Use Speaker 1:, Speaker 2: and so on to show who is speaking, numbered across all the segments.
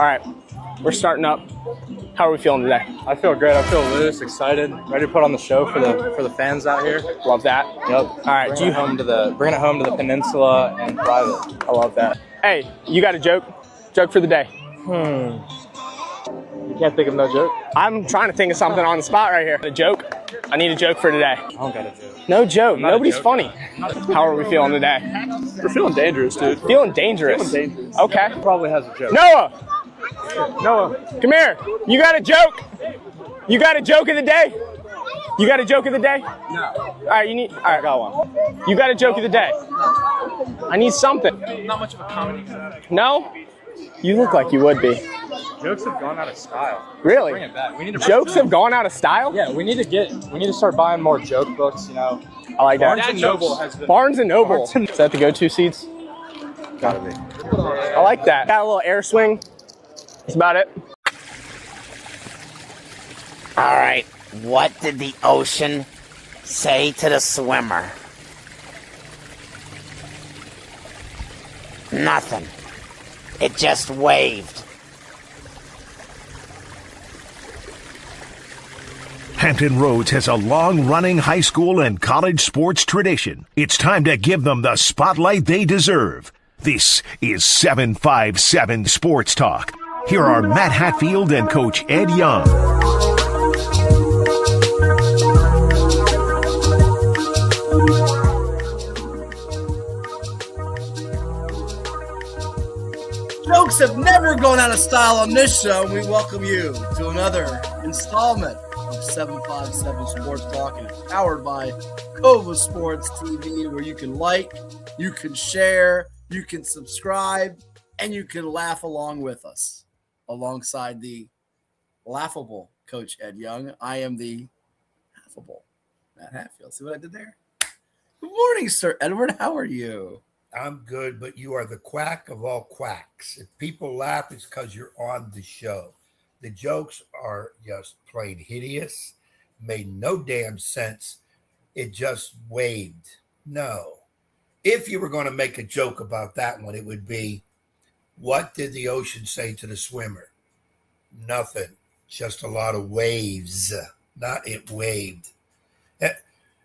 Speaker 1: All right, we're starting up. How are we feeling today?
Speaker 2: I feel great. I feel loose, excited, ready to put on the show for the fans out here.
Speaker 1: Love that.
Speaker 2: Yep.
Speaker 1: All right,
Speaker 2: bringing it home to the peninsula and private.
Speaker 1: I love that. Hey, you got a joke? Joke for the day.
Speaker 2: You can't think of no joke?
Speaker 1: I'm trying to think of something on the spot right here. A joke? I need a joke for today.
Speaker 2: I don't got a joke.
Speaker 1: No joke. Nobody's funny. How are we feeling today?
Speaker 2: We're feeling dangerous, dude.
Speaker 1: Feeling dangerous.
Speaker 2: Feeling dangerous.
Speaker 1: Okay.
Speaker 2: Probably has a joke.
Speaker 1: Noah, come here. You got a joke? You got a joke of the day? You got a joke of the day?
Speaker 2: No.
Speaker 1: All right,
Speaker 2: I got one.
Speaker 1: You got a joke of the day? I need something.
Speaker 2: Not much of a comedy guy.
Speaker 1: No? You look like you would be.
Speaker 2: Jokes have gone out of style.
Speaker 1: Really?
Speaker 2: Bring it back. We need to
Speaker 1: Jokes have gone out of style?
Speaker 2: Yeah, we need to start buying more joke books, you know.
Speaker 1: I like that.
Speaker 2: Barnes and Noble has been.
Speaker 1: Barnes and Noble. Is that the go-to seats?
Speaker 2: Gotta be.
Speaker 1: I like that. Got a little air swing. That's about it.
Speaker 3: All right, what did the ocean say to the swimmer? Nothing. It just waved.
Speaker 4: Hampton Roads has a long-running high school and college sports tradition. It's time to give them the spotlight they deserve. This is 757 Sports Talk. Here are Matt Hatfield and Coach Ed Young.
Speaker 5: Jokes have never gone out of style on this show. We welcome you to another installment of 757 Sports Talk, and it's powered by Cova Sports TV, where you can like, you can share, you can subscribe, and you can laugh along with us. Alongside the laughable Coach Ed Young, I am the affable Matt Hatfield. See what I did there? Good morning, Sir Edward. How are you?
Speaker 6: I'm good, but you are the quack of all quacks. If people laugh, it's because you're on the show. The jokes are just plain hideous, made no damn sense. It just waved. No. If you were going to make a joke about that one, it would be, what did the ocean say to the swimmer? Nothing. Just a lot of waves. Not it waved.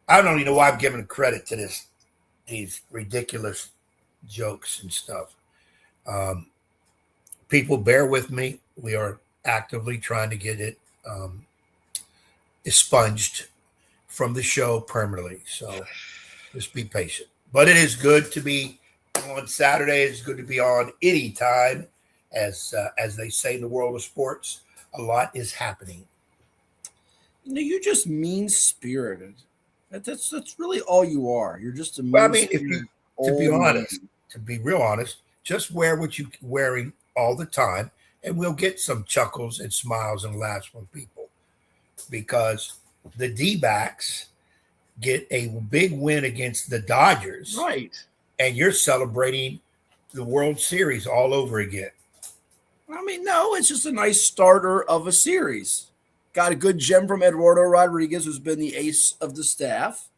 Speaker 6: I don't even know why I'm giving credit to these ridiculous jokes and stuff. People bear with me. We are actively trying to get it expunged from the show permanently. So just be patient. But it is good to be on Saturday. It's good to be on any time. As they say in the world of sports, a lot is happening.
Speaker 5: You know, you're just mean-spirited. That's really all you are. You're just a mean.
Speaker 6: Well, I mean, to be real honest, just wear what you're wearing all the time, and we'll get some chuckles and smiles and laughs from people. Because the D-backs get a big win against the Dodgers,
Speaker 5: right? And
Speaker 6: you're celebrating the World Series all over again.
Speaker 5: I mean, no, it's just a nice starter of a series. Got a good gem from Eduardo Rodriguez, who's been the ace of the staff.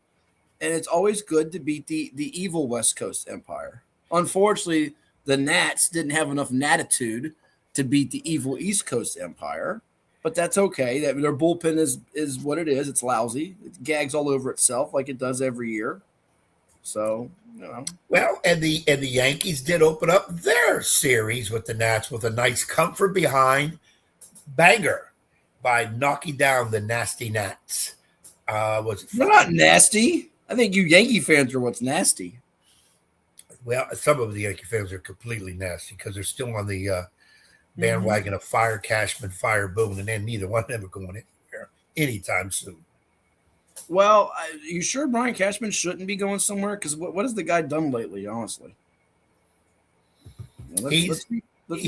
Speaker 5: And it's always good to beat the evil West Coast Empire. Unfortunately, the Nats didn't have enough natitude to beat the evil East Coast Empire. But that's okay. Their bullpen is what it is. It's lousy. It gags all over itself like it does every year. So, you know.
Speaker 6: Well, and the Yankees did open up their series with the Nats with a nice comfort behind banger by knocking down the nasty Nats.
Speaker 5: They're not nasty. I think you Yankee fans are what's nasty.
Speaker 6: Well, some of the Yankee fans are completely nasty because they're still on the bandwagon of fire Cashman, fire Boone, and then neither one of them are going anywhere anytime soon.
Speaker 5: Well, you sure Brian Cashman shouldn't be going somewhere? Because what has the guy done lately, honestly? Let's be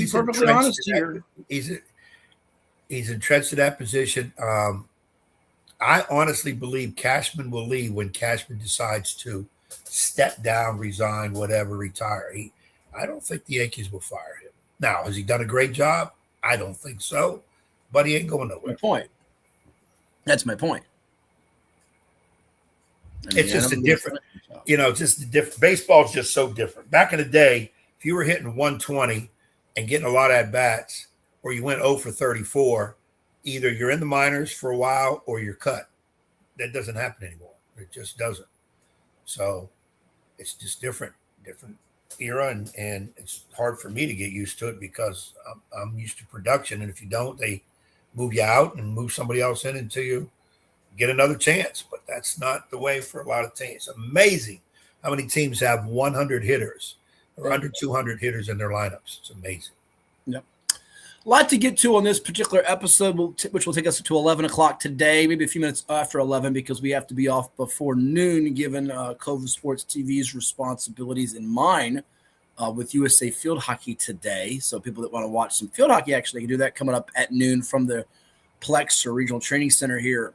Speaker 5: perfectly honest here.
Speaker 6: He's entrenched in that position. I honestly believe Cashman will leave when Cashman decides to step down, resign, whatever, retire. I don't think the Yankees will fire him. Now, has he done a great job? I don't think so, but he ain't going nowhere.
Speaker 5: That's my point.
Speaker 6: It's just a different, just a different. Baseball is just so different. Back in the day, if you were hitting 120 and getting a lot of at-bats, or you went 0 for 34, either you're in the minors for a while or you're cut. That doesn't happen anymore. It just doesn't. So it's just different era, and it's hard for me to get used to it because I'm used to production, and if you don't, they move you out and move somebody else in until you get another chance. But that's not the way for a lot of teams. Amazing how many teams have 100 hitters or under 200 hitters in their lineups. It's amazing.
Speaker 5: Yep. A lot to get to on this particular episode, which will take us to 11 o'clock today, maybe a few minutes after 11, because we have to be off before noon, given Cova Sports TV's responsibilities and mine with USA Field Hockey today. So people that want to watch some field hockey actually can do that coming up at noon from the Plex or Regional Training Center here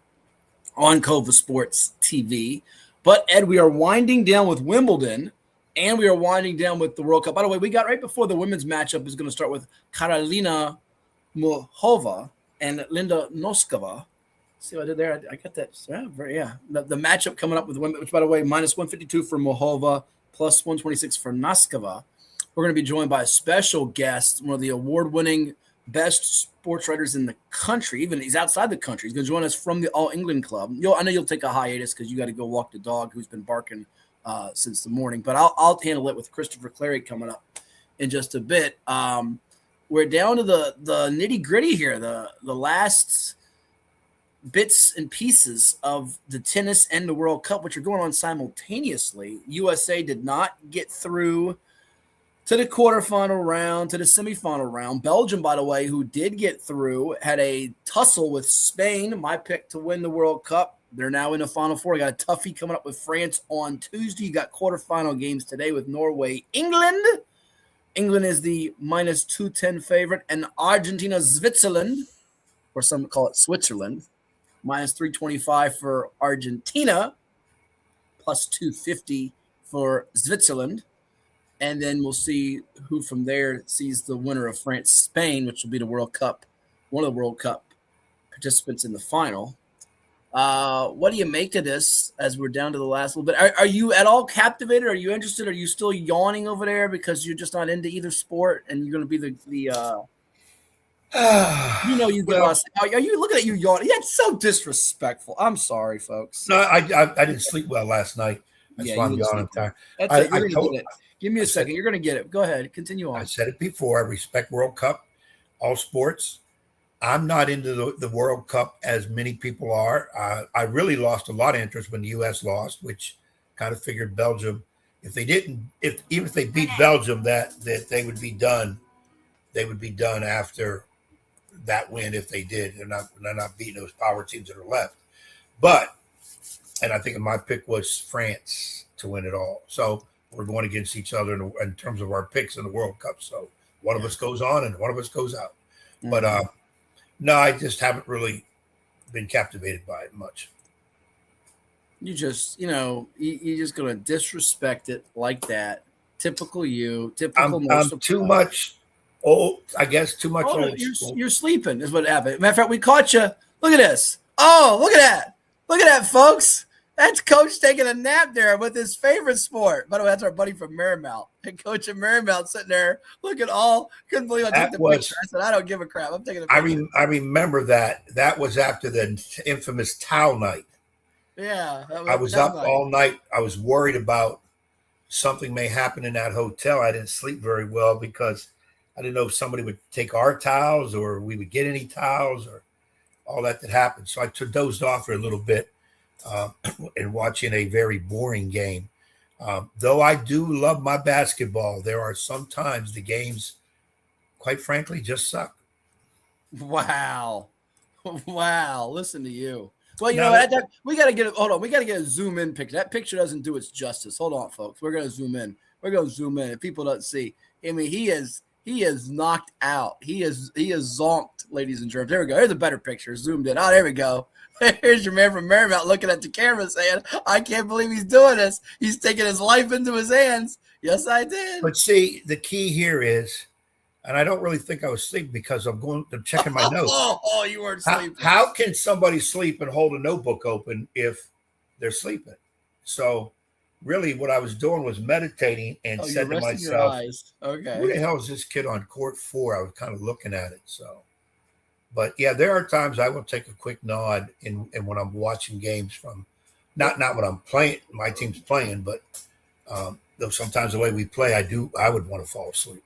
Speaker 5: on Cova Sports TV. But, Ed, we are winding down with Wimbledon, and we are winding down with the World Cup. By the way, we got right before the women's matchup is going to start with Karolina Muchova and Linda Noskova. See what I did there? I got that. Yeah. The matchup coming up with the women, which, by the way, minus 152 for Muchova, plus 126 for Noskova. We're going to be joined by a special guest, one of the award-winning best sports writers in the country. Even he's outside the country. He's going to join us from the All England Club. I know you'll take a hiatus because you got to go walk the dog who's been barking since the morning, but I'll handle it with Christopher Clarey coming up in just a bit. We're down to the nitty gritty here, the last bits and pieces of the tennis and the World Cup, which are going on simultaneously. USA did not get through to the quarterfinal round, to the semifinal round. Belgium, by the way, who did get through, had a tussle with Spain, my pick to win the World Cup. They're now in the Final Four. You got a toughie coming up with France on Tuesday. You got quarterfinal games today with Norway, England. England is the minus 210 favorite, and Argentina, Switzerland, or some call it Switzerland, minus 325 for Argentina, plus 250 for Switzerland. And then we'll see who from there sees the winner of France-Spain, which will be the World Cup, one of the World Cup participants in the final. What do you make of this as we're down to the last little bit? Are you at all captivated? Are you interested? Are you still yawning over there because you're just not into either sport and you're going to be the you give us. Are you looking at you yawning? Yeah, it's so disrespectful. I'm sorry, folks.
Speaker 6: No, I didn't sleep well last night. That's why I'm yawning. That's
Speaker 5: it. You're going to get it. Give me a second. You're going to get it. Go ahead. Continue on.
Speaker 6: I said it before. I respect World Cup, all sports. I'm not into the World Cup as many people are. I really lost a lot of interest when the U.S. lost, which kind of figured Belgium, even if they beat Belgium, that they would be done. They would be done after that win if they did. They're not beating those power teams that are left. And I think my pick was France to win it all. So we're going against each other in terms of our picks in the World Cup. So one of us goes on and one of us goes out. Mm-hmm. But no, I just haven't really been captivated by it much.
Speaker 5: You just, you're just going to disrespect it like that. Typical you. Typical.
Speaker 6: I'm too much old. I guess too much old.
Speaker 5: You're sleeping is what happened. Matter of fact, we caught you. Look at this. Oh, look at that. Look at that, folks. That's Coach taking a nap there with his favorite sport. By the way, that's our buddy from Marymount. And Coach at Marymount sitting there looking couldn't believe I took the picture. I said, I don't give a crap. I'm taking a picture.
Speaker 6: I remember that. That was after the infamous towel night.
Speaker 5: Yeah.
Speaker 6: I was up all night. I was worried about something may happen in that hotel. I didn't sleep very well because I didn't know if somebody would take our towels or we would get any towels or all that happened. So I dozed off for a little bit. And watching a very boring game. Though I do love my basketball, there are sometimes the games, quite frankly, just suck.
Speaker 5: Wow. Listen to you. Well, we got to get hold on. We got to get a zoom in picture. That picture doesn't do its justice. Hold on, folks. We're going to zoom in. If people don't see, I mean, he is knocked out. He is zonked, ladies and germs. There we go. Here's a better picture. Zoomed in. Oh, there we go. Here's your man from Marymount looking at the camera saying, I can't believe he's doing this. He's taking his life into his hands. Yes, I did.
Speaker 6: But see, the key here is, and I don't really think I was sleeping because I'm checking my notes.
Speaker 5: Oh, you weren't sleeping.
Speaker 6: How can somebody sleep and hold a notebook open if they're sleeping? So really what I was doing was meditating and said to myself,
Speaker 5: okay,
Speaker 6: who the hell is this kid on court 4? I was kind of looking at it. So But yeah, there are times I will take a quick nod in when I'm watching games from not when I'm playing, my team's playing, but though sometimes the way we play, I would want to fall asleep.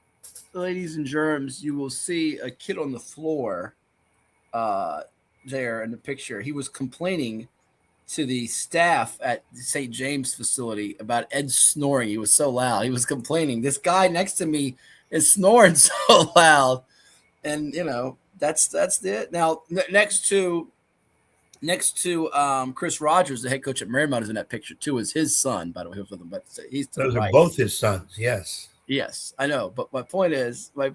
Speaker 5: Ladies and germs, you will see a kid on the floor there in the picture. He was complaining to the staff at the St. James facility about Ed snoring. He was so loud. He was complaining. This guy next to me is snoring so loud. And, that's it. Now, next to Chris Rogers, the head coach at Marymount, is in that picture too, is his son, by the way. He's to
Speaker 6: Those
Speaker 5: the
Speaker 6: are
Speaker 5: right.
Speaker 6: both his sons, yes.
Speaker 5: Yes, I know. But my point is, the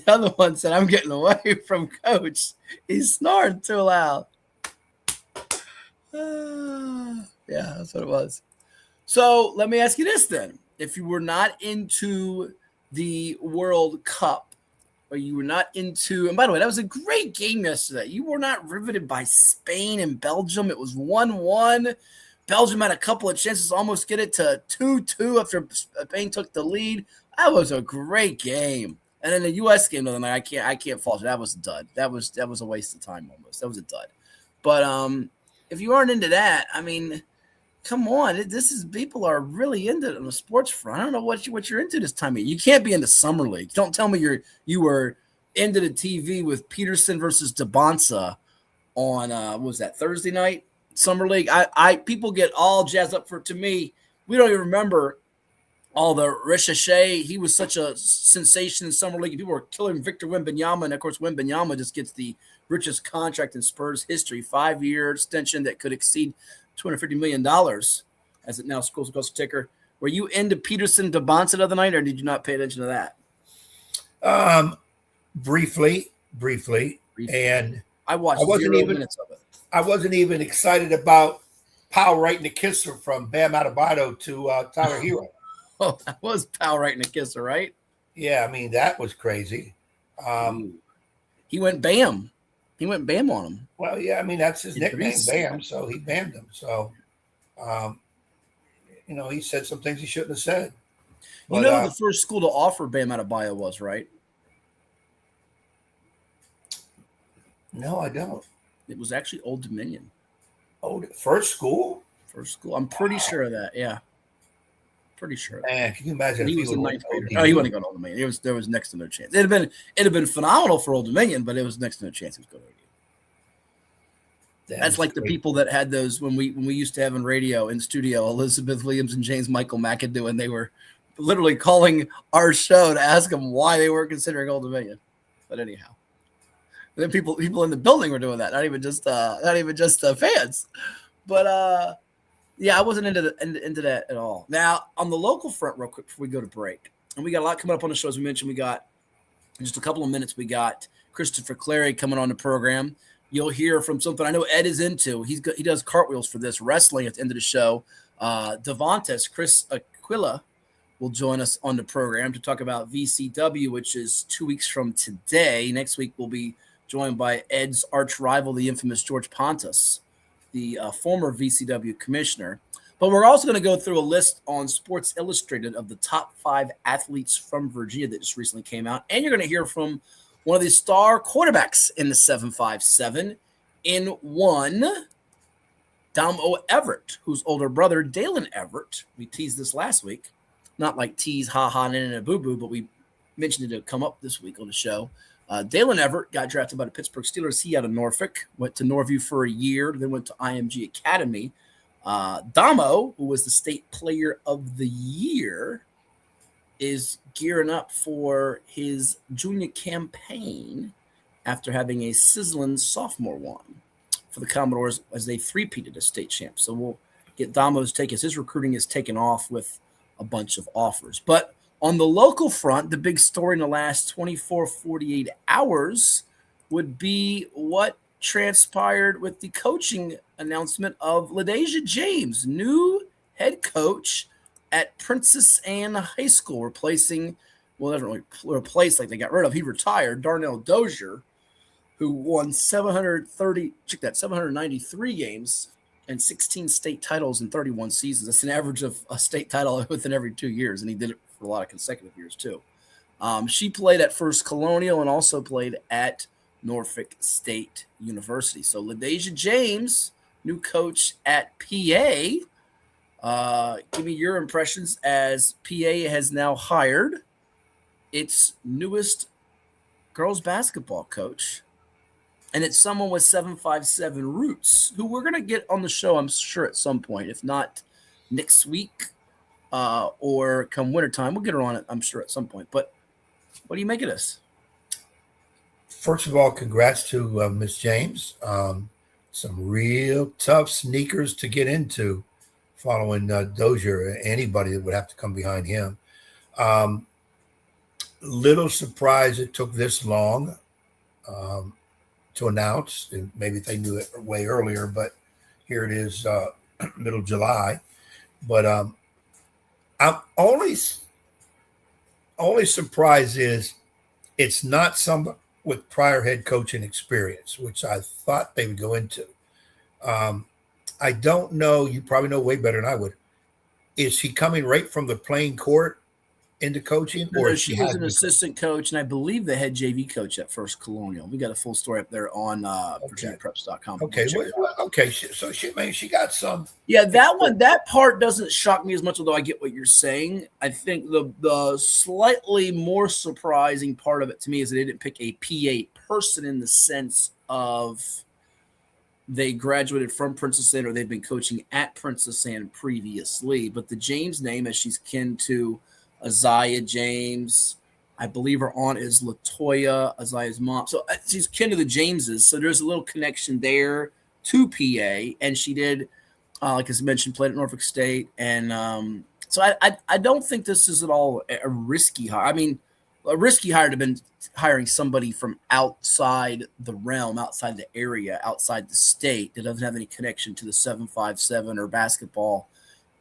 Speaker 5: other one said, I'm getting away from Coach. He's snoring too loud. Yeah, that's what it was. So let me ask you this then. If you were not into the World Cup, or you were not into, and by the way, that was a great game yesterday. You were not riveted by Spain and Belgium. It was 1-1. Belgium had a couple of chances to almost get it to 2-2 after Spain took the lead. That was a great game. And then the U.S. game the other night, I can't fault it. That was a dud. That was a waste of time almost. That was a dud. But if you aren't into that, I mean, come on. People are really into it on the sports front. I don't know what you're into this time of year. You can't be into summer league. Don't tell me you were into the TV with Peterson versus Devantes on what was that, Thursday night? Summer league. People get all jazzed up for it. To me, we don't even remember all the ricochet. He was such a sensation in summer league. People were killing Victor Wembanyama, and of course Wembanyama just gets the richest contract in Spurs history, 5-year extension that could exceed $250 million as it now scrolls across the ticker. Were you into Peterson Devantes the other night, or did you not pay attention to that?
Speaker 6: Briefly, and
Speaker 5: I watched 0 minutes of it.
Speaker 6: I wasn't even excited about Powell writing a kisser from Bam Adebayo to Tyler Hero.
Speaker 5: Oh, that was Powell writing a kisser, right?
Speaker 6: Yeah, I mean, that was crazy.
Speaker 5: He went bam. He went bam on him.
Speaker 6: Well, yeah, I mean, that's his nickname, Bam, so he bammed him. So, he said some things he shouldn't have said. But,
Speaker 5: who the first school to offer Bam Adebayo was, right?
Speaker 6: No, I don't.
Speaker 5: It was actually Old Dominion.
Speaker 6: Oh, first school?
Speaker 5: First school. I'm pretty sure of that, yeah. Pretty sure.
Speaker 6: Man, can you imagine
Speaker 5: he
Speaker 6: if
Speaker 5: was a ninth grader?
Speaker 6: ODU?
Speaker 5: Oh, he wasn't going to Old Dominion. There was next to no chance. It'd have been phenomenal for Old Dominion, but it was next to no chance he was going to ODU. That's like the people that had those when we used to have in radio in studio, Elizabeth Williams and James Michael McAdoo, and they were literally calling our show to ask them why they weren't considering Old Dominion. But anyhow, then people in the building were doing that, not even just fans. But yeah, I wasn't into that at all. Now, on the local front, real quick before we go to break, and we got a lot coming up on the show. As we mentioned, we got in just a couple of minutes. We got Christopher Clarey coming on the program. You'll hear from something I know Ed is into. He does cartwheels for this wrestling at the end of the show. Devantes, Chris Aquilla, will join us on the program to talk about VCW, which is 2 weeks from today. Next week, we'll be joined by Ed's arch rival, the infamous George Pontus, the former VCW commissioner. But we're also going to go through a list on Sports Illustrated of the top 5 athletes from Virginia that just recently came out. And you're going to hear from one of the star quarterbacks in the 757 in one, Domo Everette, whose older brother, Daylen Everette. We teased this last week. Not like tease, ha-ha, and boo-boo, but we mentioned it to come up this week on the show. Daylen Everette got drafted by the Pittsburgh Steelers. He out of Norfolk, went to Norview for a year, then went to IMG Academy. Domo, who was the state player of the year, is gearing up for his junior campaign after having a sizzling sophomore one for the Commodores as they three-peated as state champs. So we'll get Damo's take as his recruiting is taken off with a bunch of offers. But on the local front, the big story in the last 24, 48 hours would be what transpired with the coaching announcement of LaDasia James, new head coach at Princess Anne High School, replacing, well, doesn't really replace like they got rid of. He retired, Darnell Dozier, who won 793 games and 16 state titles in 31 seasons. That's an average of a state title within every 2 years, and he did it for a lot of consecutive years too. She played at First Colonial and also played at Norfolk State University. So LaDasia James, new coach at PA. Give me your impressions as PA has now hired its newest girls basketball coach. And it's someone with 757 roots who we're going to get on the show, I'm sure, at some point. If not next week or come wintertime, we'll get her on it, I'm sure, at some point. But what do you make of this?
Speaker 6: First of all, congrats to Miss James. Some real tough sneakers to get into following Dozier. Anybody that would have to come behind him. Little surprised it took this long to announce. And maybe they knew it way earlier, but here it is, middle July. But I'm only surprise is it's not somebody with prior head coaching experience, which I thought they would go into. I don't know. You probably know way better than I would. Is she coming right from the playing court into coaching?
Speaker 5: Or she was an assistant coach, and I believe the head JV coach at First Colonial. We got a full story up there on VirginiaPreps.com.
Speaker 6: Okay. Okay. So she got some.
Speaker 5: Yeah, that part doesn't shock me as much, although I get what you're saying. I think the slightly more surprising part of it to me is that they didn't pick a PA person in the sense of they graduated from Princess Anne or they've been coaching at Princess Anne previously. But the James name, as she's kin to Isaiah James, I believe her aunt is LaToya, Isaiah's mom. So she's kin to the Jameses. So there's a little connection there to PA. And she did, like I mentioned, played at Norfolk State. And so I don't think this is at all a risky hire. I mean, a risky hire would have been hiring somebody from outside the realm, outside the area, outside the state that doesn't have any connection to the 757 or basketball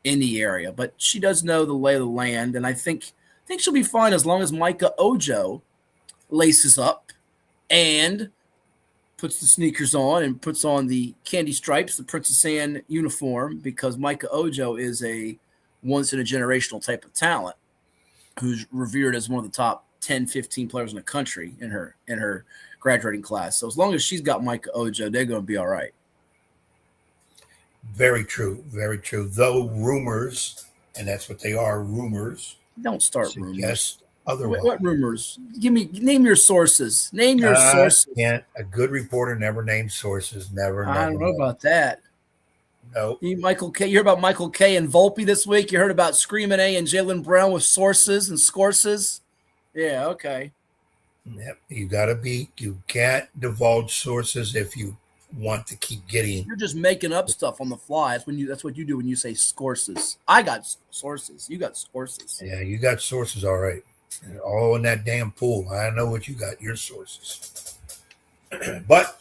Speaker 5: in the area. But she does know the lay of the land, and I think she'll be fine as long as Micah Ojo laces up and puts the sneakers on and puts on the candy stripes, the Princess Anne uniform, because Micah Ojo is a once-in-a-generational type of talent who's revered as one of the top 10, 15 players in the country in her graduating class. So as long as she's got Micah Ojo, they're going to be all right.
Speaker 6: Very true. Very true. Though rumors, and that's what they are, rumors.
Speaker 5: Don't start rumors.
Speaker 6: Yes. Otherwise.
Speaker 5: What rumors? Name your sources. Name your sources.
Speaker 6: A good reporter never names sources. Never.
Speaker 5: I don't know about that.
Speaker 6: No.
Speaker 5: Michael K. You heard about Michael K. and Volpe this week. You heard about Screaming A and Jaylen Brown with sources and scourses. Yeah. Okay.
Speaker 6: Yep. You can't divulge sources if you want to keep getting.
Speaker 5: You're just making up stuff on the fly. That's what you do when you say sources. I got sources. You got sources.
Speaker 6: Yeah, you got sources, all right. All in that damn pool. I know what you got. Your sources. But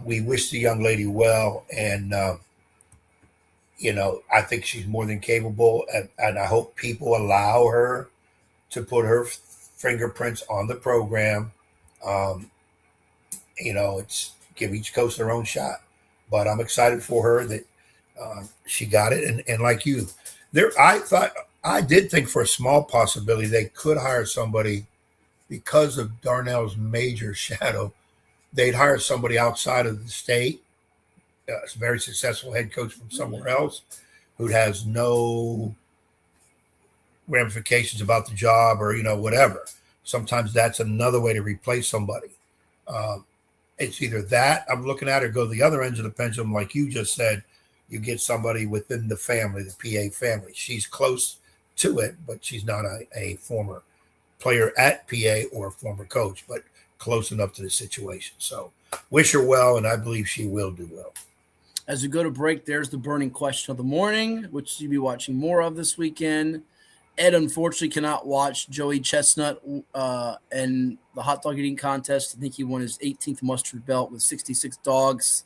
Speaker 6: we wish the young lady well, and I think she's more than capable, and I hope people allow her to put her fingerprints on the program. It's give each coach their own shot, but I'm excited for her that she got it. And like you, I did think for a small possibility they could hire somebody because of Darnell's major shadow. They'd hire somebody outside of the state, a very successful head coach from somewhere else who has no ramifications about the job or, whatever. Sometimes that's another way to replace somebody. It's either that I'm looking at or go the other end of the pendulum. Like you just said, you get somebody within the family, the PA family. She's close to it, but she's not a former player at PA or a former coach, but close enough to the situation. So wish her well, and I believe she will do well.
Speaker 5: As we go to break, there's the burning question of the morning, which you'll be watching more of this weekend. Ed unfortunately cannot watch Joey Chestnut and the hot dog eating contest. I think he won his 18th mustard belt with 66 dogs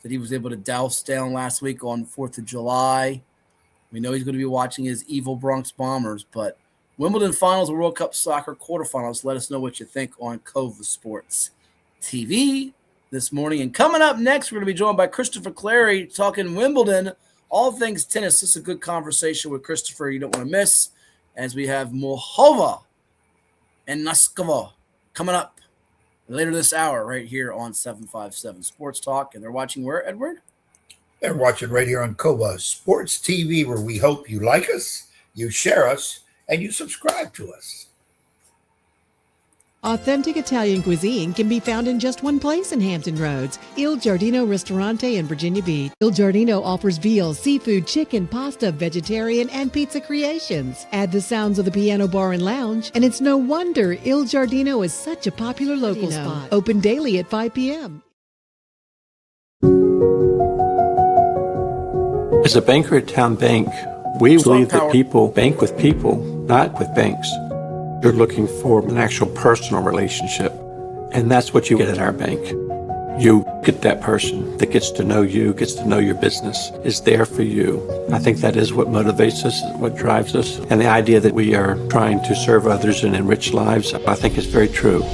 Speaker 5: that he was able to douse down last week on 4th of July. We know he's going to be watching his evil Bronx Bombers, but Wimbledon Finals, World Cup Soccer quarterfinals. Let us know what you think on Cova Sports TV this morning. And coming up next, we're going to be joined by Christopher Clarey talking Wimbledon, all things tennis. This is a good conversation with Christopher you don't want to miss as we have Mohova and Nuskova coming up later this hour right here on 757 Sports Talk. And they're watching where, Edward?
Speaker 6: They're watching right here on Kova Sports TV, where we hope you like us, you share us, and you subscribe to us.
Speaker 7: Authentic Italian cuisine can be found in just one place in Hampton Roads, Il Giardino Ristorante in Virginia Beach. Il Giardino offers veal, seafood, chicken, pasta, vegetarian, and pizza creations. Add the sounds of the piano bar and lounge, and it's no wonder Il Giardino is such a popular local spot. Open daily at 5 p.m.
Speaker 8: As a banker at Town Bank, we believe that people bank with people, not with banks. You're looking for an actual personal relationship, and that's what you get at our bank. You get that person that gets to know you, gets to know your business, is there for you. I think that is what motivates us, what drives us, and the idea that we are trying to serve others and enrich lives, I think is very true.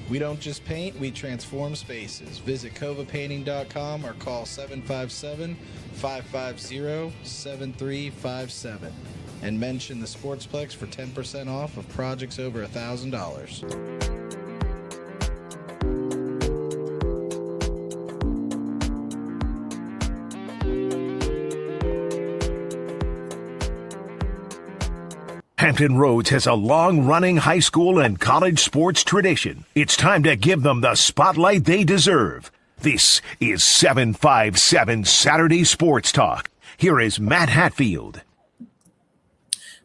Speaker 9: We don't just paint, we transform spaces. Visit covapainting.com or call 757-550-7357 and mention the Sportsplex for 10% off of projects over $1,000.
Speaker 4: Hampton Roads has a long-running high school and college sports tradition. It's time to give them the spotlight they deserve. This is 757 Saturday Sports Talk. Here is Matt Hatfield.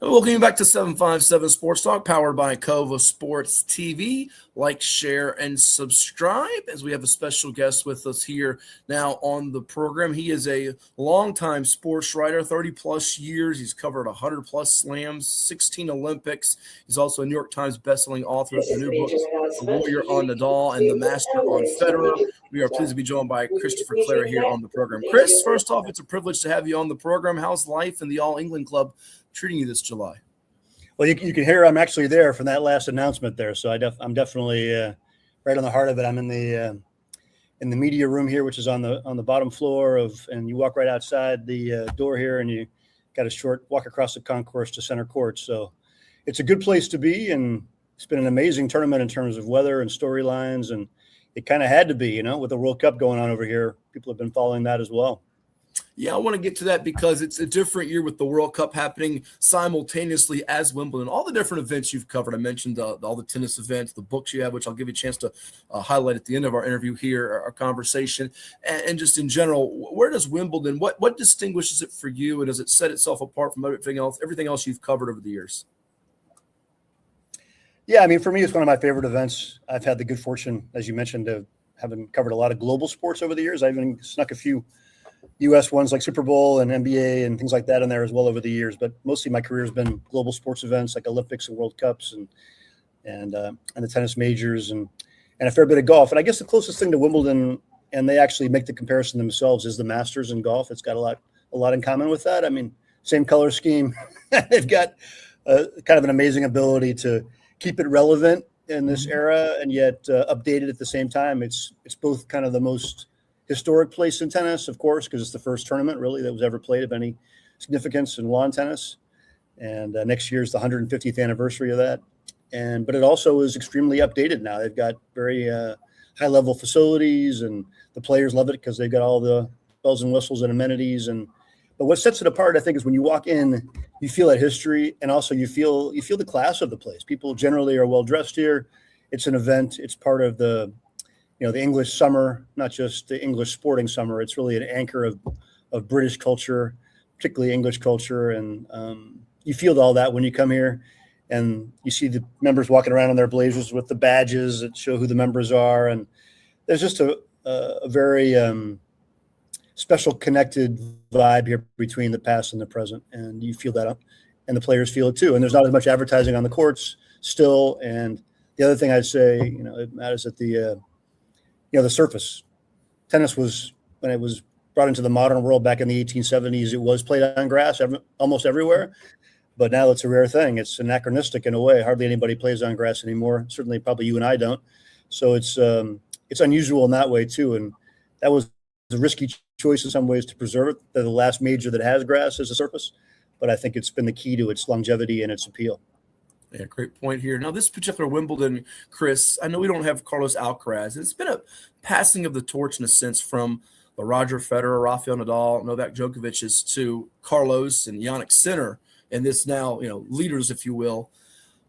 Speaker 5: Welcome you back to 757 Sports Talk, powered by Kova Sports TV. Like, share, and subscribe as we have a special guest with us here now on the program. He is a longtime sports writer, 30-plus years. He's covered 100-plus slams, 16 Olympics. He's also a New York Times bestselling author of the new book, The Warrior on Nadal and The Master on Federer. We are pleased to be joined by Christopher Clarey here on the program. Chris, first off, it's a privilege to have you on the program. How's life in the All England Club treating you this July?
Speaker 10: Well, you can hear I'm actually there from that last announcement there, so I'm definitely right on the heart of it. I'm in the media room here, which is on the bottom floor and you walk right outside the door here, and you got a short walk across the concourse to center court. So it's a good place to be, and it's been an amazing tournament in terms of weather and storylines, and it kind of had to be, with the World Cup going on over here. People have been following that as well.
Speaker 5: Yeah, I want to get to that because it's a different year with the World Cup happening simultaneously as Wimbledon. All the different events you've covered. I mentioned all the tennis events, the books you have, which I'll give you a chance to highlight at the end of our interview here, our conversation. And just in general, where does Wimbledon, what distinguishes it for you, and does it set itself apart from everything else you've covered over the years?
Speaker 10: Yeah, I mean, for me, it's one of my favorite events. I've had the good fortune, as you mentioned, of having covered a lot of global sports over the years. I even snuck a few U.S. ones like Super Bowl and NBA and things like that in there as well over the years. But mostly my career has been global sports events like Olympics and World Cups and the tennis majors and a fair bit of golf. And I guess the closest thing to Wimbledon, and they actually make the comparison themselves, is the Masters in golf. It's got a lot in common with that. I mean, same color scheme. They've got kind of an amazing ability to keep it relevant in this era and yet updated at the same time. It's both kind of the most historic place in tennis, of course, because it's the first tournament really that was ever played of any significance in lawn tennis. And next year is the 150th anniversary of that. But it also is extremely updated now. They've got very high level facilities, and the players love it because they've got all the bells and whistles and amenities. But what sets it apart, I think, is when you walk in, you feel that history, and also you feel the class of the place. People generally are well dressed here. It's an event. It's part of the English summer, not just the English sporting summer. It's really an anchor of British culture, particularly English culture. And you feel all that when you come here and you see the members walking around in their blazers with the badges that show who the members are. And there's just a very special connected vibe here between the past and the present. And you feel that up, and the players feel it too. And there's not as much advertising on the courts still. And the other thing I'd say, it matters at the surface. Tennis was, when it was brought into the modern world back in the 1870s, it was played on grass almost everywhere. But now it's a rare thing. It's anachronistic in a way. Hardly anybody plays on grass anymore. Certainly, probably you and I don't. So it's unusual in that way too. And that was a risky choice in some ways to preserve it. They're the last major that has grass as a surface, but I think it's been the key to its longevity and its appeal.
Speaker 5: Yeah, great point here. Now, this particular Wimbledon, Chris, I know we don't have Carlos Alcaraz. It's been a passing of the torch in a sense from the Roger Federer, Rafael Nadal, Novak Djokovic's to Carlos and Jannik Sinner, and this now, leaders, if you will.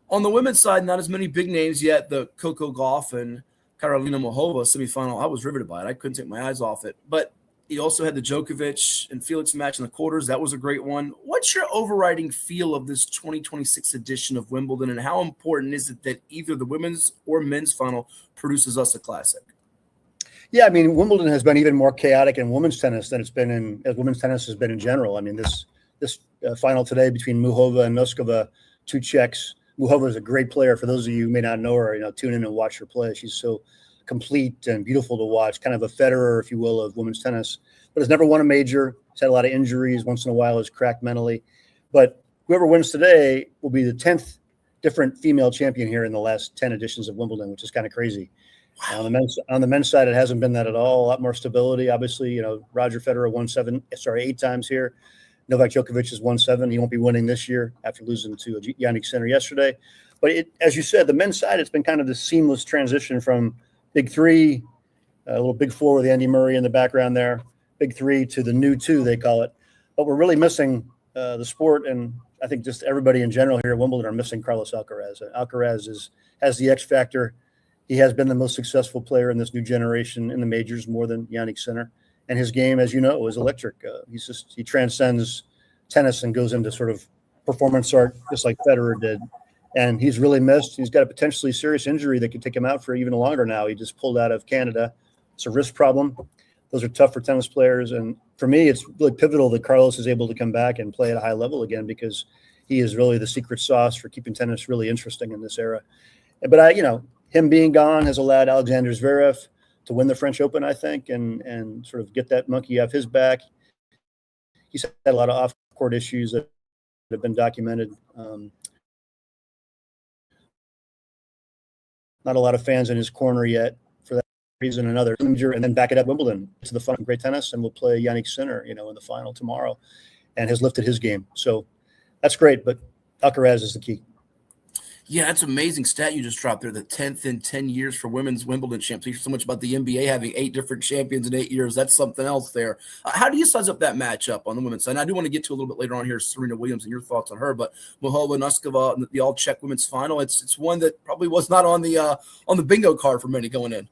Speaker 5: On the women's side, not as many big names yet. The Coco Gauff and Karolina Muchova semifinal, I was riveted by it. I couldn't take my eyes off it. But you also had the Djokovic and Felix match in the quarters. That was a great one. What's your overriding feel of this 2026 edition of Wimbledon, and how important is it that either the women's or men's final produces us a classic?
Speaker 10: Yeah, I mean, Wimbledon has been even more chaotic in women's tennis than it's been as women's tennis has been in general. I mean, this final today between Muchova and Noskova, two Czechs. Muchova is a great player. For those of you who may not know her, tune in and watch her play. She's so complete and beautiful to watch, kind of a Federer, if you will, of women's tennis, but has never won a major. Has had a lot of injuries. Once in a while is cracked mentally. But whoever wins today will be the 10th different female champion here in the last 10 editions of Wimbledon, which is kind of crazy. Wow. On the men's side, it hasn't been that at all. A lot more stability. Obviously, Roger Federer won 8 times here. Novak Djokovic has won 7. He won't be winning this year after losing to Jannik Sinner yesterday. But as you said, the men's side, it's been kind of the seamless transition from Big 3, a little Big 4 with Andy Murray in the background there, Big 3 to the new 2, they call it. But we're really missing the sport, and I think just everybody in general here at Wimbledon are missing Carlos Alcaraz. Alcaraz has the X factor. He has been the most successful player in this new generation in the majors, more than Jannik Sinner. And his game, as you know, is electric. He transcends tennis and goes into sort of performance art, just like Federer did. And he's really missed. He's got a potentially serious injury that could take him out for even longer now. He just pulled out of Canada. It's a wrist problem. Those are tough for tennis players. And for me, it's really pivotal that Carlos is able to come back and play at a high level again, because he is really the secret sauce for keeping tennis really interesting in this era. But him being gone has allowed Alexander Zverev to win the French Open, I think, and sort of get that monkey off his back. He's had a lot of off-court issues that have been documented. Not a lot of fans in his corner yet for that reason. Another injury, and then back it up Wimbledon to the fun of great tennis, and we'll play Jannik Sinner, in the final tomorrow, and has lifted his game. So that's great, but Alcaraz is the key.
Speaker 5: Yeah, that's an amazing stat you just dropped there. The 10th in 10 years for women's Wimbledon champs. You hear so much about the NBA having 8 different champions in 8 years. That's something else there. How do you size up that matchup on the women's side? And I do want to get to a little bit later on here, Serena Williams and your thoughts on her. But Muchova, Noskova, the all-Czech women's final, it's one that probably was not on the bingo card for many going in.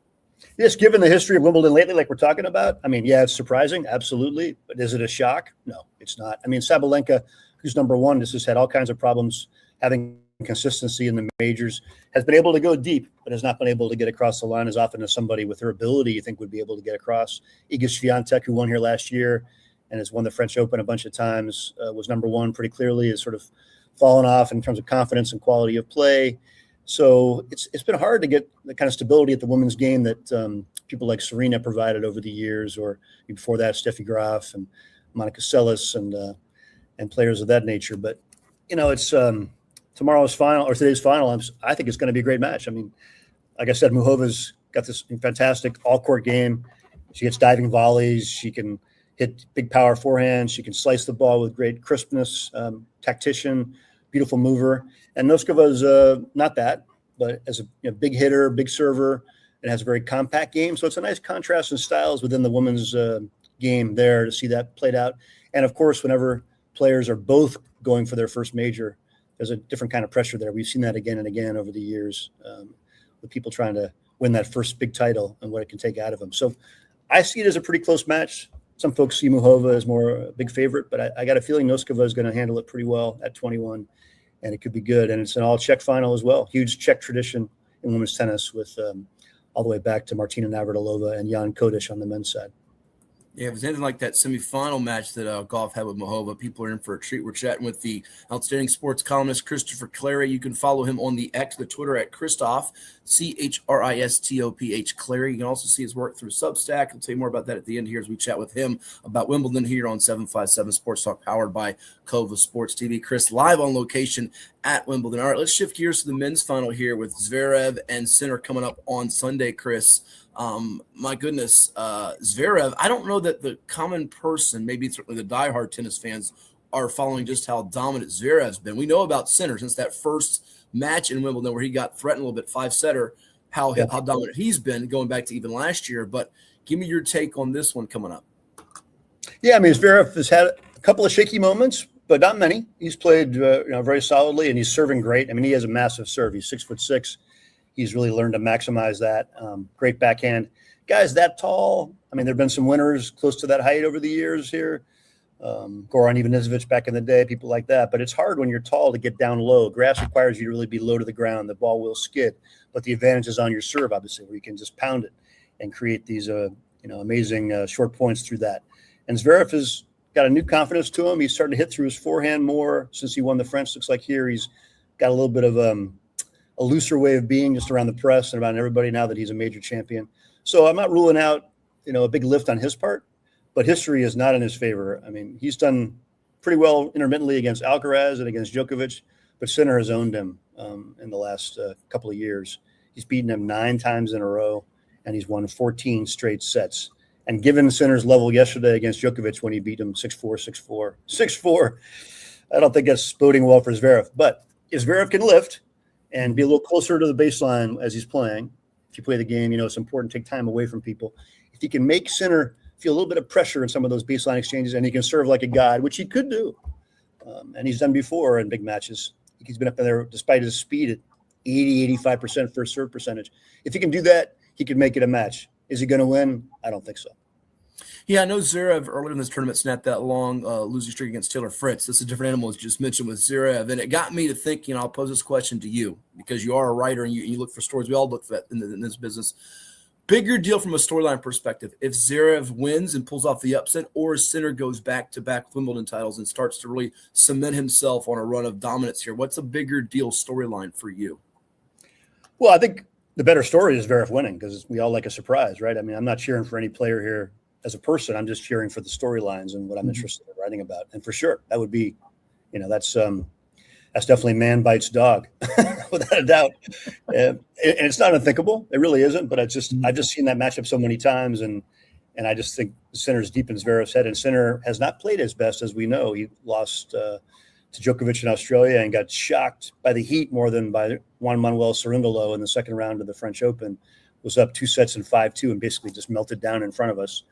Speaker 10: Yes, given the history of Wimbledon lately, like we're talking about, I mean, yeah, it's surprising, absolutely. But is it a shock? No, it's not. I mean, Sabalenka, who's number 1, just has had all kinds of problems having consistency in the majors, has been able to go deep, but has not been able to get across the line as often as somebody with her ability you think would be able to get across. Iga Swiatek, who won here last year and has won the French Open a bunch of times, was number 1 pretty clearly, has sort of fallen off in terms of confidence and quality of play. So it's been hard to get the kind of stability at the women's game that people like Serena provided over the years, or before that, Steffi Graf and Monica Seles and players of that nature. But, it's tomorrow's final, or today's final, I think it's going to be a great match. I mean, like I said, Muchova's got this fantastic all-court game. She hits diving volleys. She can hit big power forehands. She can slice the ball with great crispness, tactician, beautiful mover. And Noskova's not that, but as a big hitter, big server, and has a very compact game. So it's a nice contrast in styles within the women's game there to see that played out. And, of course, whenever players are both going for their first major, there's a different kind of pressure there. We've seen that again and again over the years with people trying to win that first big title and what it can take out of them. So I see it as a pretty close match. Some folks see Muhova as more a big favorite, but I got a feeling Noskova is going to handle it pretty well at 21, and it could be good. And it's an all-Czech final as well. Huge Czech tradition in women's tennis with all the way back to Martina Navratilova and Jan Kodiš on the men's side.
Speaker 5: Yeah, if it's anything like that semifinal match that Goff had with Muhova, people are in for a treat. We're chatting with the outstanding sports columnist, Christopher Clarey. You can follow him on the Twitter at Christoph, Christoph Clarey. You can also see his work through Substack. I'll tell you more about that at the end here as we chat with him about Wimbledon here on 757 Sports Talk, powered by Kova Sports TV. Chris, live on location at Wimbledon. All right, let's shift gears to the men's final here with Zverev and Sinner coming up on Sunday, Chris. My goodness, Zverev, I don't know that the common person, maybe certainly the diehard tennis fans, are following just how dominant Zverev's been. We know about Sinner since that first match in Wimbledon where he got threatened a little bit, 5-setter, how dominant he's been going back to even last year. But give me your take on this one coming up.
Speaker 10: Yeah, I mean, Zverev has had a couple of shaky moments, but not many. He's played very solidly, and he's serving great. I mean, he has a massive serve. He's 6'6". He's really learned to maximize that. Great backhand. Guys that tall, I mean, there have been some winners close to that height over the years here. Goran Ivanisevic back in the day, people like that. But it's hard when you're tall to get down low. Grass requires you to really be low to the ground. The ball will skid. But the advantage is on your serve, obviously, where you can just pound it and create these amazing short points through that. And Zverev has got a new confidence to him. He's starting to hit through his forehand more since he won the French. Looks like here he's got a little bit of a looser way of being just around the press and around everybody now that he's a major champion. So I'm not ruling out, a big lift on his part, but history is not in his favor. I mean, he's done pretty well intermittently against Alcaraz and against Djokovic, but Sinner has owned him in the last couple of years. He's beaten him 9 times in a row, and he's won 14 straight sets. And given Sinner's level yesterday against Djokovic when he beat him 6-4, 6-4, 6-4, I don't think that's boding well for Zverev. But if Zverev can lift and be a little closer to the baseline as he's playing, if you play the game, it's important to take time away from people. If he can make Sinner feel a little bit of pressure in some of those baseline exchanges and he can serve like a god, which he could do, and he's done before in big matches. He's been up there despite his speed at 80, 85% first serve percentage. If he can do that, he can make it a match. Is he going to win? I don't think so.
Speaker 5: Yeah, I know Zverev earlier in this tournament snapped that long losing streak against Taylor Fritz. This is a different animal, as you just mentioned, with Zverev. And it got me to think, I'll pose this question to you because you are a writer and you look for stories. We all look for that in this business. Bigger deal from a storyline perspective, if Zverev wins and pulls off the upset, or Sinner goes back-to-back with Wimbledon titles and starts to really cement himself on a run of dominance here. What's a bigger deal storyline for you?
Speaker 10: Well, I think the better story is Zverev winning because we all like a surprise, right? I mean, I'm not cheering for any player here as a person. I'm just cheering for the storylines and what I'm interested in writing about. And for sure, that would be, that's definitely man bites dog, without a doubt. And it's not unthinkable. It really isn't. But I've just seen that matchup so many times, and I just think Sinner's deep in Zverev's head. And Sinner has not played his best, as we know. He lost to Djokovic in Australia and got shocked by the heat more than by Juan Manuel Cerundolo in the second round of the French Open. Was up 2 sets and 5-2 and basically just melted down in front of us.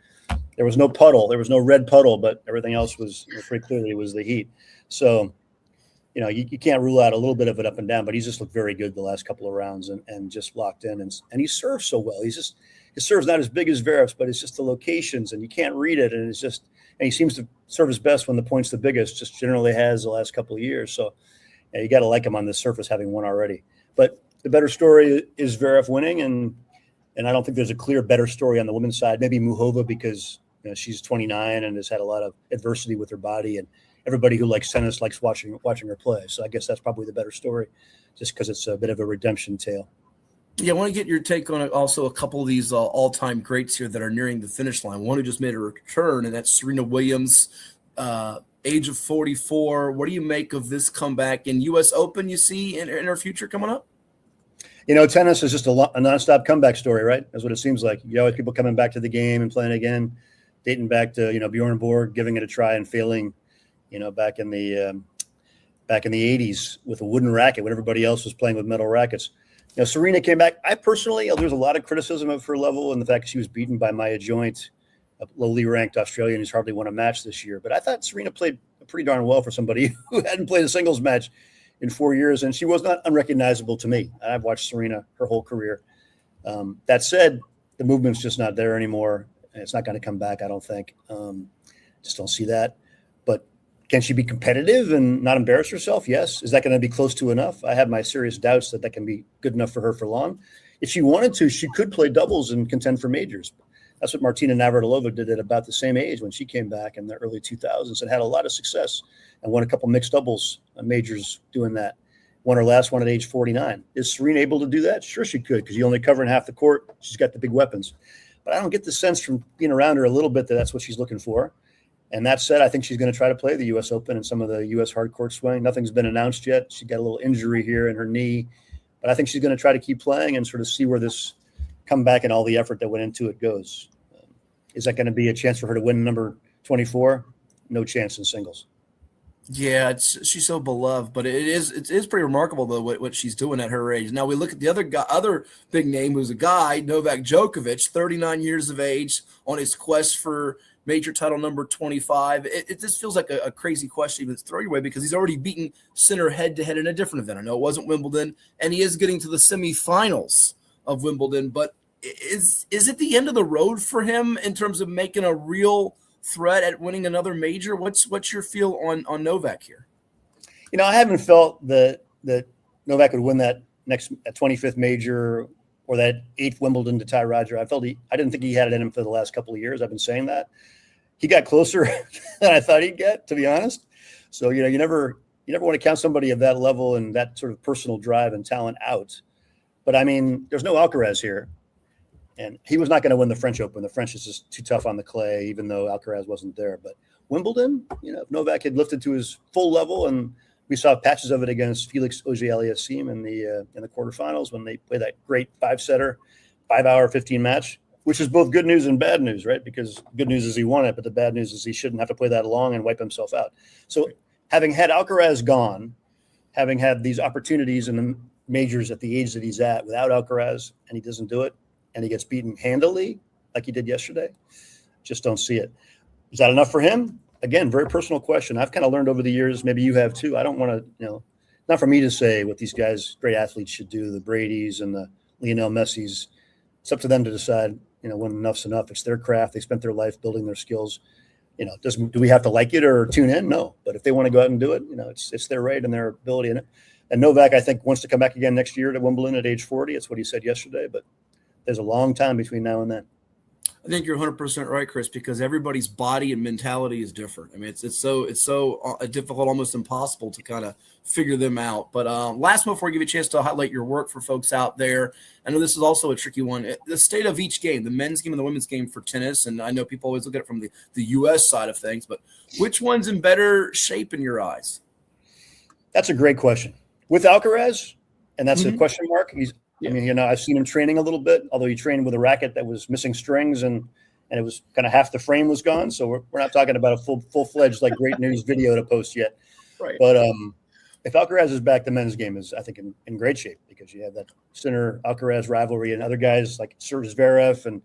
Speaker 10: There was no puddle. There was no red puddle, but everything else was pretty clearly was the heat. So, you can't rule out a little bit of it up and down, but he's just looked very good the last couple of rounds and just locked in. And he serves so well. His serve's not as big as Zverev's, but it's just the locations and you can't read it. And he seems to serve his best when the point's the biggest, just generally has the last couple of years. So you got to like him on this surface, having won already. But the better story is Zverev winning. And I don't think there's a clear better story on the women's side. Maybe Muhova because she's 29 and has had a lot of adversity with her body, and everybody who likes tennis likes watching her play. So I guess that's probably the better story, just because it's a bit of a redemption tale.
Speaker 5: Yeah, I want to get your take on also a couple of these all-time greats here that are nearing the finish line. One who just made a return, and that's Serena Williams, age of 44. What do you make of this comeback in U.S. Open you see in her future coming up?
Speaker 10: Tennis is just a nonstop comeback story, right? That's what it seems like. You always people coming back to the game and playing again, dating back to, Bjorn Borg, giving it a try and failing, back in the 80s with a wooden racket when everybody else was playing with metal rackets. Serena came back. I personally, there's a lot of criticism of her level and the fact that she was beaten by Maya Joint, a lowly ranked Australian who's hardly won a match this year. But I thought Serena played pretty darn well for somebody who hadn't played a singles match in 4 years, and she was not unrecognizable to me. I've watched Serena her whole career. That said, the movement's just not there anymore, and it's not going to come back, I don't think. Just don't see that. But can she be competitive and not embarrass herself? Yes. Is that going to be close to enough? I have my serious doubts that can be good enough for her for long. If she wanted to, she could play doubles and contend for majors. That's what Martina Navratilova did at about the same age when she came back in the early 2000s and had a lot of success and won a couple mixed doubles majors doing that. Won her last one at age 49. Is Serena able to do that? Sure she could, because you're only covering half the court. She's got the big weapons. But I don't get the sense from being around her a little bit that that's what she's looking for. And that said, I think she's going to try to play the U.S. Open and some of the U.S. hardcourt swing. Nothing's been announced yet. She got a little injury here in her knee. But I think she's going to try to keep playing and sort of see where this comeback and all the effort that went into it goes. Is that going to be a chance for her to win number 24? No chance in singles.
Speaker 5: Yeah, she's so beloved, but it is pretty remarkable though what she's doing at her age. Now we look at the other big name, who's a guy, Novak Djokovic, 39 years of age, on his quest for major title number 25. It just feels like a crazy question even to throw your way, because he's already beaten Sinner head-to-head in a different event. I know it wasn't Wimbledon, and he is getting to the semifinals of Wimbledon, but is it the end of the road for him in terms of making a real threat at winning another major? What's your feel on Novak here?
Speaker 10: I haven't felt that Novak would win that 25th major or that 8th Wimbledon to tie Roger. I didn't think he had it in him for the last couple of years. I've been saying that. He got closer than I thought he'd get, to be honest. So, you never want to count somebody of that level and that sort of personal drive and talent out. But I mean, there's no Alcaraz here. And he was not going to win the French Open. The French is just too tough on the clay, even though Alcaraz wasn't there. But Wimbledon, if Novak had lifted to his full level, and we saw patches of it against Felix Auger-Aliassime in the quarterfinals when they played that great 5-setter, 5-hour, 15 match, which is both good news and bad news, right? Because good news is he won it, but the bad news is he shouldn't have to play that long and wipe himself out. So having had Alcaraz gone, having had these opportunities in the majors at the age that he's at without Alcaraz, and he doesn't do it, and he gets beaten handily like he did yesterday, just don't see it. Is that enough for him? Again, very personal question. I've kind of learned over the years, maybe you have too. I don't want to, not for me to say what these guys, great athletes, should do, the Bradys and the Lionel Messis. It's up to them to decide, when enough's enough. It's their craft. They spent their life building their skills. Do we have to like it or tune in? No. But if they want to go out and do it, it's their right and their ability. And Novak, I think, wants to come back again next year to Wimbledon at age 40. That's what he said yesterday. But there's a long time between now and then.
Speaker 5: I think you're 100% right, Chris, because everybody's body and mentality is different. I mean, it's so difficult, almost impossible to kind of figure them out. But last one, before I give you a chance to highlight your work for folks out there, I know this is also a tricky one. The state of each game, the men's game and the women's game for tennis, and I know people always look at it from the U.S. side of things, but which one's in better shape in your eyes?
Speaker 10: That's a great question. With Alcaraz, and that's a question mark, I mean, I've seen him training a little bit, although he trained with a racket that was missing strings and it was kind of half the frame was gone. So we're not talking about a full-fledged, like, great news video to post yet.
Speaker 5: Right.
Speaker 10: But if Alcaraz is back, the men's game is, I think, in great shape, because you have that Sinner-Alcaraz rivalry and other guys like Serge Zverev and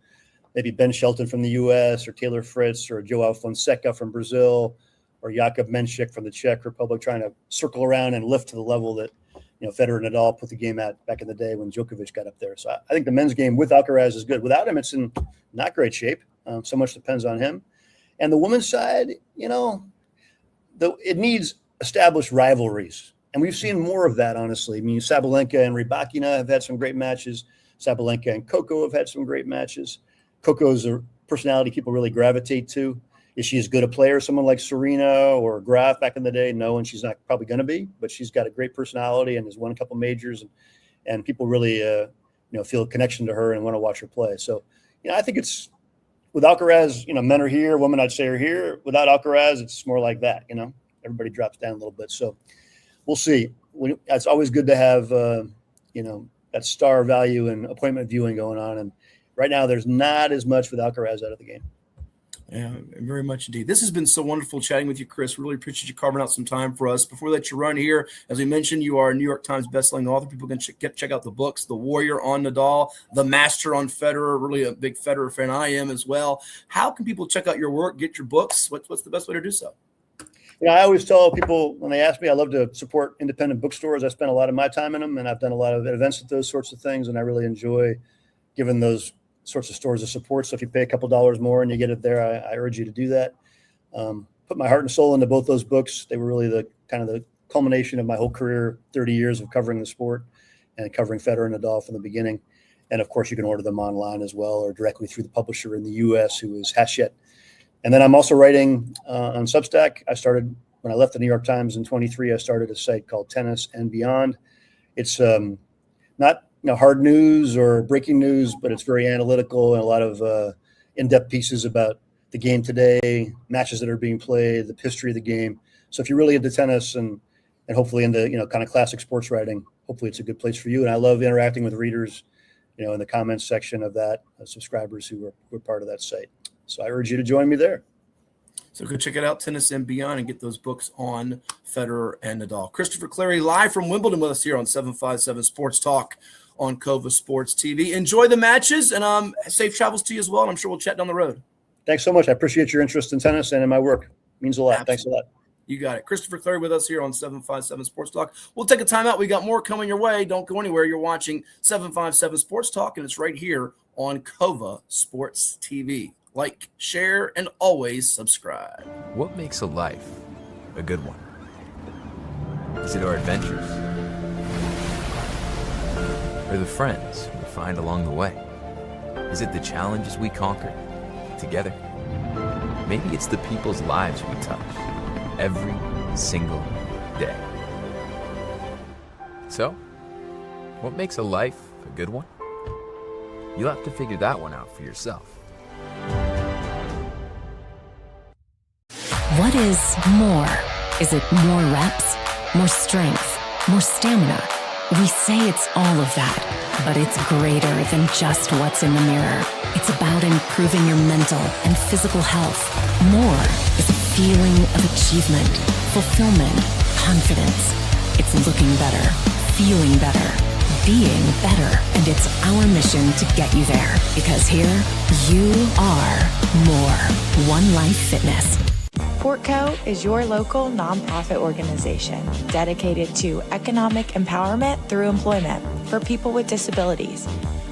Speaker 10: maybe Ben Shelton from the U.S. or Taylor Fritz or Joao Fonseca from Brazil or Jakub Menšik from the Czech Republic trying to circle around and lift to the level that Federer and Nadal put the game at back in the day when Djokovic got up there. So I think the men's game with Alcaraz is good. Without him, it's in not great shape. So much depends on him. And the women's side, it needs established rivalries. And we've seen more of that, honestly. I mean, Sabalenka and Rybakina have had some great matches. Sabalenka and Coco have had some great matches. Coco's a personality people really gravitate to. Is she as good a player as someone like Serena or Graf back in the day? No, and she's not probably going to be, but she's got a great personality and has won a couple majors, and people really, feel a connection to her and want to watch her play. So, I think it's with Alcaraz, men are here, women I'd say are here. Without Alcaraz, it's more like that, everybody drops down a little bit. So we'll see. It's always good to have, that star value and appointment viewing going on. And right now there's not as much with Alcaraz out of the game.
Speaker 5: Yeah, very much indeed. This has been so wonderful chatting with you, Chris. Really appreciate you carving out some time for us. Before we let you run here, as we mentioned, you are a New York Times bestselling author. People can check out the books, The Warrior on Nadal, The Master on Federer. Really a big Federer fan. I am as well. How can people check out your work, get your books? What's the best way to do so?
Speaker 10: I always tell people when they ask me, I love to support independent bookstores. I spend a lot of my time in them, and I've done a lot of events at those sorts of things, and I really enjoy giving those sorts of stores of support. So if you pay a couple dollars more and you get it there, I urge you to do that. Put my heart and soul into both those books. They were really the kind of the culmination of my whole career, 30 years of covering the sport and covering Federer and Nadal from the beginning. And of course, you can order them online as well or directly through the publisher in the U.S., who is Hachette. And then I'm also writing on Substack. I started when I left the New York Times in 23. I started a site called Tennis and Beyond. It's not hard news or breaking news, but it's very analytical and a lot of in-depth pieces about the game today, matches that are being played, the history of the game. So if you're really into tennis and hopefully into kind of classic sports writing, hopefully it's a good place for you. And I love interacting with readers, in the comments section of that, subscribers who were part of that site. So I urge you to join me there.
Speaker 5: So go check it out, Tennis and Beyond, and get those books on Federer and Nadal. Christopher Clarey live from Wimbledon with us here on 757 Sports Talk on Cova Sports TV. Enjoy the matches, and safe travels to you as well, and I'm sure we'll chat down the road.
Speaker 10: Thanks so much. I appreciate your interest in tennis and in my work. It means a lot.
Speaker 5: Absolutely.
Speaker 10: Thanks a lot.
Speaker 5: You got it. Christopher Clarey with us here on 757 Sports Talk. We'll take a timeout. We got more coming your way. Don't go anywhere. You're watching 757 Sports Talk, and it's right here on Cova Sports TV. Like, share, and always subscribe.
Speaker 11: What makes a life a good one? Is it our adventures? Or the friends we find along the way? Is it the challenges we conquer together? Maybe it's the people's lives we touch every single day. So, what makes a life a good one? You'll have to figure that one out for yourself.
Speaker 12: What is more? Is it more reps, more strength, more stamina? We say it's all of that, but it's greater than just what's in the mirror. It's about improving your mental and physical health. More is a feeling of achievement, fulfillment, confidence. It's looking better, feeling better, being better, and it's our mission to get you there. Because here, you are more. One Life Fitness.
Speaker 13: Portco is your local nonprofit organization dedicated to economic empowerment through employment for people with disabilities.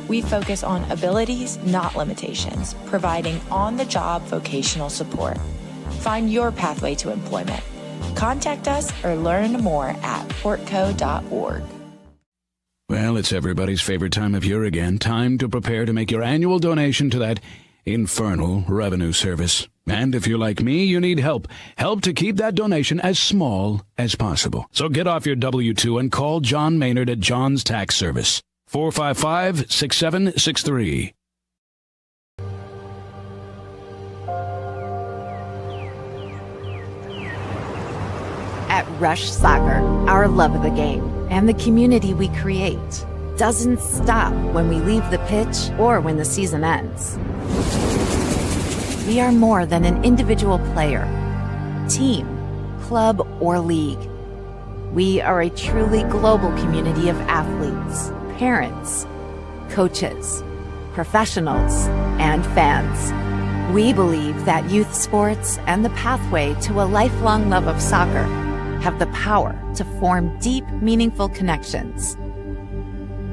Speaker 13: We focus on abilities, not limitations, providing on-the-job vocational support. Find your pathway to employment. Contact us or learn more at portco.org.
Speaker 14: Well, it's everybody's favorite time of year again. Time to prepare to make your annual donation to that infernal revenue service. And if you're like me, you need help. Help to keep that donation as small as possible. So get off your W-2 and call John Maynard at John's Tax Service. 455-6763.
Speaker 15: At Rush Soccer, our love of the game and the community we create doesn't stop when we leave the pitch or when the season ends. We are more than an individual player, team, club, or league. We are a truly global community of athletes, parents, coaches, professionals, and fans. We believe that youth sports and the pathway to a lifelong love of soccer have the power to form deep, meaningful connections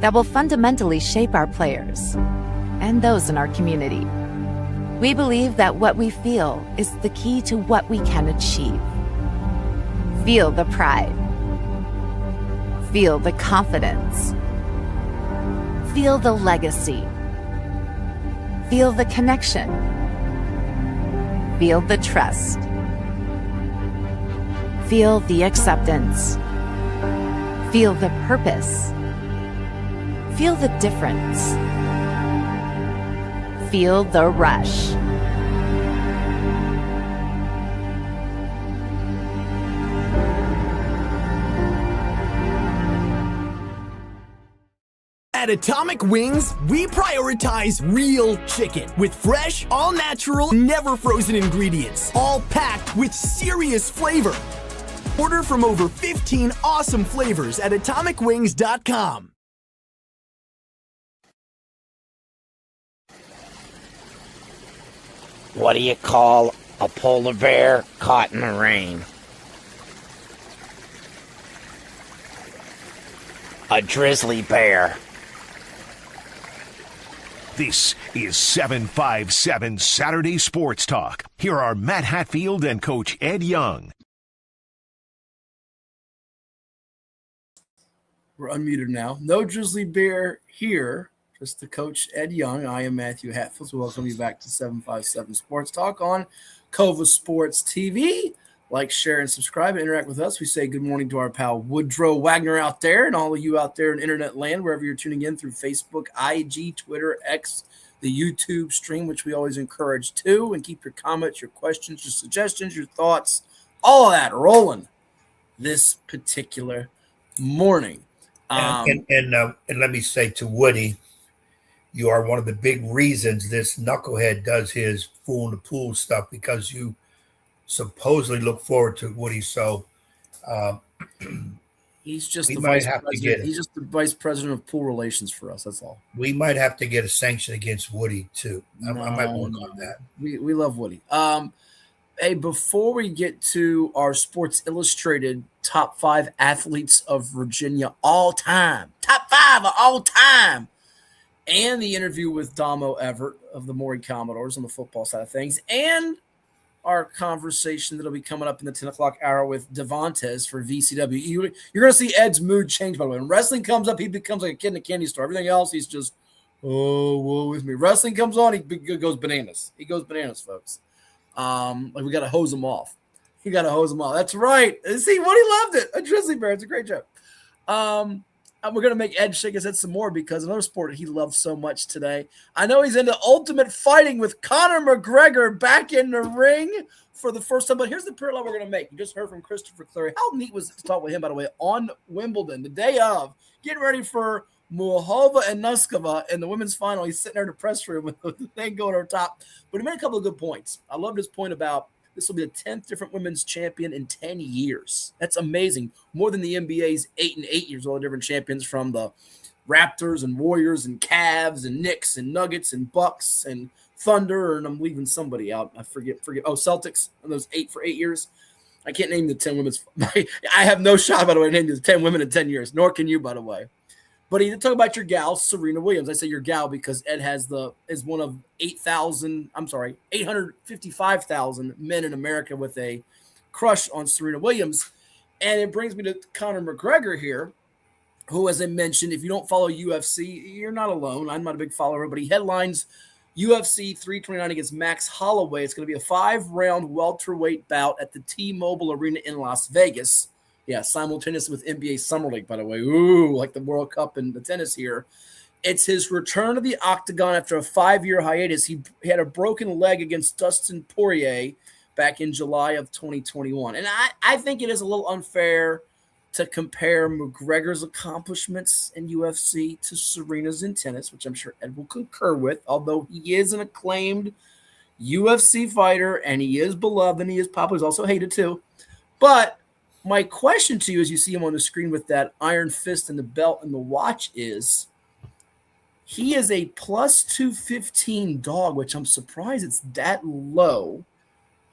Speaker 15: that will fundamentally shape our players and those in our community. We believe that what we feel is the key to what we can achieve. Feel the pride. Feel the confidence. Feel the legacy. Feel the connection. Feel the trust. Feel the acceptance. Feel the purpose. Feel the difference. Feel the rush.
Speaker 16: At Atomic Wings, we prioritize real chicken with fresh, all-natural, never-frozen ingredients, all packed with serious flavor. Order from over 15 awesome flavors at atomicwings.com.
Speaker 3: What do you call a polar bear caught in the rain? A grizzly bear.
Speaker 4: This is 757 Saturday Sports Talk. Here are Matt Hatfield and Coach Ed Young.
Speaker 5: We're unmuted now. No Drizzly Bear here. Just the Coach Ed Young. I am Matthew Hatfield. So welcome you back to 757 Sports Talk on Cova Sports TV. Like, share, and subscribe and interact with us. We say good morning to our pal Woodrow Wagner out there and all of you out there in internet land, wherever you're tuning in through Facebook, IG, Twitter, X, the YouTube stream, which we always encourage too. And keep your comments, your questions, your suggestions, your thoughts, all of that rolling this particular morning.
Speaker 6: And let me say to Woody, you are one of the big reasons this knucklehead does his fool in the pool stuff, because you supposedly look forward to Woody. So
Speaker 5: he's just the vice president. He's just the vice president of pool relations for us. That's all.
Speaker 6: We might have to get a sanction against Woody too. I might work on that.
Speaker 5: We love Woody. Hey, before we get to our Sports Illustrated top 5 athletes of Virginia all time, top 5 of all time, and the interview with Domo Everette of the Maury Commodores on the football side of things, and our conversation that'll be coming up in the 10 o'clock hour with Devantes for VCW. You're going to see Ed's mood change, by the way. When wrestling comes up, he becomes like a kid in a candy store. Everything else, he's just, oh, woe with me. Wrestling comes on, he goes bananas. He goes bananas, folks. Like we got to hose him off. You got to hose him off. That's right. See, Woody loved it. A Drizzly Bear. It's a great joke. We're going to make Ed shake his head some more because another sport he loves so much today. I know he's into ultimate fighting with Conor McGregor back in the ring for the first time. But here's the parallel we're going to make. You just heard from Christopher Clarey. How neat was it to talk with him, by the way, on Wimbledon, the day of, getting ready for Muhova and Nuskova in the women's final. He's sitting there in the press room with the thing going over top. But he made a couple of good points. I loved his point about this will be the 10th different women's champion in 10 years. That's amazing. More than the NBA's 8 and 8 years, all the different champions from the Raptors and Warriors and Cavs and Knicks and Nuggets and Bucks and Thunder. And I'm leaving somebody out. I forget. Oh, Celtics. And those 8 for 8 years. I can't name the 10 women's. I have no shot, by the way, to name the 10 women in 10 years. Nor can you, by the way. But he did talk about your gal, Serena Williams. I say your gal because Ed is one of 855,000 men in America with a crush on Serena Williams. And it brings me to Conor McGregor here, who, as I mentioned, if you don't follow UFC, you're not alone. I'm not a big follower, but he headlines UFC 329 against Max Holloway. It's going to be a 5-round welterweight bout at the T-Mobile Arena in Las Vegas. Yeah, simultaneous with NBA Summer League, by the way. Ooh, like the World Cup and the tennis here. It's his return to the octagon after a 5-year hiatus. He had a broken leg against Dustin Poirier back in July of 2021. And I think it is a little unfair to compare McGregor's accomplishments in UFC to Serena's in tennis, which I'm sure Ed will concur with, although he is an acclaimed UFC fighter and he is beloved and he is popular. He's also hated too. But my question to you, as you see him on the screen with that iron fist and the belt and the watch, is he is a plus 215 dog, which I'm surprised it's that low.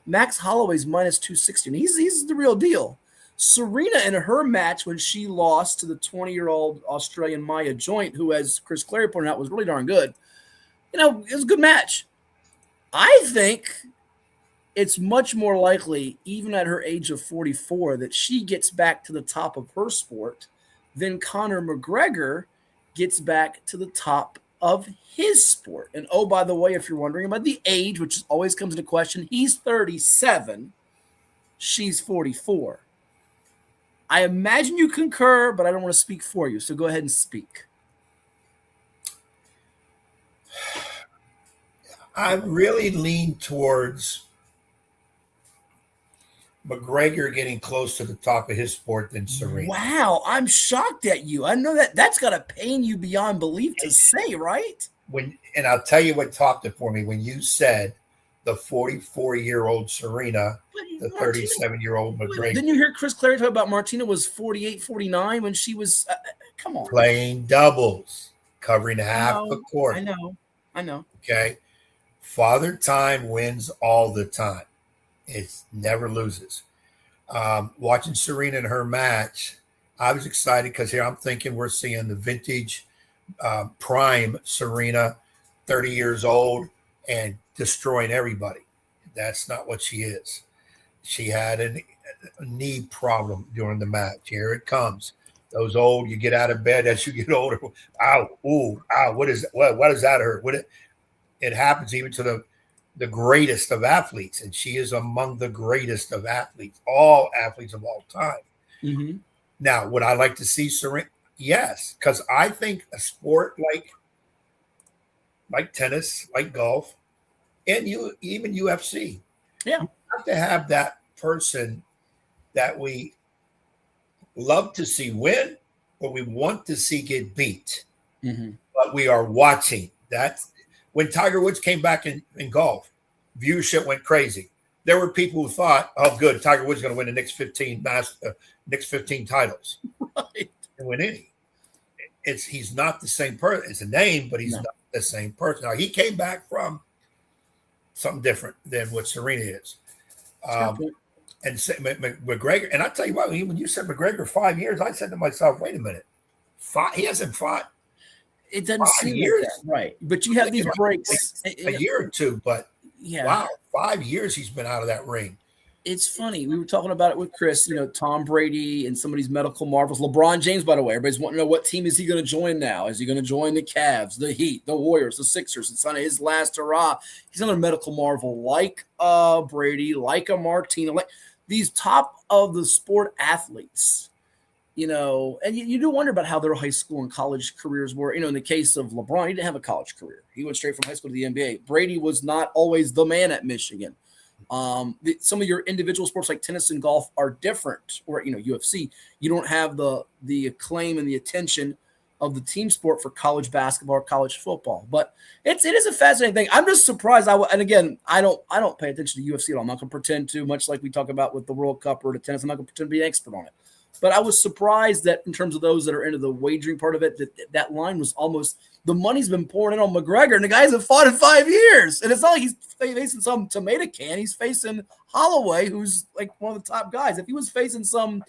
Speaker 5: Max Holloway's minus 260. And he's the real deal. Serena, in her match when she lost to the 20-year-old Australian Maya Joint, who, as Chris Clarey pointed out, was really darn good. It was a good match. I think it's much more likely, even at her age of 44, that she gets back to the top of her sport than Conor McGregor gets back to the top of his sport. And, oh, by the way, if you're wondering about the age, which always comes into question, he's 37, she's 44. I imagine you concur, but I don't want to speak for you, so go ahead and speak.
Speaker 6: I really lean towards McGregor getting close to the top of his sport than Serena.
Speaker 5: Wow, I'm shocked at you. I know that's got to pain you beyond belief to say, right?
Speaker 6: And I'll tell you what topped it for me when you said the 44-year-old Serena, the 37-year-old McGregor.
Speaker 5: Didn't you hear Chris Clarey talk about Martina was 48, 49 when she was come on.
Speaker 6: Playing doubles, covering half the court.
Speaker 5: I know.
Speaker 6: Okay. Father Time wins all the time. It never loses. Watching Serena in her match, I was excited because here I'm thinking we're seeing the vintage prime Serena 30 years old and destroying everybody. That's not what she is. She had a knee problem during the match. Here it comes. Those old, you get out of bed as you get older. Ow, ooh, ow, what is that? What does that hurt? It happens even to the greatest of athletes, and she is among the greatest of athletes, all athletes of all time.
Speaker 5: Mm-hmm.
Speaker 6: Now, would I like to see Serena? Yes, because I think a sport like tennis, like golf, and even UFC,
Speaker 5: you
Speaker 6: have to have that person that we love to see win, or we want to see get beat.
Speaker 5: Mm-hmm.
Speaker 6: But we are watching. That's when Tiger Woods came back in golf, viewership went crazy. There were people who thought, "Oh, good, Tiger Woods is going to win the next 15 titles,
Speaker 5: right?"
Speaker 6: And win any. He's not the same person. It's a name, but he's not the same person. Now, he came back from something different than what Serena is. And McGregor, and I tell you what, when you said McGregor 5 years, I said to myself, "Wait a minute, he hasn't fought."
Speaker 5: It doesn't seem years, like that, right? But you have these breaks,
Speaker 6: a year or two. But wow, 5 years he's been out of that ring.
Speaker 5: It's funny. We were talking about it with Chris. Tom Brady and some of these medical marvels. LeBron James, by the way, everybody's wanting to know what team is he going to join now? Is he going to join the Cavs, the Heat, the Warriors, the Sixers? It's on his last hurrah. He's another medical marvel, like Brady, like a Martino, like these top of the sport athletes. And you do wonder about how their high school and college careers were. In the case of LeBron, he didn't have a college career. He went straight from high school to the NBA. Brady was not always the man at Michigan. Some of your individual sports like tennis and golf are different, or UFC. You don't have the acclaim and the attention of the team sport for college basketball or college football. But it is a fascinating thing. I'm just surprised. And again, I don't pay attention to UFC at all. I'm not going to pretend to, much like we talk about with the World Cup or the tennis. I'm not going to pretend to be an expert on it. But I was surprised that in terms of those that are into the wagering part of it, that line was almost the money's been pouring in on McGregor, and the guy hasn't fought in 5 years. And it's not like he's facing some tomato can. He's facing Holloway, who's like one of the top guys. If he was facing some,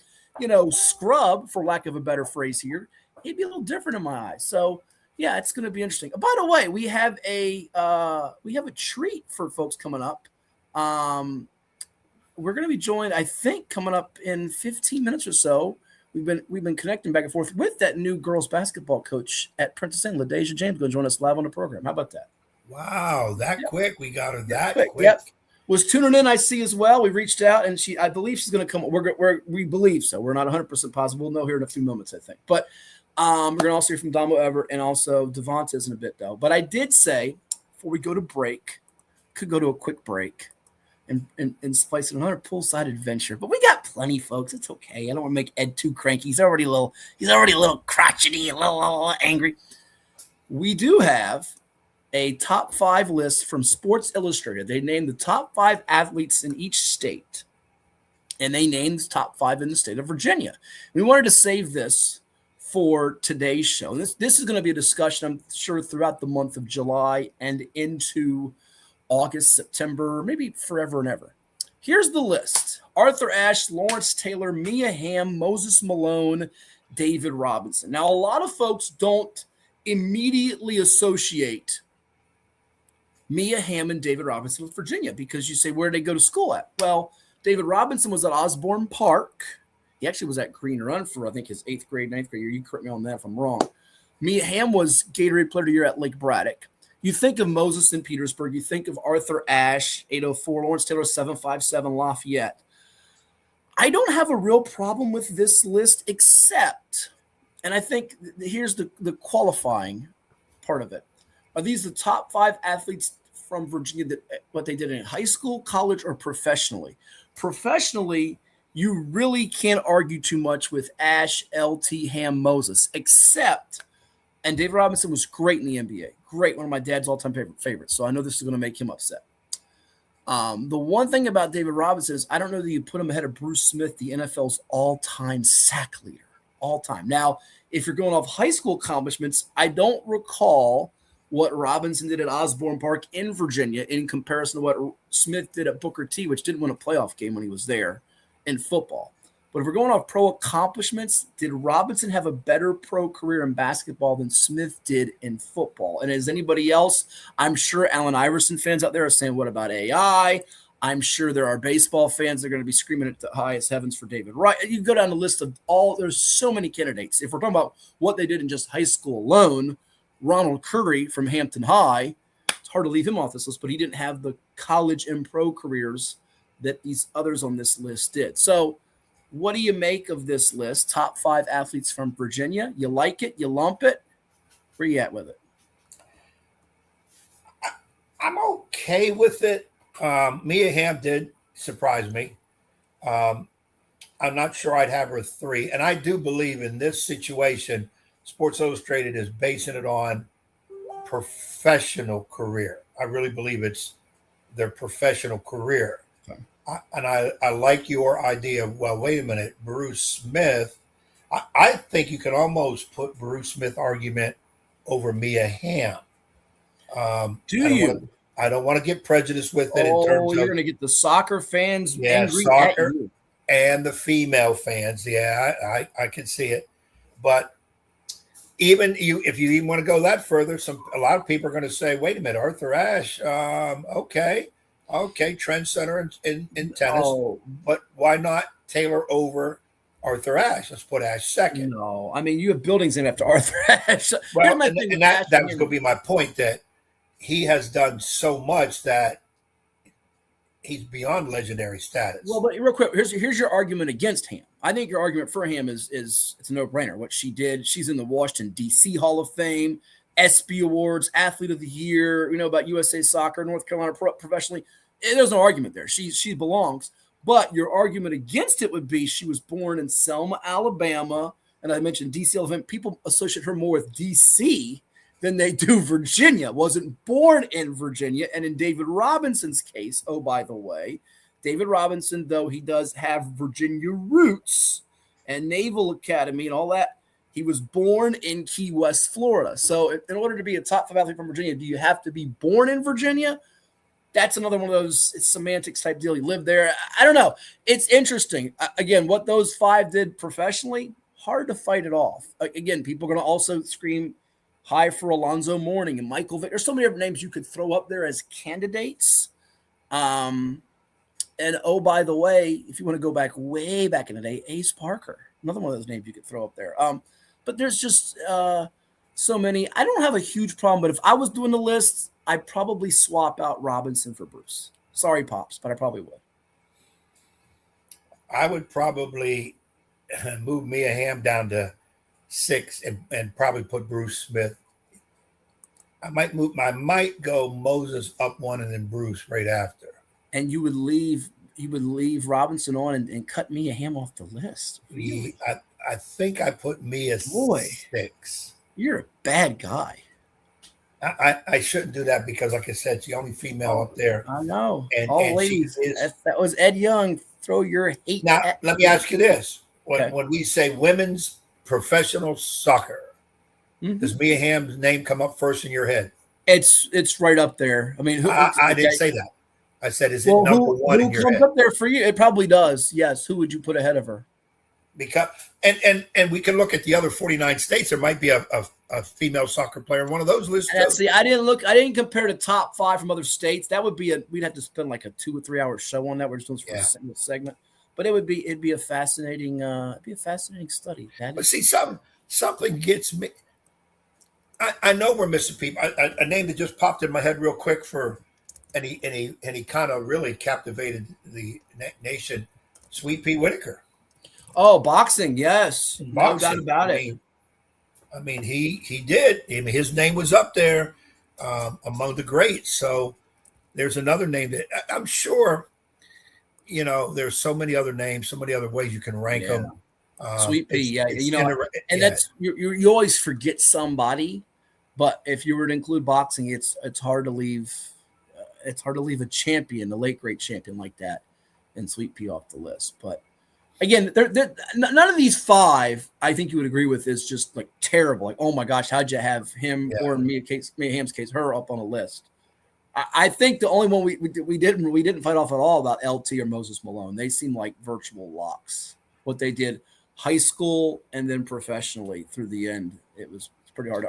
Speaker 5: scrub, for lack of a better phrase here, he'd be a little different in my eyes. So yeah, it's going to be interesting. By the way, we have a treat for folks coming up. We're going to be joined, I think, coming up in 15 minutes or so. We've been connecting back and forth with that new girls basketball coach at Princess Anne, LaDeja James, going to join us live on the program. How about that?
Speaker 6: Wow, that quick. We got her that quick.
Speaker 5: Yep. Was tuning in, I see as well. We reached out, and I believe she's going to come. We believe so. We're not 100% positive. We'll know here in a few moments, I think. But we're going to also hear from Domo Everette and also Devantes in a bit, though. But I did say, before we go to break, could go to a quick break and splice another poolside adventure. But we got plenty, folks. It's okay. I don't want to make Ed too cranky. He's already a little crotchety, a little angry. We do have a top 5 list from Sports Illustrated. They named the top 5 athletes in each state, and they named the top 5 in the state of Virginia. We wanted to save this for today's show. And this is going to be a discussion, I'm sure, throughout the month of July and into August, September, maybe forever and ever. Here's the list: Arthur Ashe, Lawrence Taylor, Mia Hamm, Moses Malone, David Robinson. Now, a lot of folks don't immediately associate Mia Hamm and David Robinson with Virginia because you say, where did they go to school at? Well, David Robinson was at Osborne Park. He actually was at Green Run for, I think, his 8th grade, 9th grade year. You correct me on that if I'm wrong. Mia Hamm was Gatorade Player of the Year at Lake Braddock. You think of Moses in Petersburg. You think of Arthur Ashe, 804, Lawrence Taylor, 757, Lafayette. I don't have a real problem with this list except, and I think here's the qualifying part of it. Are these the top 5 athletes from Virginia that what they did in high school, college, or professionally? Professionally, you really can't argue too much with Ashe, LT, Hamm, Moses, except, and David Robinson was great in the NBA. Great, one of my dad's all-time favorites. So I know this is going to make him upset. The one thing about David Robinson is I don't know that you put him ahead of Bruce Smith, the NFL's all-time sack leader. All-time. Now, if you're going off high school accomplishments, I don't recall what Robinson did at Osborne Park in Virginia in comparison to what Smith did at Booker T, which didn't win a playoff game when he was there in football. But if we're going off pro accomplishments, did Robinson have a better pro career in basketball than Smith did in football? And as anybody else, I'm sure Allen Iverson fans out there are saying, what about AI? I'm sure there are baseball fans that are going to be screaming at the highest heavens for David Wright. You go down the list of there's so many candidates. If we're talking about what they did in just high school alone, Ronald Curry from Hampton High, it's hard to leave him off this list, but he didn't have the college and pro careers that these others on this list did. So what do you make of this list? Top 5 athletes from Virginia. You like it? You lump it? Where you at with it?
Speaker 6: I'm okay with it. Mia Hamm did surprise me. I'm not sure I'd have her 3. And I do believe in this situation, Sports Illustrated is basing it on professional career. I really believe it's their professional career. Okay. I like your idea of, well, wait a minute, Bruce Smith. I think you can almost put Bruce Smith argument over Mia Hamm. I don't want to get prejudiced with it in terms of
Speaker 5: you're going to get the soccer fans angry
Speaker 6: soccer
Speaker 5: at you.
Speaker 6: And the female fans. Yeah, I can see it. But even if you even want to go that further, a lot of people are going to say, wait a minute, Arthur Ashe, okay, trendsetter in tennis.
Speaker 5: Oh.
Speaker 6: But why not Taylor over Arthur Ashe? Let's put Ashe second.
Speaker 5: No, I mean, you have buildings named after Arthur Ashe.
Speaker 6: Well, and that was going to be my point, that he has done so much that he's beyond legendary status.
Speaker 5: Well, but real quick, here's your argument against Hamm. I think your argument for Hamm is it's a no-brainer. What she did, she's in the Washington, D.C. Hall of Fame, ESPY Awards, Athlete of the Year, about USA Soccer, North Carolina professionally. There's no argument there. She belongs. But your argument against it would be she was born in Selma, Alabama, and I mentioned D.C. Hall of Fame. People associate her more with D.C. than they do Virginia. Wasn't born in Virginia. And in David Robinson's case, oh, by the way, David Robinson, though he does have Virginia roots and Naval Academy and all that, he was born in Key West, Florida. So in order to be a top 5 athlete from Virginia, do you have to be born in Virginia? That's another one of those semantics type deal. He lived there. I don't know. It's interesting. Again, what those 5 did professionally, hard to fight it off. Again, people are going to also scream high for Alonzo Mourning and Michael Vick. There's so many different names you could throw up there as candidates. And oh, by the way, if you want to go back way back in the day, Ace Parker, another one of those names you could throw up there. But there's just so many. I don't have a huge problem, but if I was doing the list, I'd probably swap out Robinson for Bruce. Sorry, Pops, but I probably would.
Speaker 6: I would probably move Mia Hamm down to 6 and probably put Bruce Smith. I might go Moses up 1 and then Bruce right after.
Speaker 5: And you would leave Robinson on and cut Mia Hamm off the list.
Speaker 6: Really? I think I put Mia 6.
Speaker 5: You're a bad guy.
Speaker 6: I shouldn't do that because, like I said, she's the only female up there.
Speaker 5: I know.
Speaker 6: And
Speaker 5: ladies, that was Ed Young. Throw your hate.
Speaker 6: Now, let me ask you this. When we say women's professional soccer, does Mia Hamm's name come up first in your head?
Speaker 5: It's right up there. I mean,
Speaker 6: I didn't say that. I said, is it number 1 in your head?
Speaker 5: Who comes up there for you? It probably does. Yes. Who would you put ahead of her?
Speaker 6: Because and we can look at the other 49 states. There might be a female soccer player in one of those lists.
Speaker 5: See, I didn't compare the top 5 from other states. That would be we'd have to spend like a 2 or 3 hour show on that. We're just doing for a single segment. But it'd be a fascinating study.
Speaker 6: But see, something gets me. I know we're missing people. A name that just popped in my head real quick and he kind of really captivated the nation. Sweet Pea Whitaker.
Speaker 5: Oh, boxing, yes, no doubt about it.
Speaker 6: I mean, he did. I mean, his name was up there among the greats. So there's another name that I'm sure. There's so many other names, so many other ways you can rank them.
Speaker 5: Sweet Pea, that's you always forget somebody, but if you were to include boxing, it's hard to leave. It's hard to leave a champion, a late great champion like that, and Sweet Pea off the list. But again, none of these 5, I think you would agree with, is just like terrible. Like, oh my gosh, how'd you have him or in Mia Hamm's case, her up on a list? I think the only one we didn't fight off at all about LT or Moses Malone. They seem like virtual locks. what they did high school and then professionally through the end. It's pretty hard.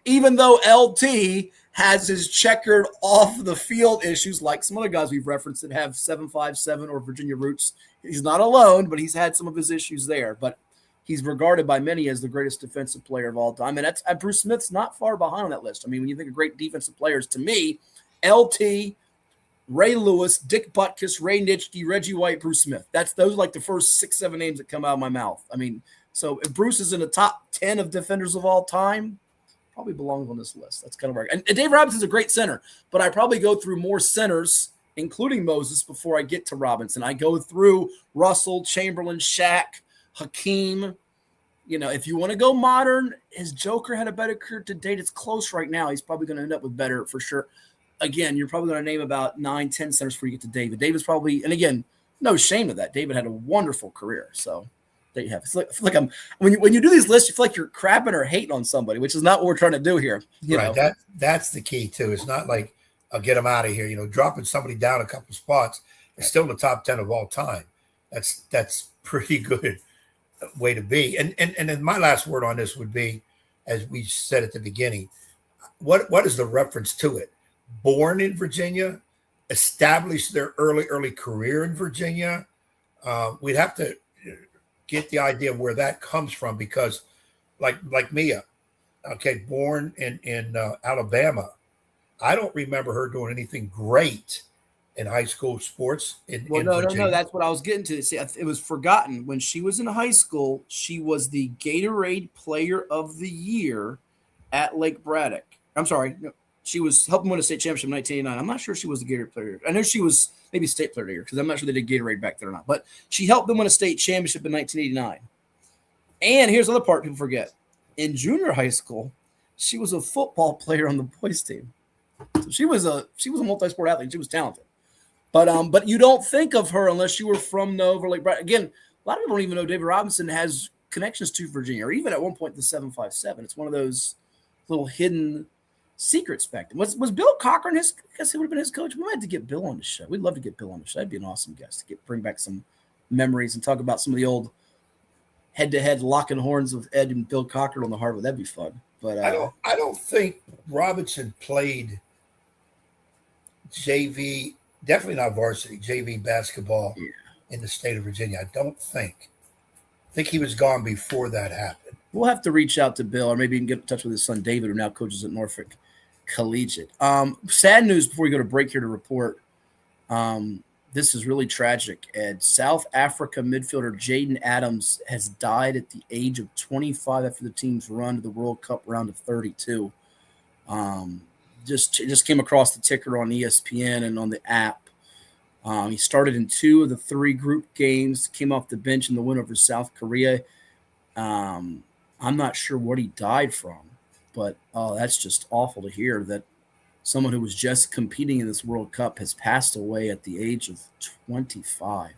Speaker 5: Even though LT has his checkered off the field issues, like some other guys we've referenced that have 757 or Virginia roots. He's not alone, but he's had some of his issues there. But he's regarded by many as the greatest defensive player of all time. And Bruce Smith's not far behind on that list. I mean, when you think of great defensive players, to me, LT, Ray Lewis, Dick Butkus, Ray Nitschke, Reggie White, Bruce Smith. Those are like the first 6-7 names that come out of my mouth. I mean, so if Bruce is in the top 10 of defenders of all time, probably belongs on this list. That's kind of right. And Dave Robinson's a great center, but I probably go through more centers, including Moses, before I get to Robinson. I go through Russell, Chamberlain, Shaq, Hakeem. You know, if you want to go modern, his Joker had a better career to date. It's close right now. He's probably going to end up with better for sure. Again, you're probably going to name about 9-10 centers before you get to David. David's probably, and again, no shame of that. David had a wonderful career. So there you have it. I feel like I'm when you do these lists, you feel like you're crapping or hating on somebody, which is not what we're trying to do here. You know?
Speaker 6: That's the key too. It's not like I'll get them out of here. You know, dropping somebody down a couple spots is still in the top 10 of all time. That's pretty good way to be. And then my last word on this would be, as we said at the beginning, what is the reference to it? Born in Virginia, established their early career in Virginia. We'd have to get the idea of where that comes from, because like Mia, okay, born in Alabama. I don't remember her doing anything great in high school sports.
Speaker 5: No. That's what I was getting to. See, it was forgotten. When she was in high school, she was the Gatorade Player of the Year at Lake Braddock. I'm sorry. No, she was helping win a state championship in 1989. I'm not sure she was the Gatorade Player. I know she was maybe state player of the year, because I'm not sure they did Gatorade back then or not. But she helped them win a state championship in 1989. And here's the other part people forget. In junior high school, she was a football player on the boys team. So she was a multi-sport athlete. She was talented. But you don't think of her unless you were from Nova. Like again, a lot of people don't even know David Robinson has connections to Virginia, or even at one point the 757. It's one of those little hidden secrets back then. Was Bill Cochran his? I guess he would have been his coach. We might have to get Bill on the show. We'd love to get Bill on the show. That'd be an awesome guest to bring back some memories and talk about some of the old head-to-head locking horns of Ed and Bill Cochran on the hardwood. That'd be fun. But
Speaker 6: I don't think Robinson played JV. Definitely not varsity, JV basketball in the state of Virginia. I don't think. I think he was gone before that happened.
Speaker 5: We'll have to reach out to Bill, or maybe he can get in touch with his son David, who now coaches at Norfolk Collegiate. Sad news before we go to break here to report. This is really tragic, Ed. South Africa midfielder Jaden Adams has died at the age of 25 after the team's run to the World Cup round of 32. Just came across the ticker on ESPN and on the app. He started in 2 of the 3 group games, came off the bench in the win over South Korea. I'm not sure what he died from, but that's just awful to hear that someone who was just competing in this World Cup has passed away at the age of 25.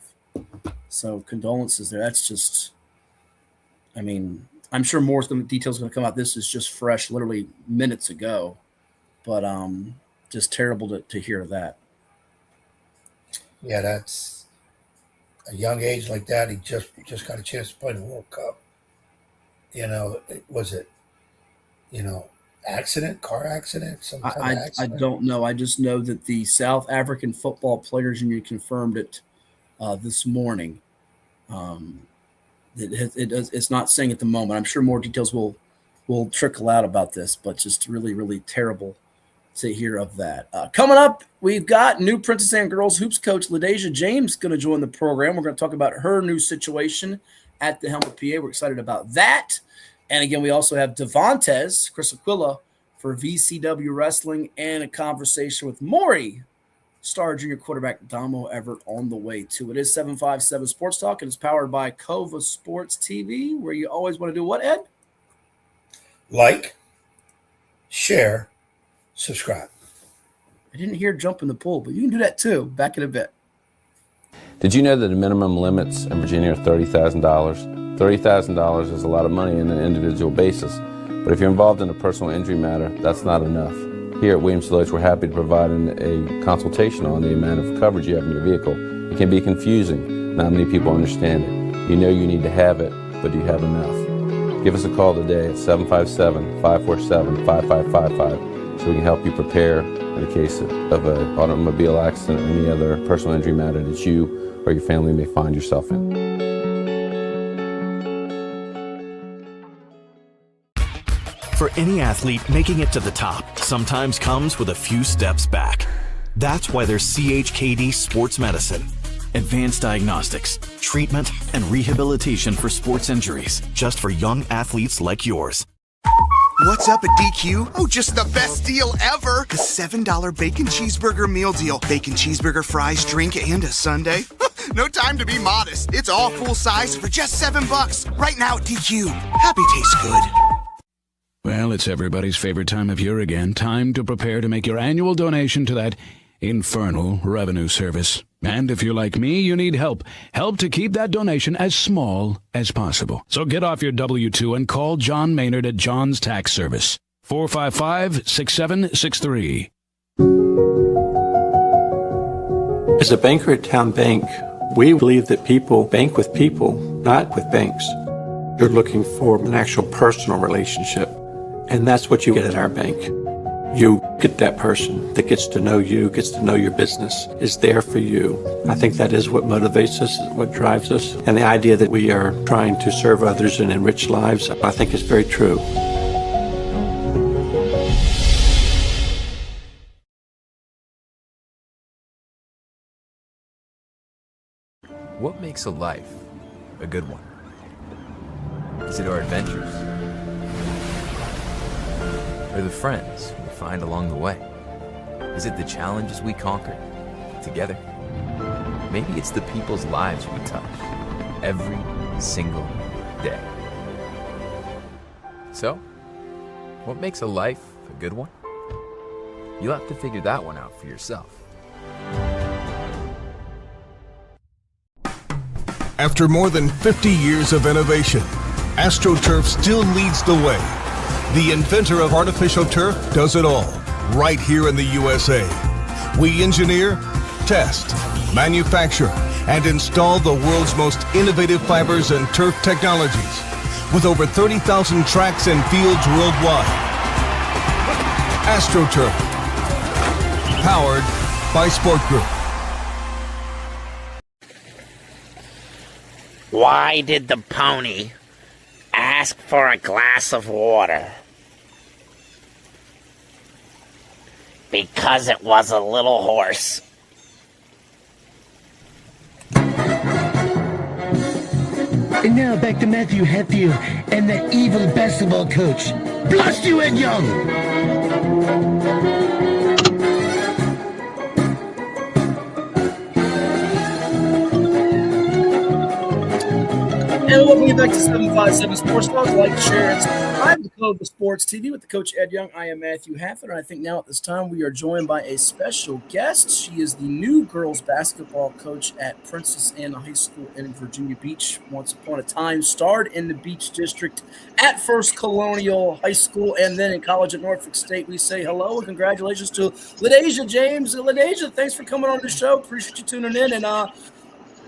Speaker 5: So condolences there. That's just, I mean, I'm sure more details are going to come out. This is just fresh, literally minutes ago. But just terrible to hear that.
Speaker 6: Yeah, that's a young age like that. He just got a chance to play in the World Cup. You know, was it, car accident? Some kind of accident?
Speaker 5: I don't know. I just know that the South African Football Players Union confirmed it this morning. It's not saying at the moment. I'm sure more details will trickle out about this, but just really, really terrible to hear of that. Coming up, we've got new Princess Anne Girls Hoops coach LaDeja James going to join the program. We're going to talk about her new situation at the helm of PA. We're excited about that. And again, we also have Devantes, Chris Aquilla for VCW Wrestling, and a conversation with Maury, star junior quarterback Domo Everette, on the way too. It is 757 Sports Talk, and it's powered by Cova Sports TV, where you always want to do what, Ed?
Speaker 6: Like, share, subscribe.
Speaker 5: I didn't hear jump in the pool, but you can do that too. Back in a bit.
Speaker 17: Did you know that the minimum limits in Virginia are $30,000? $30,000 is a lot of money on an individual basis, but if you're involved in a personal injury matter, that's not enough. Here at Williams-Deloitte, we're happy to provide a consultation on the amount of coverage you have in your vehicle. It can be confusing. Not many people understand it. You know you need to have it, but do you have enough? Give us a call today at 757-547-5555 so we can help you prepare in the case of an automobile accident or any other personal injury matter that you or your family may find yourself in.
Speaker 18: For any athlete, making it to the top sometimes comes with a few steps back. That's why there's CHKD Sports Medicine. Advanced diagnostics, treatment, and rehabilitation for sports injuries, just for young athletes like yours.
Speaker 19: What's up at DQ? Oh, just the best deal ever! The $7 bacon cheeseburger meal deal. Bacon cheeseburger, fries, drink, and a sundae. No time to be modest. It's all full size for just $7 right now at DQ. Happy tastes good.
Speaker 14: Well, it's everybody's favorite time of year again. Time to prepare to make your annual donation to that infernal revenue service. And if you're like me, you need help. Help to keep that donation as small as possible. So get off your W-2 and call John Maynard at John's Tax Service. 455-6763.
Speaker 8: As a banker at Town Bank, we believe that people bank with people, not with banks. You're looking for an actual personal relationship, and that's what you get at our bank. You get that person that gets to know you, gets to know your business, is there for you. I think that is what motivates us, what drives us. And the idea that we are trying to serve others and enrich lives, I think is very true.
Speaker 11: What makes a life a good one? Is it our adventures? Or the friends we find along the way? Is it the challenges we conquer together? Maybe it's the people's lives we touch every single day. So, what makes a life a good one? You'll have to figure that one out for yourself.
Speaker 20: After more than 50 years of innovation, AstroTurf still leads the way. The inventor of artificial turf does it all, right here in the USA. We engineer, test, manufacture, and install the world's most innovative fibers and turf technologies, with over 30,000 tracks and fields worldwide. AstroTurf, powered by Sport Group.
Speaker 3: Why did the pony ask for a glass of water? Because it was a little horse.
Speaker 21: And now back to Matthew Hatfield and that evil basketball coach. Blast you, Ed Young!
Speaker 5: And welcome you back to 757 Sports Talk. Like, share, and subscribe to Clover Sports TV with the Coach Ed Young. I am Matthew Hatfield, and I think now at this time we are joined by a special guest. She is the new girls basketball coach at Princess Anna High School in Virginia Beach. Once upon a time, starred in the Beach District at First Colonial High School and then in college at Norfolk State. We say hello and congratulations to LaDasia James. LaDasia, thanks for coming on the show. Appreciate you tuning in, and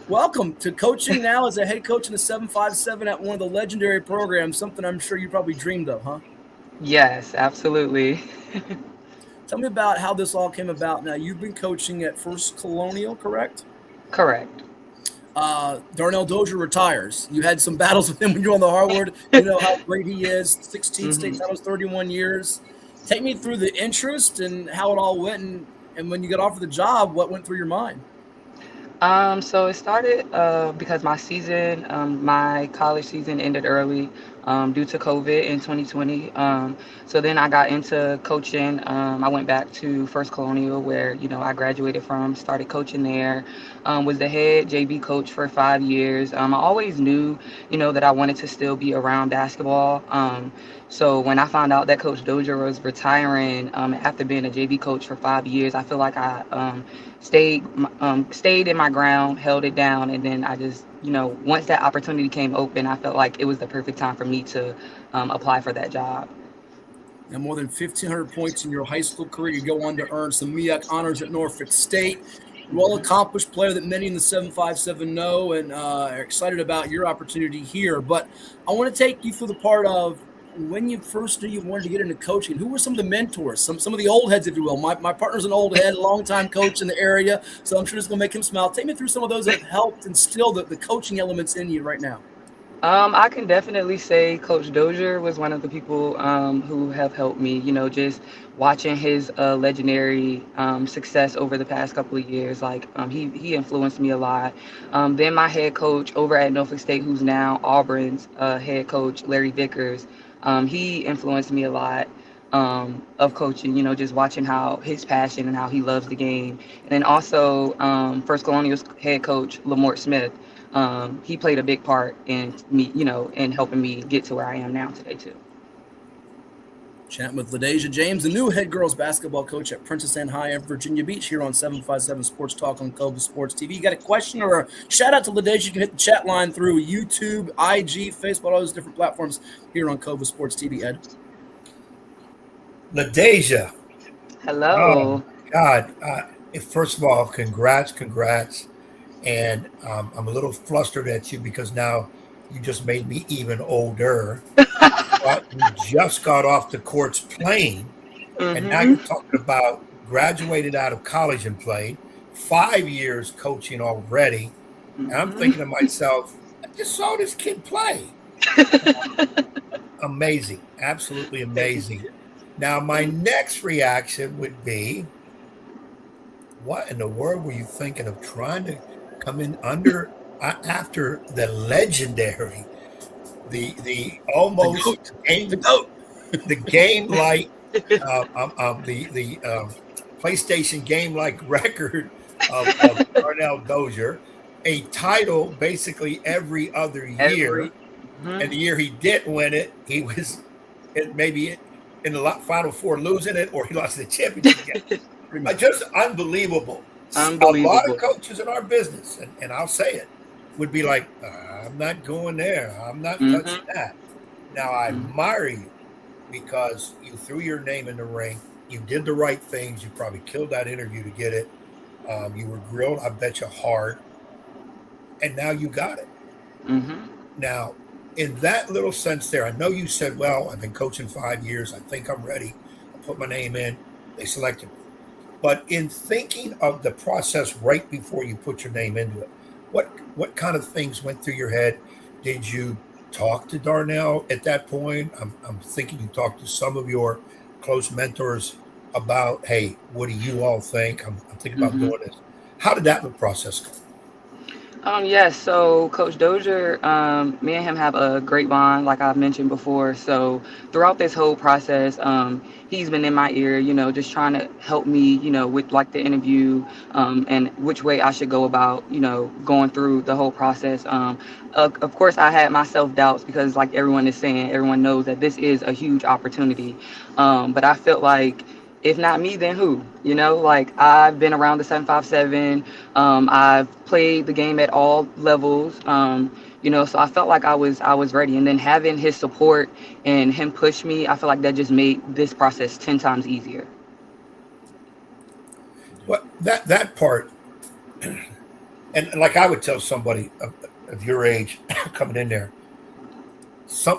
Speaker 5: welcome to coaching now as a head coach in the 757 at one of the legendary programs, something I'm sure you probably dreamed of, huh?
Speaker 22: Yes, absolutely.
Speaker 5: Tell me about how this all came about. Now, you've been coaching at First Colonial, correct?
Speaker 22: Correct.
Speaker 5: Darnell Dozier retires. You had some battles with him when you were on the hardwood. You know how great he is. 16 state titles, 31 years. Take me through the interest and how it all went. And when you got offered the job, what went through your mind?
Speaker 22: So it started because my season, my college season ended early due to COVID in 2020. So then I got into coaching. I went back to First Colonial where, I graduated from, started coaching there, was the head JV coach for 5 years. I always knew, that I wanted to still be around basketball. So when I found out that Coach Dozier was retiring after being a JV coach for 5 years, I feel like I stayed in my ground, held it down, and then I just, once that opportunity came open, I felt like it was the perfect time for me to apply for that job.
Speaker 5: Now, more than 1,500 points in your high school career. You go on to earn some MEAC honors at Norfolk State. well-accomplished player that many in the 757 know and are excited about your opportunity here. But I want to take you through the part of when you first knew you wanted to get into coaching. Who were some of the mentors, some of the old heads, if you will? My partner's an old head, long-time coach in the area, so I'm sure it's going to make him smile. Take me through some of those that have helped instill the coaching elements in you right now.
Speaker 22: I can definitely say Coach Dozier was one of the people who have helped me, just watching his legendary success over the past couple of years. Like, he influenced me a lot. Then my head coach over at Norfolk State, who's now Auburn's head coach, Larry Vickers, he influenced me a lot of coaching, just watching how his passion and how he loves the game. And then also First Colonial's head coach, Lamort Smith. He played a big part in me, in helping me get to where I am now today, too.
Speaker 5: Chatting with LaDasia James, the new head girls basketball coach at Princess Anne High in Virginia Beach, here on 757 Sports Talk on Cova Sports TV. You got a question or a shout out to LaDasia, you can hit the chat line through YouTube, IG, Facebook, all those different platforms here on Cova Sports TV. Ed.
Speaker 6: LaDasia.
Speaker 22: Hello.
Speaker 6: Oh, God. First of all, congrats. And I'm a little flustered at you because now you just made me even older. But you just got off the courts playing, and now you're talking about graduated out of college and played, 5 years coaching already. And I'm thinking to myself, I just saw this kid play. Amazing. Absolutely amazing. Now, my next reaction would be, what in the world were you thinking of trying to come in under after the legendary, the almost the game like the PlayStation game like record of Darnell Dozier, a title basically every other year, and the year he didn't win it, he was maybe in the Final Four losing it, or he lost the championship game. Just unbelievable. A lot of coaches in our business, and I'll say it, would be like, I'm not going there. I'm not touching that. Now, I admire you because you threw your name in the ring. You did the right things. You probably killed that interview to get it. You were grilled, I bet you, hard. And now you got it. Now, in that little sense there, I know you said, well, I've been coaching 5 years. I think I'm ready. I put my name in. They selected me. But in thinking of the process right before you put your name into it, what kind of things went through your head? Did you talk to Darnell at that point? I'm thinking you talked to some of your close mentors about, hey, what do you all think? I'm thinking about doing this. How did that process go?
Speaker 22: Yes, so Coach Dozier, me and him have a great bond, like I've mentioned before. So throughout this whole process, he's been in my ear, just trying to help me, with like the interview and which way I should go about, going through the whole process. Of course, I had my self-doubts because like everyone is saying, everyone knows that this is a huge opportunity. But I felt like, if not me, then who? Like I've been around the 757. I've played the game at all levels. So I felt like I was ready. And then having his support and him push me, I feel like that just made this process 10 times easier.
Speaker 6: Well, that part, and like I would tell somebody of your age coming in there,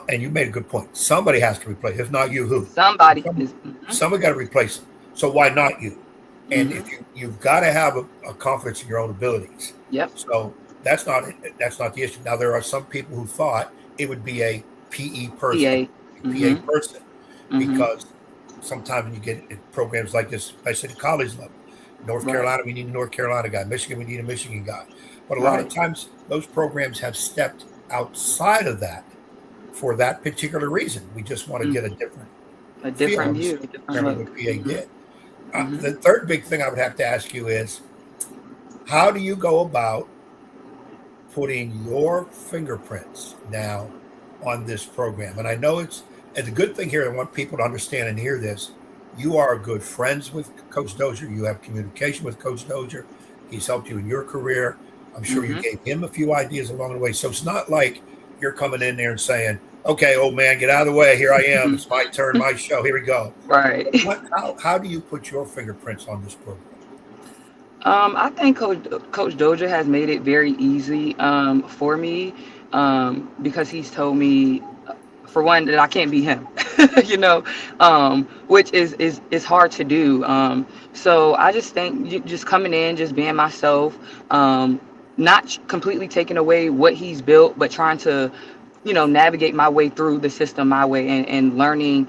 Speaker 6: and you made a good point. Somebody has to replace. If not you, who?
Speaker 22: Somebody
Speaker 6: got to replace him. So why not you? And if you've got to have a confidence in your own abilities.
Speaker 22: Yep.
Speaker 6: So that's not the issue. Now there are some people who thought it would be a PE person, PA person, because sometimes when you get programs like this, especially at the college level, North Carolina, we need a North Carolina guy. Michigan, we need a Michigan guy. But a lot of times those programs have stepped outside of that for that particular reason. We just want to get a different view. What PA did. The third big thing I would have to ask you is, how do you go about putting your fingerprints now on this program? And I know it's a good thing here. I want people to understand and hear this. You are good friends with Coach Dozier. You have communication with Coach Dozier. He's helped you in your career. I'm sure you gave him a few ideas along the way. So it's not like you're coming in there and saying, okay, old man, get out of the way. Here I am. It's my turn, my show. Here we go.
Speaker 22: Right.
Speaker 6: How do you put your fingerprints on this program?
Speaker 22: I think Coach Doja has made it very easy for me because he's told me, for one, that I can't be him, which is hard to do. So I just think just coming in, just being myself, not completely taking away what he's built, but trying to, navigate my way through the system my way and learning,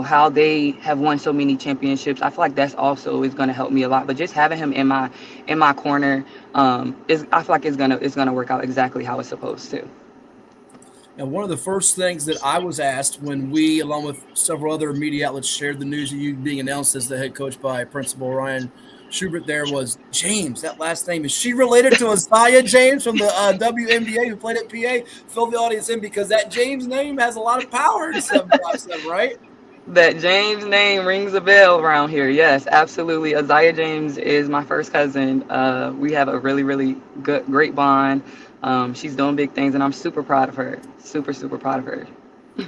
Speaker 22: how they have won so many championships. I feel like that's also is going to help me a lot. But just having him in my corner I feel like it's gonna work out exactly how it's supposed to.
Speaker 5: And one of the first things that I was asked when we, along with several other media outlets, shared the news of you being announced as the head coach by Principal Ryan Schubert there was, James, that last name, is she related to Isaiah James from the WNBA who played at PA? Fill the audience in because that James name has a lot of power in 757, right?
Speaker 22: That James name rings a bell around here. Yes, absolutely. Isaiah James is my first cousin. We have a really, really great bond. She's doing big things, and I'm super proud of her. Super, super proud of her.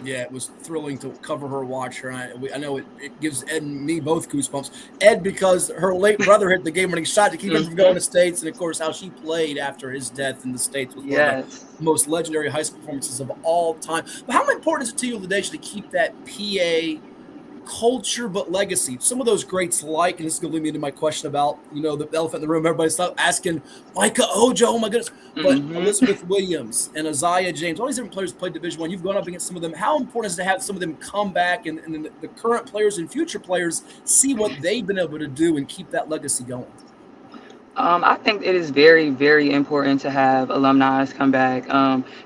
Speaker 5: Yeah, it was thrilling to cover her, watch her. I know it gives Ed and me both goosebumps. Ed, because her late brother hit the game-winning shot to keep him from going to States, and, of course, how she played after his death in the States was one of the most legendary high school performances of all time. But how important is it to you, Ladeja, to keep that PA culture but legacy? Some of those greats and this is going to lead me into my question about, the elephant in the room. Everybody stop asking Micah Ojo, oh my goodness. But Elizabeth Williams and Isaiah James, all these different players played Division I. You've gone up against some of them. How important is it to have some of them come back and the current players and future players see what they've been able to do and keep that legacy going?
Speaker 22: I think it is very, very important to have alumni come back.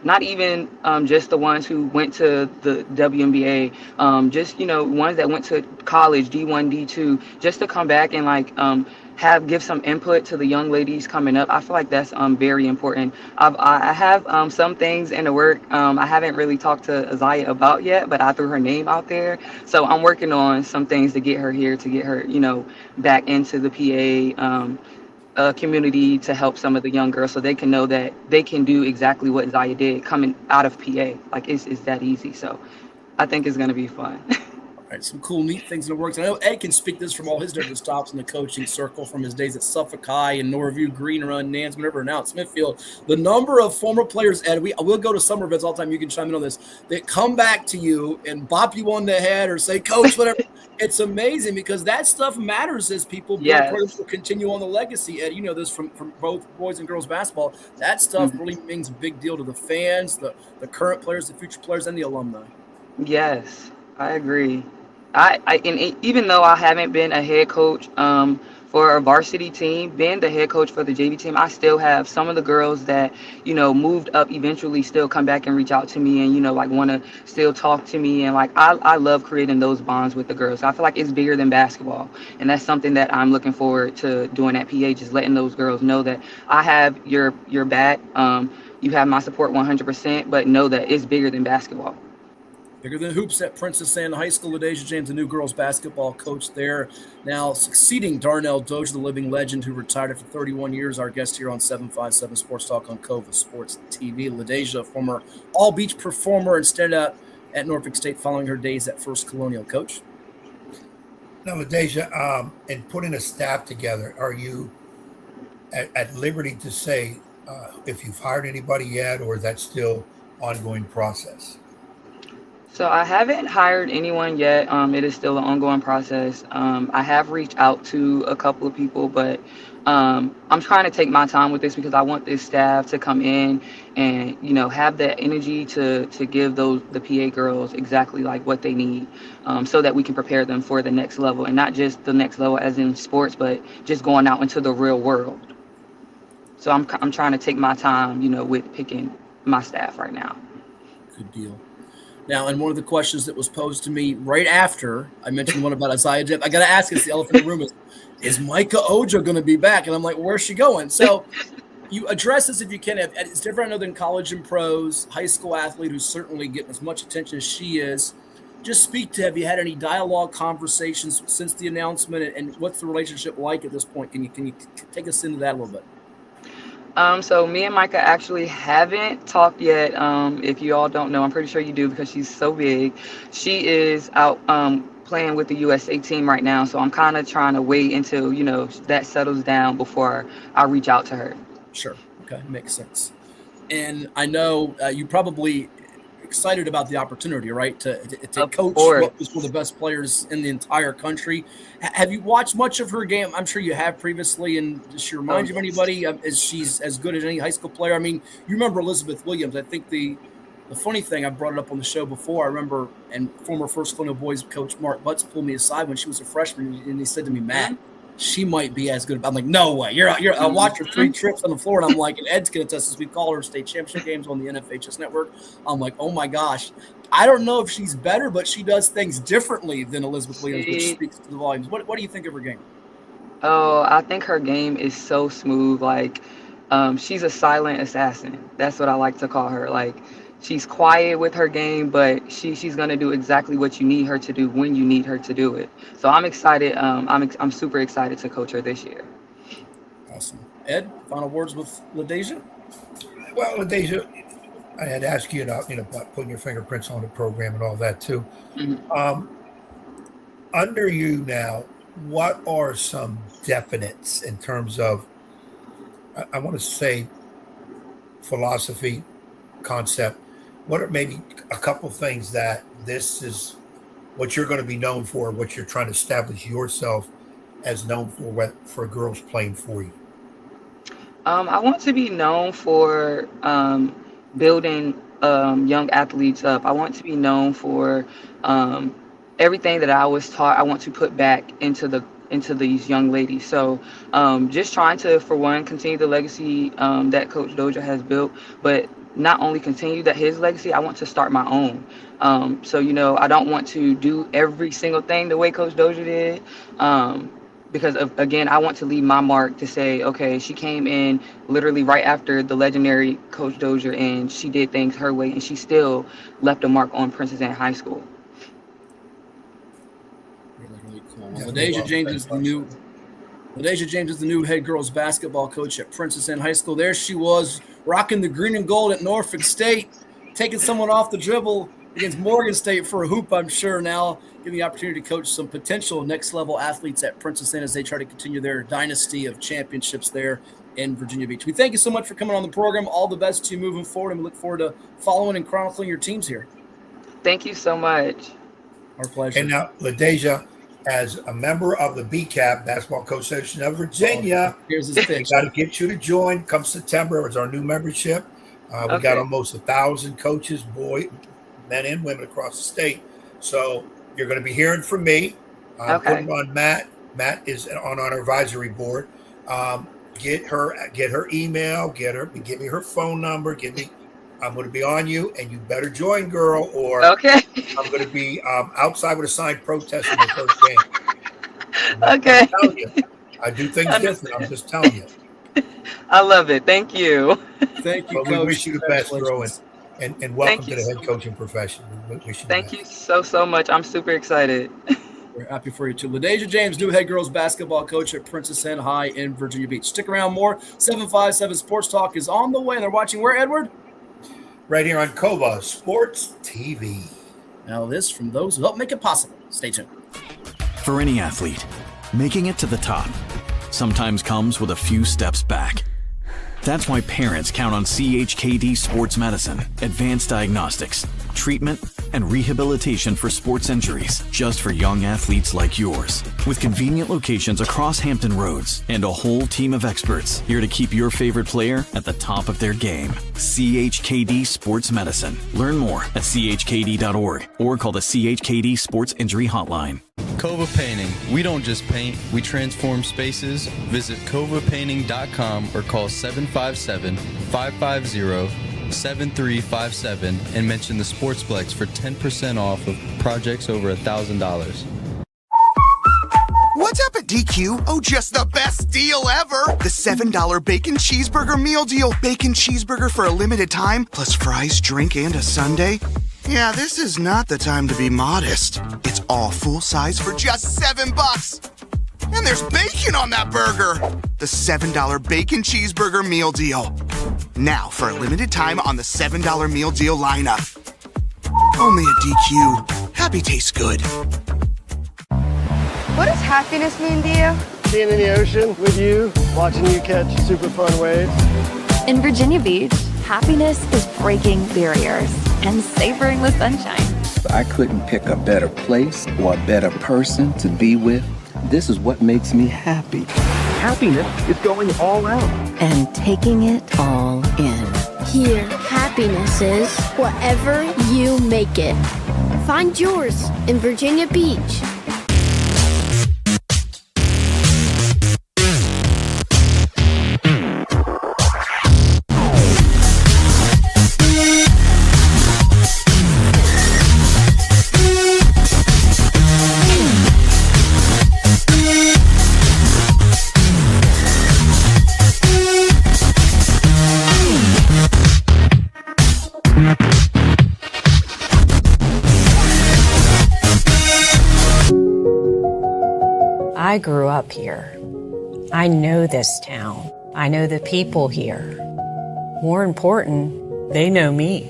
Speaker 22: Not even just the ones who went to the WNBA, just, ones that went to college, D1, D2, just to come back and give some input to the young ladies coming up. I feel like that's very important. I have some things in the work I haven't really talked to Isaiah about yet, but I threw her name out there. So I'm working on some things to get her here, to get her, back into the PA community to help some of the young girls so they can know that they can do exactly what Isaiah did coming out of PA. Like it's that easy. So I think it's going to be fun.
Speaker 5: All right, some cool, neat things in the works. I know Ed can speak this from all his different stops in the coaching circle from his days at Suffolk High and Norview, Green Run, Nance, whatever, now at Smithfield. The number of former players, Ed, we'll go to summer events all the time. You can chime in on this. That come back to you and bop you on the head or say, Coach, whatever. It's amazing because that stuff matters as people players will continue on the legacy. Ed, you know this from both boys and girls basketball. That stuff really means a big deal to the fans, the current players, the future players, and the alumni.
Speaker 22: Yes, I agree. And even though I haven't been a head coach for a varsity team, being the head coach for the JV team, I still have some of the girls that, moved up eventually still come back and reach out to me and, want to still talk to me. And I love creating those bonds with the girls. I feel like it's bigger than basketball. And that's something that I'm looking forward to doing at PA, just letting those girls know that I have your back. You have my support 100%, but know that it's bigger than basketball.
Speaker 5: Bigger than hoops at Princess Anne High School. Ladeja James, the new girls basketball coach there, now succeeding Darnell Dozier, the living legend who retired after 31 years. Our guest here on 757 Sports Talk on Cova Sports TV. Ladeja, former all-beach performer and standout at Norfolk State following her days at First Colonial. Coach?
Speaker 6: Now, Ladeja, in putting a staff together, are you at liberty to say if you've hired anybody yet, or is that still ongoing process?
Speaker 22: So I haven't hired anyone yet. It is still an ongoing process. I have reached out to a couple of people, but I'm trying to take my time with this because I want this staff to come in and, have that energy to give the PA girls exactly like what they need so that we can prepare them for the next level, and not just the next level as in sports, but just going out into the real world. So I'm trying to take my time, with picking my staff right now.
Speaker 5: Good deal. Now, and one of the questions that was posed to me right after I mentioned one about Isaiah James, I got to ask, it's the elephant in the room, is Micah Ojo going to be back? And I'm like, where's she going? So you address this if you can. It's different, I know, than college and pros, high school athlete who's certainly getting as much attention as she is. Just speak to, have you had any dialogue, conversations since the announcement, and what's the relationship like at this point? Can you take us into that a little bit?
Speaker 22: So me and Micah actually haven't talked yet. If you all don't know, I'm pretty sure you do because she's so big. She is out playing with the USA team right now, so I'm kind of trying to wait until, that settles down before I reach out to her.
Speaker 5: Sure. Okay. Makes sense. And I know you probably excited about the opportunity, right? To coach what was one of the best players in the entire country. Have you watched much of her game? I'm sure you have previously. And does she remind you of anybody? Is she's as good as any high school player? I mean, you remember Elizabeth Williams. I think the funny thing, I brought it up on the show before. I remember, and former First Colonial Boys coach Mark Butts pulled me aside when she was a freshman, and he said to me, Matt, she might be as good. I'm like, no way. I watched her 3 trips on the floor, and I'm like, and Ed's going to attest this. We call her state championship games on the NFHS network. I'm like, oh my gosh. I don't know if she's better, but she does things differently than Elizabeth Williams, which speaks to the volumes. What do you think of her game?
Speaker 22: Oh, I think her game is so smooth. Like, she's a silent assassin. That's what I like to call her. Like, she's quiet with her game, but she's going to do exactly what you need her to do when you need her to do it. So I'm excited. I'm super excited to coach her this year.
Speaker 5: Awesome. Ed, final words with LaDeja?
Speaker 6: Well, LaDeja, I had asked you about, about putting your fingerprints on the program and all that too. Mm-hmm. Under you now, what are some definites in terms of, I want to say, philosophy, concept? What are maybe a couple things that this is what you're going to be known for, what you're trying to establish yourself as known for girls playing for you?
Speaker 22: I want to be known for building young athletes up. I want to be known for everything that I was taught. I want to put back into these young ladies. So just trying to, for one, continue the legacy that Coach Dozier has built, but not only continue his legacy, I want to start my own. So, I don't want to do every single thing the way Coach Dozier did, because, again, I want to leave my mark to say, okay, she came in literally right after the legendary Coach Dozier, and she did things her way, and she still left a mark on Princess Anne High School.
Speaker 5: Really cool. LaDeja James is the new head girls basketball coach at Princess Anne High School. There she was, rocking the green and gold at Norfolk State, taking someone off the dribble against Morgan State for a hoop, I'm sure. Now giving the opportunity to coach some potential next-level athletes at Princess Anne as they try to continue their dynasty of championships there in Virginia Beach. We thank you so much for coming on the program. All the best to you moving forward, and we look forward to following and chronicling your teams here.
Speaker 22: Thank you so much.
Speaker 5: Our pleasure.
Speaker 6: And now, LaDeja, as a member of the BCAP, Basketball Coach Association of Virginia,
Speaker 5: here's his pitch.
Speaker 6: Got to get you to join. Come September, it's our new membership. We got almost 1,000 coaches, men and women across the state. So you're going to be hearing from me. Putting on Matt. Matt is on our advisory board. Get her email. Give me her phone number. I'm going to be on you, and you better join, girl, or I'm going to be outside with a signed protest in the first game. I'm telling you, I do things different. I'm just telling you.
Speaker 22: I love it. Thank you.
Speaker 5: Thank you,
Speaker 6: Coach. We wish you the best, girl, and welcome to the head coaching profession. We wish you
Speaker 22: Thank you so much. I'm super excited.
Speaker 5: We're happy for you too. LaDeja James, new head girls basketball coach at Princess Anne High in Virginia Beach. Stick around more. 757 Sports Talk is on the way. They're watching where, Edward?
Speaker 6: Right here on Kova Sports TV.
Speaker 5: Now this from those who help make it possible. Stay tuned.
Speaker 18: For any athlete, making it to the top sometimes comes with a few steps back. That's why parents count on CHKD Sports Medicine, advanced diagnostics, treatment, and rehabilitation for sports injuries, just for young athletes like yours. With convenient locations across Hampton Roads and a whole team of experts here to keep your favorite player at the top of their game. CHKD Sports Medicine. Learn more at chkd.org or call the CHKD Sports Injury Hotline.
Speaker 1: Kova Painting. We don't just paint, we transform spaces. Visit kovapainting.com or call 757-550-7357 and mention the Sportsplex for 10% off of projects over $1,000.
Speaker 19: What's up at DQ? Oh, just the best deal ever! The $7 Bacon Cheeseburger Meal Deal. Bacon cheeseburger for a limited time, plus fries, drink, and a sundae. Yeah, this is not the time to be modest. It's all full size for just $7. And there's bacon on that burger. The $7 Bacon Cheeseburger Meal Deal. Now, for a limited time on the $7 Meal Deal lineup. Only at DQ. Happy tastes good.
Speaker 2: What does happiness mean to you?
Speaker 7: Being in the ocean with you, watching you catch super fun waves.
Speaker 23: In Virginia Beach, happiness is breaking barriers and savoring the sunshine.
Speaker 24: I couldn't pick a better place or a better person to be with. This is what makes me happy.
Speaker 25: Happiness is going all out.
Speaker 12: And taking it all in.
Speaker 26: Here, happiness is whatever you make it. Find yours in Virginia Beach.
Speaker 27: I grew up here. I know this town. I know the people here. More important, they know me.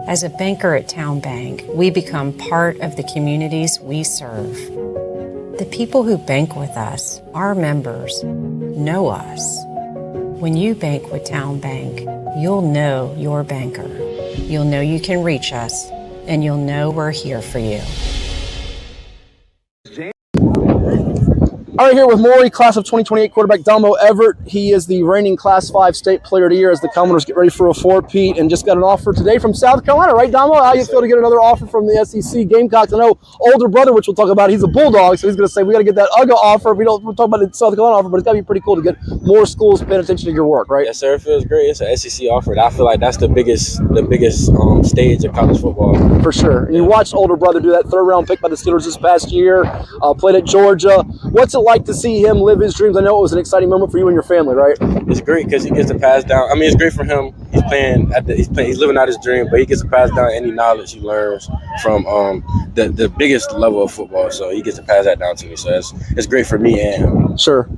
Speaker 27: As a banker at Town Bank, we become part of the communities we serve. The people who bank with us, our members, know us. When you bank with Town Bank, you'll know your banker. You'll know you can reach us, and you'll know we're here for you.
Speaker 5: All right, here with Maury, class of 2028 quarterback Domo Everette. He is the reigning Class 5 state player of the year as the Commodores get ready for a four-peat and just got an offer today from South Carolina, right, Domo? How you feel to get another offer from the SEC Gamecocks? I know older brother, which we'll talk about, he's a Bulldog, so he's going to say we got to get that UGA offer. We'll talk about the South Carolina offer, but it's got to be pretty cool to get more schools paying attention to your work, right?
Speaker 28: Yes, sir. It feels great. It's an SEC offer. I feel like that's the biggest stage of college football.
Speaker 5: For sure. And you watched older brother do that third-round pick by the Steelers this past year, played at Georgia. What's it like to see him live his dreams? I know it was an exciting moment for you and your family, right?
Speaker 28: It's great because he gets to pass down. I mean, it's great for him. He's living out his dream, but he gets to pass down any knowledge he learns from the biggest level of football. So he gets to pass that down to me. So it's great for me and him.
Speaker 5: Sure.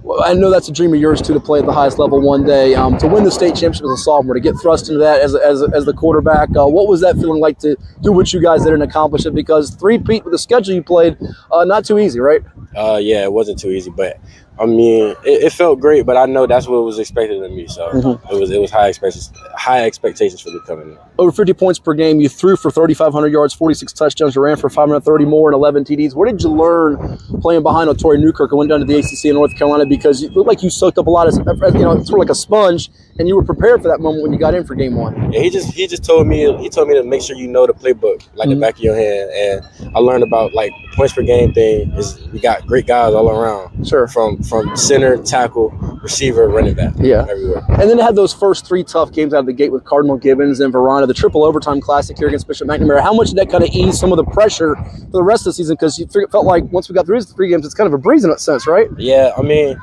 Speaker 5: Well, I know that's a dream of yours too, to play at the highest level one day. To win the state championship as a sophomore, to get thrust into that as the quarterback, what was that feeling like to do what you guys did and accomplish it? Because three-peat with the schedule you played, not too easy, right?
Speaker 28: Yeah, it wasn't too easy, but I mean, it felt great. But I know that's what was expected of me, so it was high expectations for me coming in.
Speaker 5: Over 50 points per game. You threw for 3,500 yards, 46 touchdowns. You ran for 530 more and 11 TDs. What did you learn playing behind Torrey Newkirk and went down to the ACC in North Carolina? Because you looked like you soaked up a lot of, sort of like a sponge, and you were prepared for that moment when you got in for game one.
Speaker 28: Yeah, he just told me to make sure you know the playbook like the back of your hand, and I learned about like points per game thing. Is we got great guys all around.
Speaker 5: Sure.
Speaker 28: From center, tackle, receiver, running back.
Speaker 5: Yeah.
Speaker 28: Everywhere.
Speaker 5: And then it had those first three tough games out of the gate with Cardinal Gibbons and Verona, the triple overtime classic here against Bishop McNamara. How much did that kind of ease some of the pressure for the rest of the season? Because you felt like once we got through the three games, it's kind of a breeze in that sense, right?
Speaker 28: Yeah, I mean,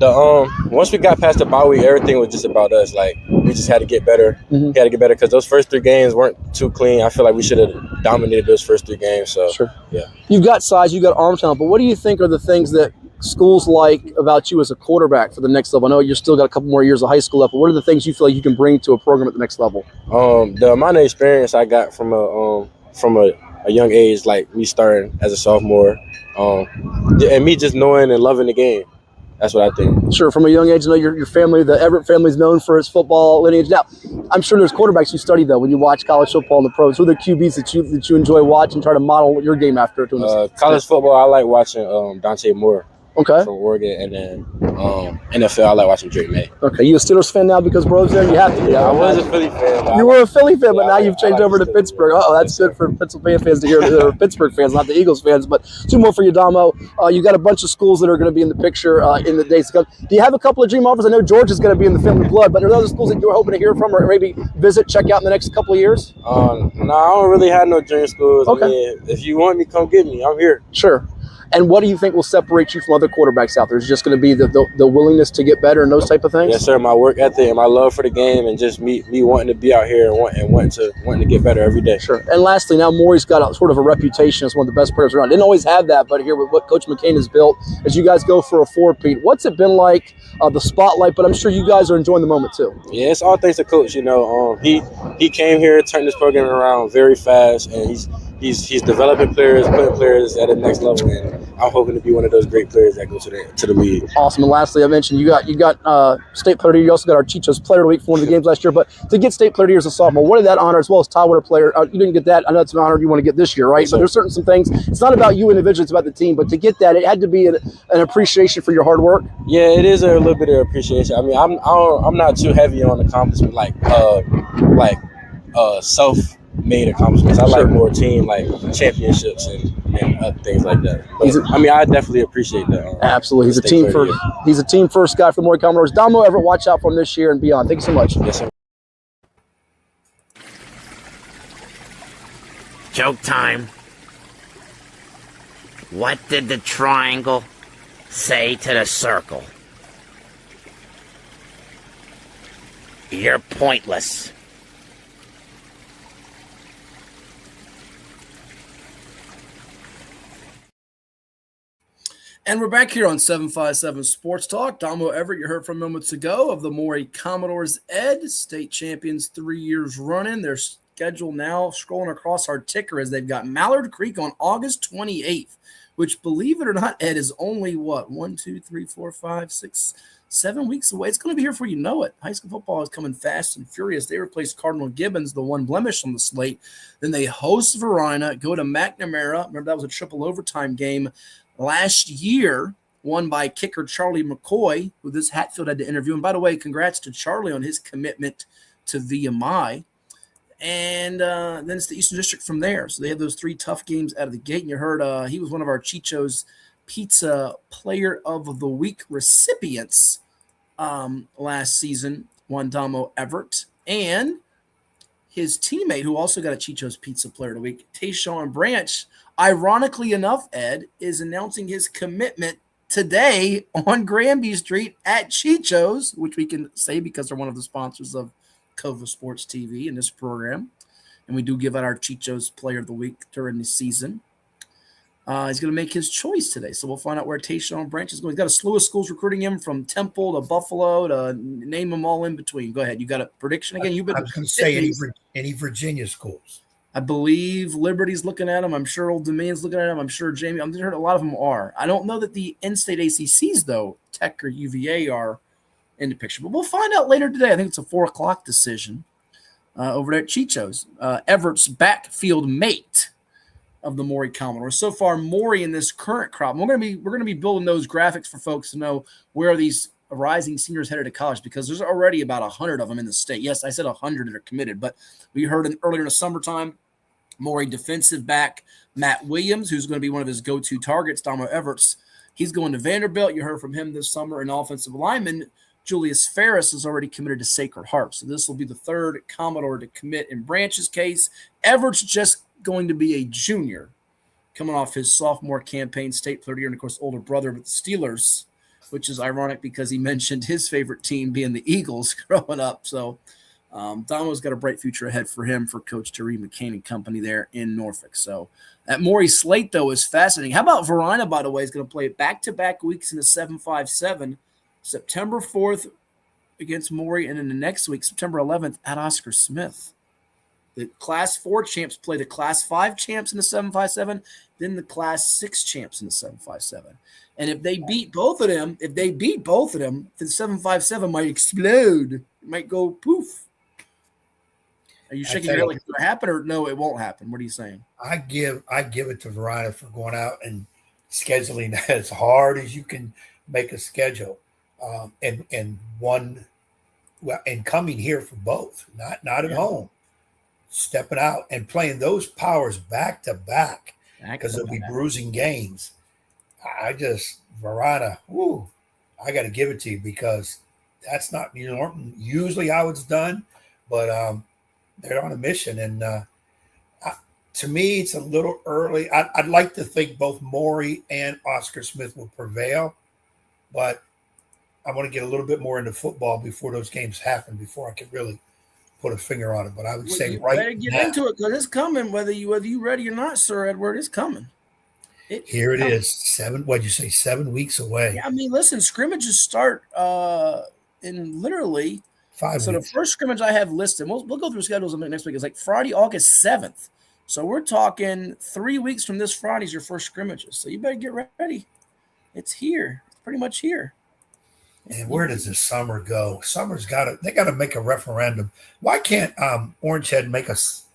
Speaker 28: once we got past the bye week, everything was just about us. Like we just had to get better. We had to get better because those first three games weren't too clean. I feel like we should have dominated those first three games. So
Speaker 5: sure.
Speaker 28: Yeah.
Speaker 5: You've got size, you've got arm talent, but what do you think are the things that schools like about you as a quarterback for the next level? I know you're still got a couple more years of high school left, but what are the things you feel like you can bring to a program at the next level?
Speaker 28: The amount of experience I got from a young age, like me starting as a sophomore, and me just knowing and loving the game. That's what I think.
Speaker 5: Sure, from a young age, I know your family, the Everette family, is known for its football lineage. Now, I'm sure there's quarterbacks you study, though, when you watch college football in the pros. Who are the QBs that you enjoy watching, try to model your game after?
Speaker 28: College football, I like watching Dante Moore.
Speaker 5: Okay.
Speaker 28: From Oregon, and then NFL, I like watching Drake May.
Speaker 5: Okay, you a Steelers fan now because Bro's there? You have to be.
Speaker 28: Yeah, I was a Philly fan.
Speaker 5: You were a Philly fan, but now you've changed over to Pittsburgh. Oh, that's good for Pennsylvania fans to hear. They're Pittsburgh fans, not the Eagles fans. But two more for you, Domo. You got a bunch of schools that are going to be in the picture in the days to come. Do you have a couple of dream offers? I know Georgia's going to be in the family blood, but are there other schools that you're hoping to hear from or maybe visit, check out in the next couple of years?
Speaker 28: No, I don't really have no dream schools. Okay. I mean, if you want me, come get me. I'm here.
Speaker 5: Sure. And what do you think will separate you from other quarterbacks out there? Is it just going to be the willingness to get better and those type of things?
Speaker 28: Yes, sir. My work ethic and my love for the game, and just me wanting to be out here and wanting to get better every day.
Speaker 5: Sure. And lastly, now Maury's got sort of a reputation as one of the best players around. Didn't always have that, but here with what Coach McCain has built, as you guys go for a four-peat, what's it been like? The spotlight, but I'm sure you guys are enjoying the moment too.
Speaker 28: Yeah, it's all thanks to Coach. You know, he came here, turned this program around very fast, and he's developing players, putting players at the next level, and I'm hoping to be one of those great players that go to the league.
Speaker 4: Awesome. And lastly, I mentioned you got state player of the year. You also got our Chichos player of the week for one of the games last year. But to get state player of the year as a sophomore, what did that honor, as well as Todd Winter player? You didn't get that. I know it's an honor you want to get this year, right?
Speaker 28: Yes,
Speaker 4: but there's some things. It's not about you individually; it's about the team. But to get that, it had to be an appreciation for your hard work.
Speaker 28: Yeah, it is a little bit of appreciation. I mean, I'm not too heavy on accomplishment like self-made accomplishments. I like more team, like championships and other things like that. But, I definitely appreciate that.
Speaker 4: Absolutely, he's a team first guy for the Maury Commodores. Domo Everette, watch out for him this year and beyond. Thank you so much.
Speaker 28: Yes, sir.
Speaker 3: Joke time. What did the triangle say to the circle? You're pointless.
Speaker 5: And we're back here on 757 Sports Talk. Domo Everette, you heard from moments ago of the Maury Commodores state champions 3 years running. Their schedule now scrolling across our ticker as they've got Mallard Creek on August 28th, which, believe it or not, Ed, is only 1, 2, 3, 4, 5, 6, 7 weeks away. It's going to be here before you know it. High school football is coming fast and furious. They replaced Cardinal Gibbons, the one blemish on the slate. Then they host Varina, go to McNamara. Remember, that was a triple overtime game last year, won by kicker Charlie McCoy, who this Hatfield had to interview. And by the way, congrats to Charlie on his commitment to VMI. And then it's the Eastern District from there. So they have those 3 tough games out of the gate. And you heard he was one of our Chicho's Pizza Player of the Week recipients last season, one Domo Everette. And his teammate, who also got a Chicho's Pizza Player of the Week, Tayshawn Branch, ironically enough, Ed, is announcing his commitment today on Granby Street at Chicho's, which we can say because they're one of the sponsors of Cova Sports TV in this program. And we do give out our Chicho's Player of the Week during the season. He's going to make his choice today. So we'll find out where Tayshawn Branch is going. He's got a slew of schools recruiting him, from Temple to Buffalo to name them all in between. Go ahead. You got a prediction again?
Speaker 6: I was going to say any Virginia schools.
Speaker 5: I believe Liberty's looking at him. I'm sure Old Dominion's looking at him. I'm sure Jamie. I'm heard a lot of them are. I don't know that the in-state ACCs, though, Tech or UVA, are in the picture. But we'll find out later today. I think it's a 4 o'clock decision over there at Chicho's. Everett's backfield mate of the Maury Commodores. So far, Maury in this current crop. We're going to be building those graphics for folks to know where these rising seniors headed to college, because there's already about 100 of them in the state. Yes, I said 100 that are committed, but we heard earlier in the summertime, Maury defensive back Matt Williams, who's going to be one of his go-to targets, Domo Everett's. He's going to Vanderbilt. You heard from him this summer. And offensive lineman Julius Ferris is already committed to Sacred Heart. So this will be the third Commodore to commit in Branch's case. Everett's just going to be a junior coming off his sophomore campaign, state player of the year, and, of course, older brother with the Steelers, which is ironic because he mentioned his favorite team being the Eagles growing up. So Domo's got a bright future ahead for him, for Coach Terry McCain and company there in Norfolk. So that Maury slate, though, is fascinating. How about Varina, by the way, is going to play back-to-back weeks in the 7-5-7, September 4th against Maury, and then the next week, September 11th, at Oscar Smith. The Class 4 champs play the Class 5 champs in the 7-5-7, then the Class 6 champs in the 7-5-7. And if they beat both of them, the 7-5-7 might explode. It might go poof. Are you shaking your head like it's going to happen, or no, it won't happen? What are you saying?
Speaker 6: I give it to Varina for going out and scheduling as hard as you can make a schedule, and coming here for both, not at home, stepping out and playing those powers back to back, because they'll be bruising games. Varina, I got to give it to you, because that's not usually how it's done, but they're on a mission. And to me, it's a little early. I'd like to think both Maury and Oscar Smith will prevail, but I want to get a little bit more into football before those games happen, before I can really put a finger on it. But I would say
Speaker 5: you better get into it, because it's coming, whether you ready or not, Sir Edward. It's coming.
Speaker 6: Here it is. 7 weeks away.
Speaker 5: Yeah, I mean, listen, scrimmages start in literally
Speaker 6: 5 weeks.
Speaker 5: So the first scrimmage I have listed, we'll go through schedules next week. It's like Friday, August 7th. So we're talking 3 weeks from this Friday is your first scrimmages. So you better get ready. It's here. It's pretty much here.
Speaker 6: And where does the summer go? They got to make a referendum. Why can't Orangehead make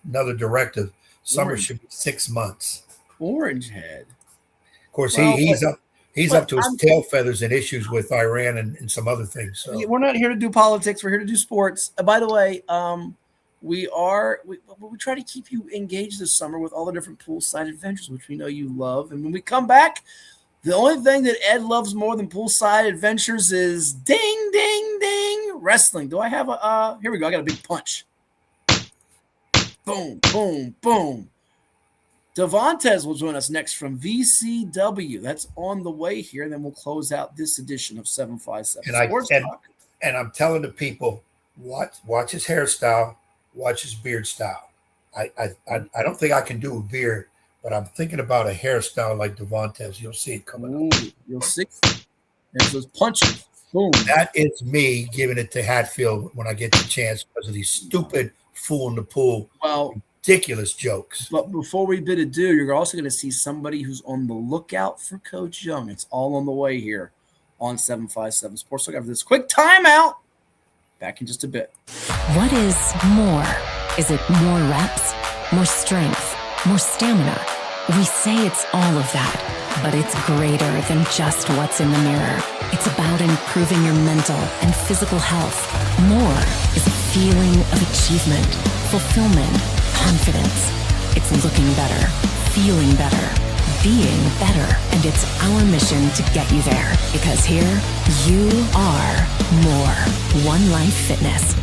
Speaker 6: another directive? Summer should be 6 months.
Speaker 5: Orangehead.
Speaker 6: Of course, he's up to his tail feathers in issues with Iran and some other things. So
Speaker 5: we're not here to do politics. We're here to do sports. By the way, we try to keep you engaged this summer with all the different poolside adventures, which we know you love. And when we come back, the only thing that Ed loves more than poolside adventures is ding, ding, ding, wrestling. Do I have here we go. I got a big punch. Boom, boom, boom. Devantes will join us next from VCW. That's on the way here. And then we'll close out this edition of 757 Sports Talk.
Speaker 6: And I'm telling the people, watch his hairstyle, watch his beard style. I don't think I can do a beard, but I'm thinking about a hairstyle like Devantes. You'll see it coming up.
Speaker 5: You'll see. There's those punches. Boom.
Speaker 6: That is me giving it to Hatfield when I get the chance because of these stupid fool in the pool, ridiculous jokes.
Speaker 5: But before we bid adieu, you're also going to see somebody who's on the lookout for Coach Young. It's all on the way here on 757 Sports Talk. After this quick timeout, back in just a bit.
Speaker 12: What is more? Is it more reps, more strength, more stamina? We say it's all of that, but it's greater than just what's in the mirror. It's about improving your mental and physical health. More is a feeling of achievement, fulfillment, confidence. It's looking better, feeling better, being better, and it's our mission to get you there. Because here, you are more. One Life Fitness.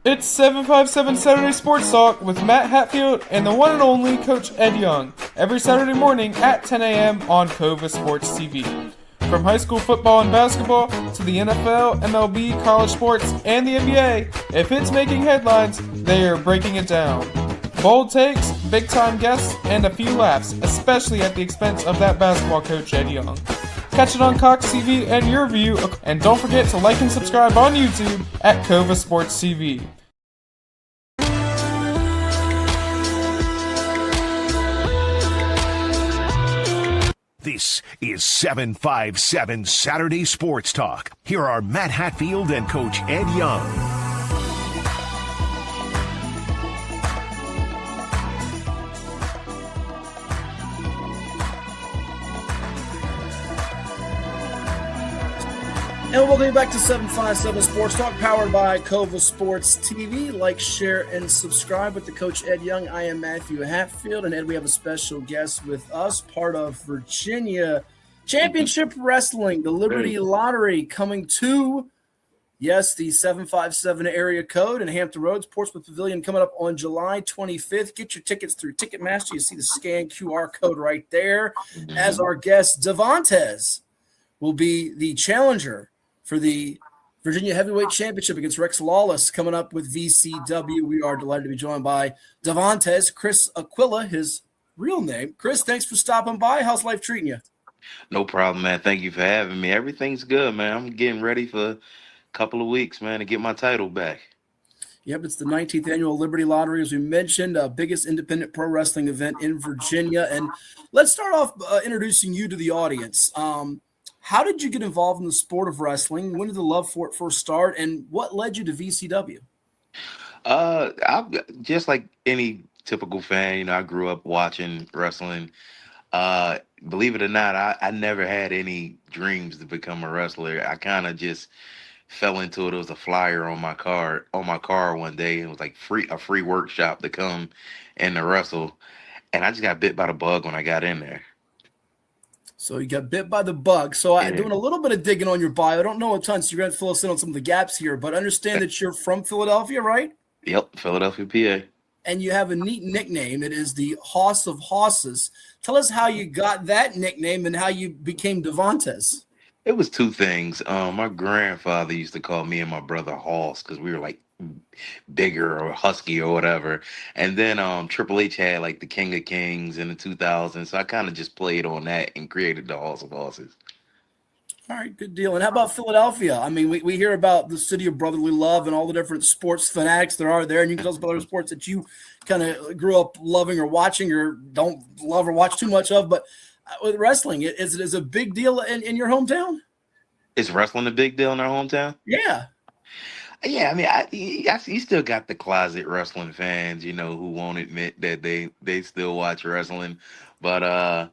Speaker 8: It's 757 Saturday Sports Talk with Matt Hatfield and the one and only Coach Ed Young, every Saturday morning at 10 a.m. on Cova Sports TV. From high school football and basketball to the NFL, MLB, college sports, and the NBA, if it's making headlines, they are breaking it down. Bold takes, big-time guests, and a few laughs, especially at the expense of that basketball coach Ed Young. Catch it on Cox TV and your view, and don't forget to like and subscribe on YouTube at Cova Sports TV.
Speaker 20: This is 757 Saturday Sports Talk. Here are Matt Hatfield and Coach Ed Young.
Speaker 5: And welcome you back to 757 Sports Talk, powered by Cova Sports TV. Like, share, and subscribe with the Coach Ed Young. I am Matthew Hatfield, and Ed, we have a special guest with us, part of Virginia Championship Wrestling, the Liberty Lottery, coming to, yes, the 757 area code in Hampton Roads, Portsmouth Pavillion, coming up on July 25th. Get your tickets through Ticketmaster. You see the scan QR code right there. As our guest, Devantes, will be the challenger for the Virginia Heavyweight Championship against Rex Lawless, coming up with VCW. We are delighted to be joined by Devantes, Chris Aquilla, his real name. Chris, thanks for stopping by. How's life treating you?
Speaker 9: No problem, man. Thank you for having me. Everything's good, man. I'm getting ready for a couple of weeks, man, to get my title back.
Speaker 5: Yep, it's the 19th annual Liberty Lottery, as we mentioned, biggest independent pro wrestling event in Virginia. And let's start off introducing you to the audience. How did you get involved in the sport of wrestling? When did the love for it first start? And what led you to VCW?
Speaker 9: I'm just like any typical fan, you know, I grew up watching wrestling. Believe it or not, I never had any dreams to become a wrestler. I kind of just fell into it. It was a flyer on my car one day. It was like a free workshop to come and to wrestle. And I just got bit by the bug when I got in there.
Speaker 5: So you got bit by the bug. So I'm doing a little bit of digging on your bio. I don't know a ton, so you're going to fill us in on some of the gaps here, but understand that you're from Philadelphia, right?
Speaker 9: Yep, Philadelphia, PA.
Speaker 5: and you have a neat nickname. It is the Hoss of Hosses. Tell us how you got that nickname and how you became Devantes.
Speaker 9: It was two things. My grandfather used to call me and my brother Hoss because we were like bigger or husky or whatever. And then Triple H had like the King of Kings in the 2000s. So I kind of just played on that and created the Hoss of Hosses.
Speaker 5: All right, good deal. And how about Philadelphia? I mean, we hear about the city of brotherly love and all the different sports fanatics there are there. And you can tell us about other sports that you kind of grew up loving or watching or don't love or watch too much of. But with wrestling, is it a big deal in your hometown?
Speaker 9: Is wrestling a big deal in our hometown?
Speaker 5: Yeah.
Speaker 9: Yeah, I mean, you still got the closet wrestling fans, who won't admit that they still watch wrestling. But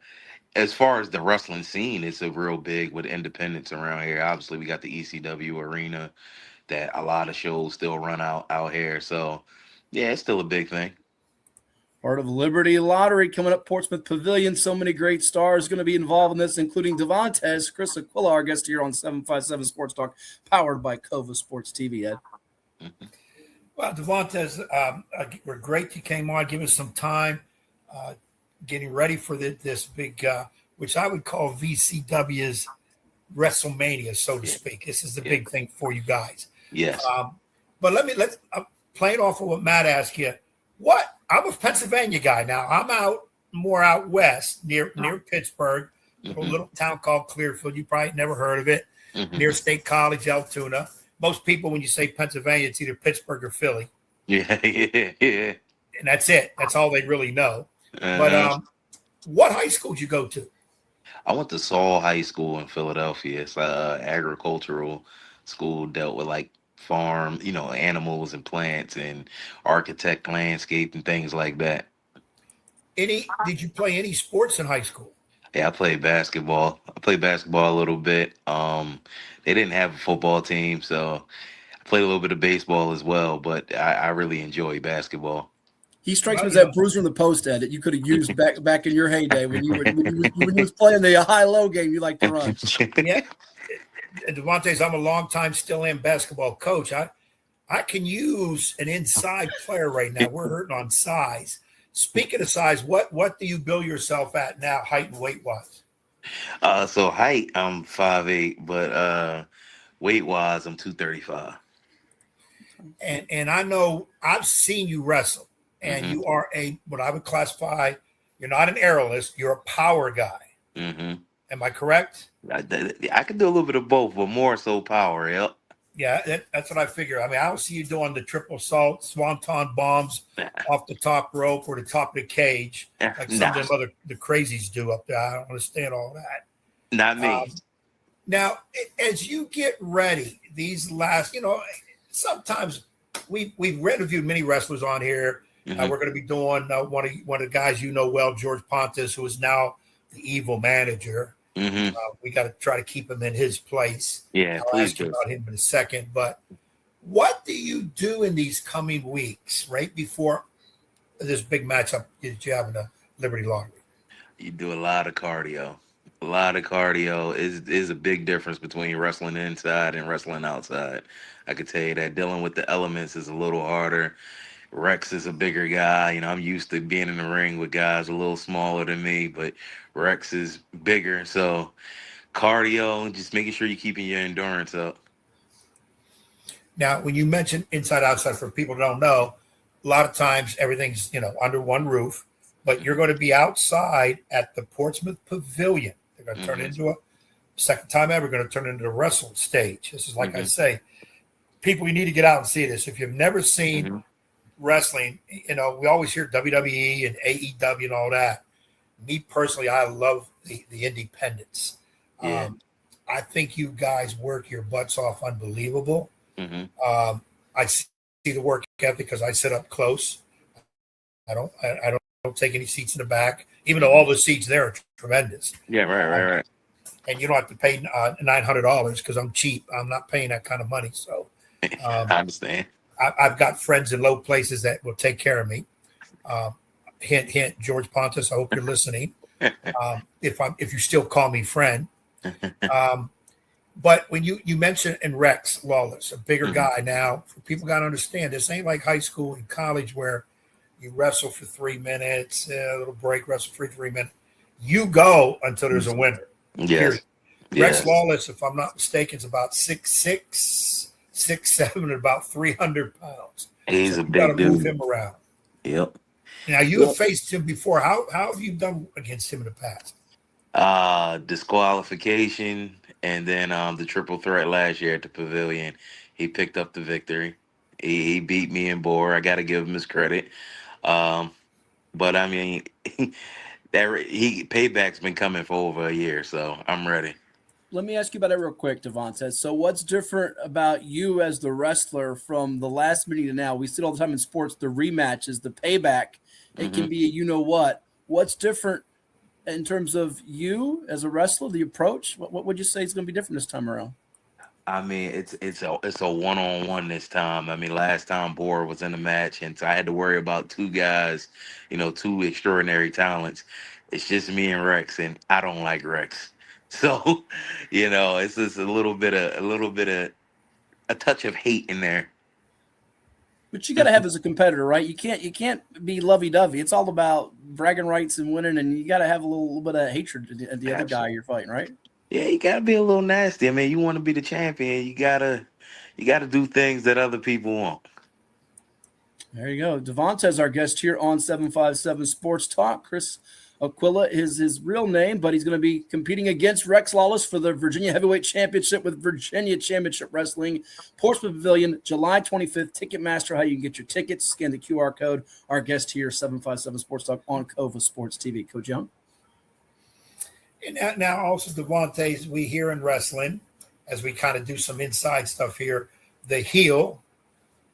Speaker 9: as far as the wrestling scene, it's a real big with independents around here. Obviously, we got the ECW arena that a lot of shows still run out here. So, yeah, it's still a big thing.
Speaker 5: Part of Liberty Lottery coming up, Portsmouth Pavillion. So many great stars going to be involved in this, including Devantes, Chris Aquilla, our guest here on 757 Sports Talk, powered by Cova Sports TV, Ed.
Speaker 6: Well, Devantes, we're great you came on. Give us some time getting ready for this big, which I would call VCW's WrestleMania, so to speak. This is the big thing for you guys.
Speaker 9: Yes.
Speaker 6: But let's play it off of what Matt asked you. I'm a Pennsylvania guy now. I'm more out west near Pittsburgh, a little town called Clearfield. You probably never heard of it. Near State College, Altoona. Most people, when you say Pennsylvania, it's either Pittsburgh or Philly.
Speaker 9: Yeah.
Speaker 6: And that's it. That's all they really know. But what high school did you go to?
Speaker 9: I went to Saul High School in Philadelphia. It's an agricultural school, dealt with like farm, animals and plants and architect landscape and things like that.
Speaker 6: Did you play any sports in high school?
Speaker 9: Yeah, I played basketball. I played basketball a little bit. They didn't have a football team, so I played a little bit of baseball as well, but I really enjoy basketball.
Speaker 5: He strikes me as that bruiser in the post, Ed, that you could have used back in your heyday when you was playing the high-low game you like to run.
Speaker 6: Yeah. Devantes, I'm a long-time still-in basketball coach. I can use an inside player right now. We're hurting on size. Speaking of size, what do you bill yourself at now, height and weight-wise?
Speaker 9: So height, I'm 5'8", but weight-wise, I'm 235.
Speaker 6: And I know I've seen you wrestle, and you are what I would classify, you're not an aerialist, you're a power guy.
Speaker 9: Mm-hmm.
Speaker 6: Am I correct?
Speaker 9: I can do a little bit of both, but more so power, yep.
Speaker 6: Yeah, that's what I figure. I mean, I don't see you doing the triple salt, swanton bombs off the top rope or the top of the cage like some of them the crazies do up there. I don't understand all that.
Speaker 9: Not me.
Speaker 6: Now, as you get ready, these last, sometimes we've interviewed many wrestlers on here. We're going to be doing one of the guys well, George Pontus, who is now the evil manager. We got to try to keep him in his place.
Speaker 9: Yeah,
Speaker 6: I'll ask you about him in a second. But what do you do in these coming weeks, right before this big matchup that you have in the Liberty Lottery?
Speaker 9: You do a lot of cardio. A lot of cardio is a big difference between wrestling inside and wrestling outside. I could tell you that dealing with the elements is a little harder. Rex is a bigger guy. I'm used to being in the ring with guys a little smaller than me, but Rex is bigger. So cardio, just making sure you're keeping your endurance up.
Speaker 6: Now, when you mention inside outside, for people who don't know, a lot of times everything's, under one roof, but you're going to be outside at the Portsmouth Pavillion. They're going to turn it into second time ever, going to turn it into a wrestle stage. This is like I say, people, you need to get out and see this. If you've never seen wrestling, we always hear WWE and AEW and all that. Me personally, I love the independents.
Speaker 9: Yeah.
Speaker 6: I think you guys work your butts off unbelievable. I see the work ethic because I sit up close. I don't take any seats in the back, even though all the seats there are tremendous.
Speaker 9: Yeah, right.
Speaker 6: And you don't have to pay $900 because I'm cheap. I'm not paying that kind of money. So
Speaker 9: I understand.
Speaker 6: I've got friends in low places that will take care of me. Hint, hint, George Pontus, I hope you're listening. If you still call me friend. But when you mentioned in Rex Lawless, a bigger guy now, people got to understand this ain't like high school and college where You wrestle for 3 minutes, a little break, wrestle for 3 minutes. You go until there's a winner.
Speaker 9: Yes.
Speaker 6: Period.
Speaker 9: Yes.
Speaker 6: Rex Lawless, if I'm not mistaken, is about 6'6", 6'7", and about 300 pounds.
Speaker 9: He's
Speaker 6: so
Speaker 9: a
Speaker 6: you got to
Speaker 9: big
Speaker 6: move
Speaker 9: dude.
Speaker 6: him around.
Speaker 9: Yep.
Speaker 6: Now, you have faced him before. How have you done against him in the past?
Speaker 9: Disqualification, and then the triple threat last year at the Pavilion. He picked up the victory. He beat me in Boer. I got to give him his credit. But I mean, payback's been coming for over a year, so I'm ready.
Speaker 5: Let me ask you about it real quick, Devantes. So what's different about you as the wrestler from the last meeting to now? We see it all the time in sports, the rematches, the payback. It can be a you-know-what. What's different in terms of you as a wrestler, the approach? What would you say is going to be different this time around?
Speaker 9: I mean, it's a one-on-one this time. I mean, last time Boer was in the match, and so I had to worry about two guys, two extraordinary talents. It's just me and Rex, and I don't like Rex. So, it's just a little bit of a touch of hate in there.
Speaker 5: But you got to have as a competitor, right? You can't be lovey-dovey. It's all about bragging rights and winning, and you got to have a little bit of hatred at the other guy you're fighting, right?
Speaker 9: Yeah, you gotta be a little nasty. I mean, you want to be the champion, you gotta do things that other people want.
Speaker 5: There you go. Devantes, our guest here on 757 Sports Talk. Chris Aquilla is his real name, but he's going to be competing against Rex Lawless for the Virginia Heavyweight Championship with Virginia Championship Wrestling, Portsmouth Pavillion, July 25th. Ticketmaster, how you can get your tickets. Scan the QR code. Our guest here, 757 Sports Talk on Cova Sports TV. Coach Young.
Speaker 6: And now also, Devantes, we hear in wrestling, as we kind of do some inside stuff here, the heel,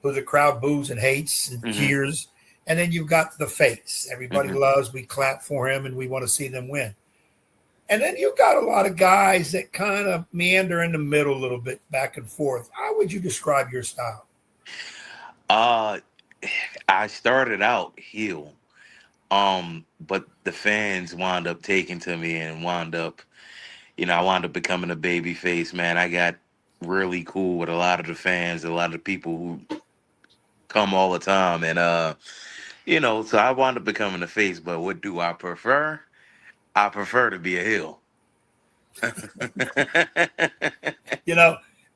Speaker 6: who the crowd boos and hates and cheers. And then you've got the face. Everybody loves, we clap for him, and we want to see them win. And then you've got a lot of guys that kind of meander in the middle a little bit, back and forth. How would you describe your style?
Speaker 9: I started out heel. But the fans wound up taking to me and I wound up becoming a baby face, man. I got really cool with a lot of the fans, a lot of the people who come all the time. And, so I wound up becoming a face, but what do I prefer? I prefer to be a heel.
Speaker 6: And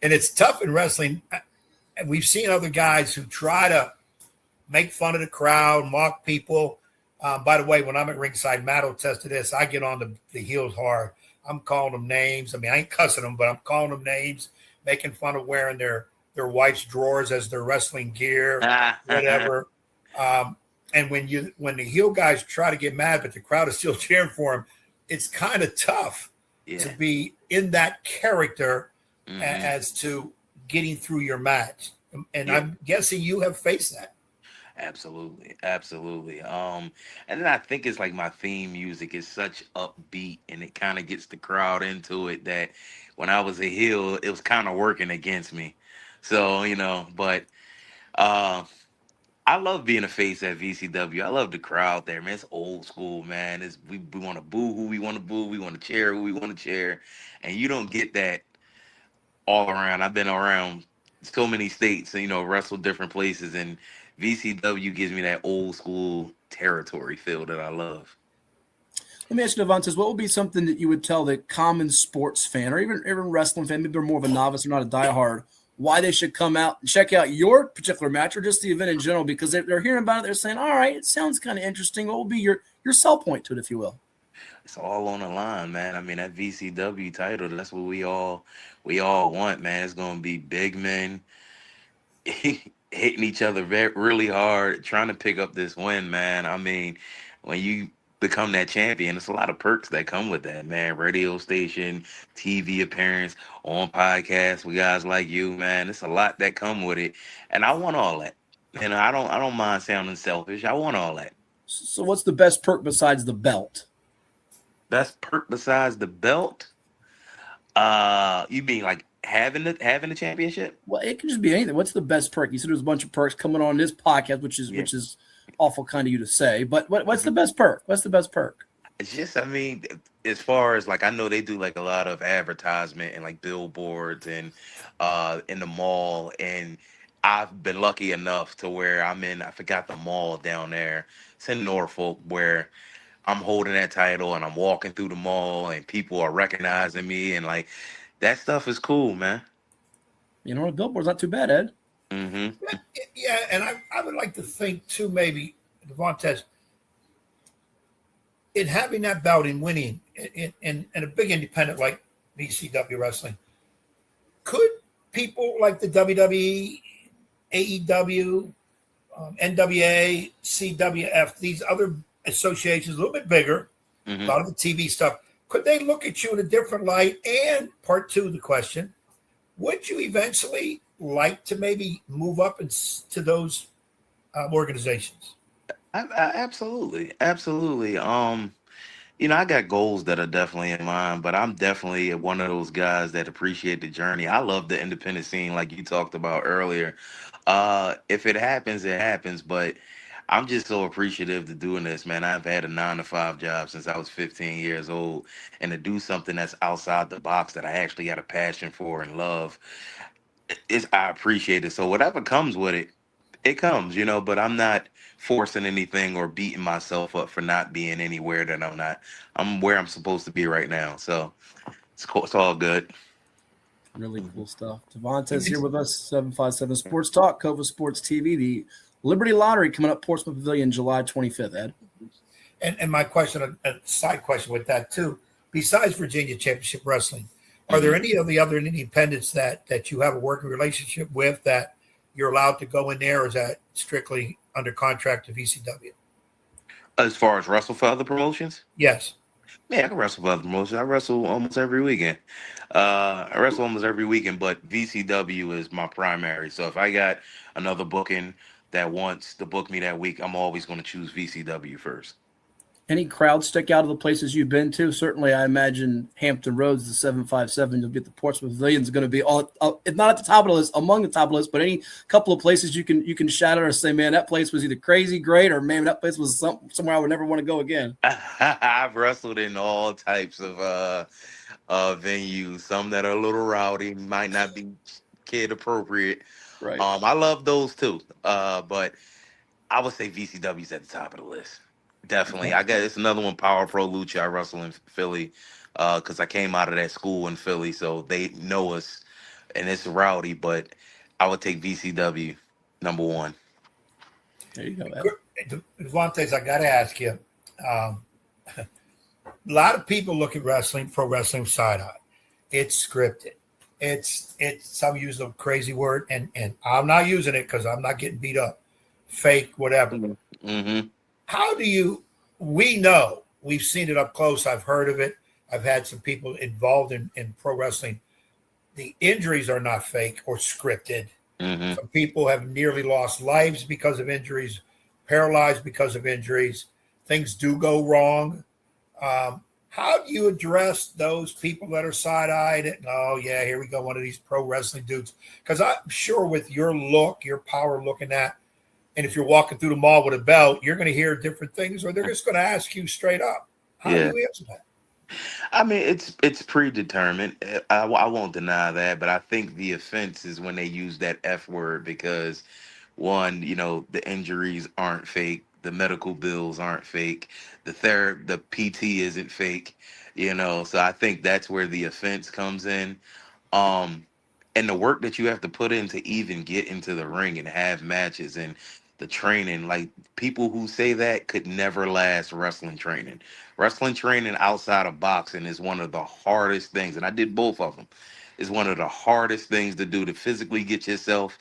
Speaker 6: it's tough in wrestling. And we've seen other guys who try to make fun of the crowd, mock people. By the way, when I'm at ringside, Matt will attest to this. I get on the heels hard. I'm calling them names. I mean, I ain't cussing them, but I'm calling them names, making fun of wearing their wife's drawers as their wrestling gear, whatever. And when the heel guys try to get mad, but the crowd is still cheering for them, it's kind of tough to be in that character as to getting through your match. And I'm guessing you have faced that.
Speaker 9: Absolutely. And then I think it's like my theme music is such upbeat, and it kind of gets the crowd into it, that when I was a heel, it was kind of working against me. So, but I love being a face at VCW. I love the crowd there, man. It's old school, man. We want to boo who we want to boo. We want to cheer who we want to cheer. And you don't get that all around. I've been around so many states, wrestled different places, and VCW gives me that old school territory feel that I love.
Speaker 5: Let me ask you, Devantes, what would be something that you would tell the common sports fan, or even wrestling fan, maybe they're more of a novice or not a diehard, why they should come out and check out your particular match or just the event in general? Because they're hearing about it, they're saying, all right, it sounds kind of interesting. What will be your sell point to it, if you will?
Speaker 9: It's all on the line, man. I mean, that VCW title, that's what we all want, man. It's going to be big men hitting each other really hard, trying to pick up this win, man. I mean, when you become that champion, it's a lot of perks that come with that, man. Radio station, TV appearance, on podcasts with guys like you, man. It's a lot that come with it, and I want all that. And I don't mind sounding selfish. I want all that.
Speaker 5: So what's the best perk besides the belt?
Speaker 9: Best perk besides the belt? You mean like having the championship?
Speaker 5: Well, it can just be anything. What's the best perk? You said there's a bunch of perks coming on this podcast, which is awful kind of you to say. But what's the best perk? What's the best perk?
Speaker 9: It's just, I mean, as far as like, I know they do like a lot of advertisement and like billboards and in the mall, and I've been lucky enough to where I forgot the mall down there. It's in Norfolk where I'm holding that title and I'm walking through the mall and people are recognizing me and like that stuff is cool, man.
Speaker 4: You know, a billboard's not too bad, Ed.
Speaker 9: Mm-hmm.
Speaker 6: Yeah, and I would like to think too, maybe Devantes, in having that bout in winning in a big independent like VCW wrestling, could people like the WWE, AEW, NWA, CWF, these other associations, a little bit bigger, a lot of the TV stuff, could they look at you in a different light? And part two of the question, would you eventually like to maybe move up to those organizations?
Speaker 9: Absolutely. I got goals that are definitely in mind, but I'm definitely one of those guys that appreciate the journey. I love the independent scene like you talked about earlier. If it happens, it happens, but I'm just so appreciative to doing this, man. I've had a 9-to-5 job since I was 15 years old, and to do something that's outside the box that I actually got a passion for and love, I appreciate it. So whatever comes with it, it comes, but I'm not forcing anything or beating myself up for not being anywhere that I'm not. I'm where I'm supposed to be right now. So it's cool. It's all good.
Speaker 4: Really cool stuff. Devantes here with us, 757 Sports Talk, Cova Sports TV, the Liberty Lottery coming up Portsmouth Pavillion July 25th, Ed.
Speaker 6: And my question, a side question with that too, besides Virginia Championship Wrestling, are there any of the other independents that you have a working relationship with that you're allowed to go in there, or is that strictly under contract to VCW?
Speaker 9: As far as wrestle for other promotions?
Speaker 6: Yes.
Speaker 9: Man, I can wrestle for other promotions. I wrestle almost every weekend. But VCW is my primary. So if I got another booking that wants to book me that week, I'm always going to choose VCW first.
Speaker 4: Any crowds stick out of the places you've been to? Certainly, I imagine Hampton Roads, the 757, you'll get the Portsmouth Pavilion is going to be all, if not at the top of the list, among the top of the list, but any couple of places you can shout out or say, man, that place was either crazy, great, or man, that place was somewhere I would never want to go again.
Speaker 9: I've wrestled in all types of venues, some that are a little rowdy, might not be kid appropriate.
Speaker 4: Right.
Speaker 9: I love those too. But I would say VCW's at the top of the list. Definitely. It's another one, Power Pro Lucha. I wrestle in Philly because I came out of that school in Philly, so they know us, and it's rowdy, but I would take VCW number one.
Speaker 4: There you go,
Speaker 6: Devantes, I got to ask you, a lot of people look at pro wrestling side-eye. It's scripted. It's some use a crazy word, and I'm not using it because I'm not getting beat up. Fake, whatever.
Speaker 9: Mm-hmm.
Speaker 6: How do we know, we've seen it up close, I've heard of it, I've had some people involved in pro wrestling. The injuries are not fake or scripted.
Speaker 9: Mm-hmm.
Speaker 6: Some people have nearly lost lives because of injuries, paralyzed because of injuries. Things do go wrong. How do you address those people that are side-eyed and, oh, yeah, here we go, one of these pro wrestling dudes? Because I'm sure with your look, your power looking at, and if you're walking through the mall with a belt, you're going to hear different things, or they're just going to ask you straight up. How do you answer that?
Speaker 9: I mean, it's predetermined. I won't deny that, but I think the offense is when they use that F word because, one, the injuries aren't fake, the medical bills aren't fake, the PT isn't fake, So I think that's where the offense comes in. And the work that you have to put in to even get into the ring and have matches and the training, like people who say that could never last wrestling training. Wrestling training outside of boxing is one of the hardest things, and I did both of them. Is one of the hardest things to do to physically get yourself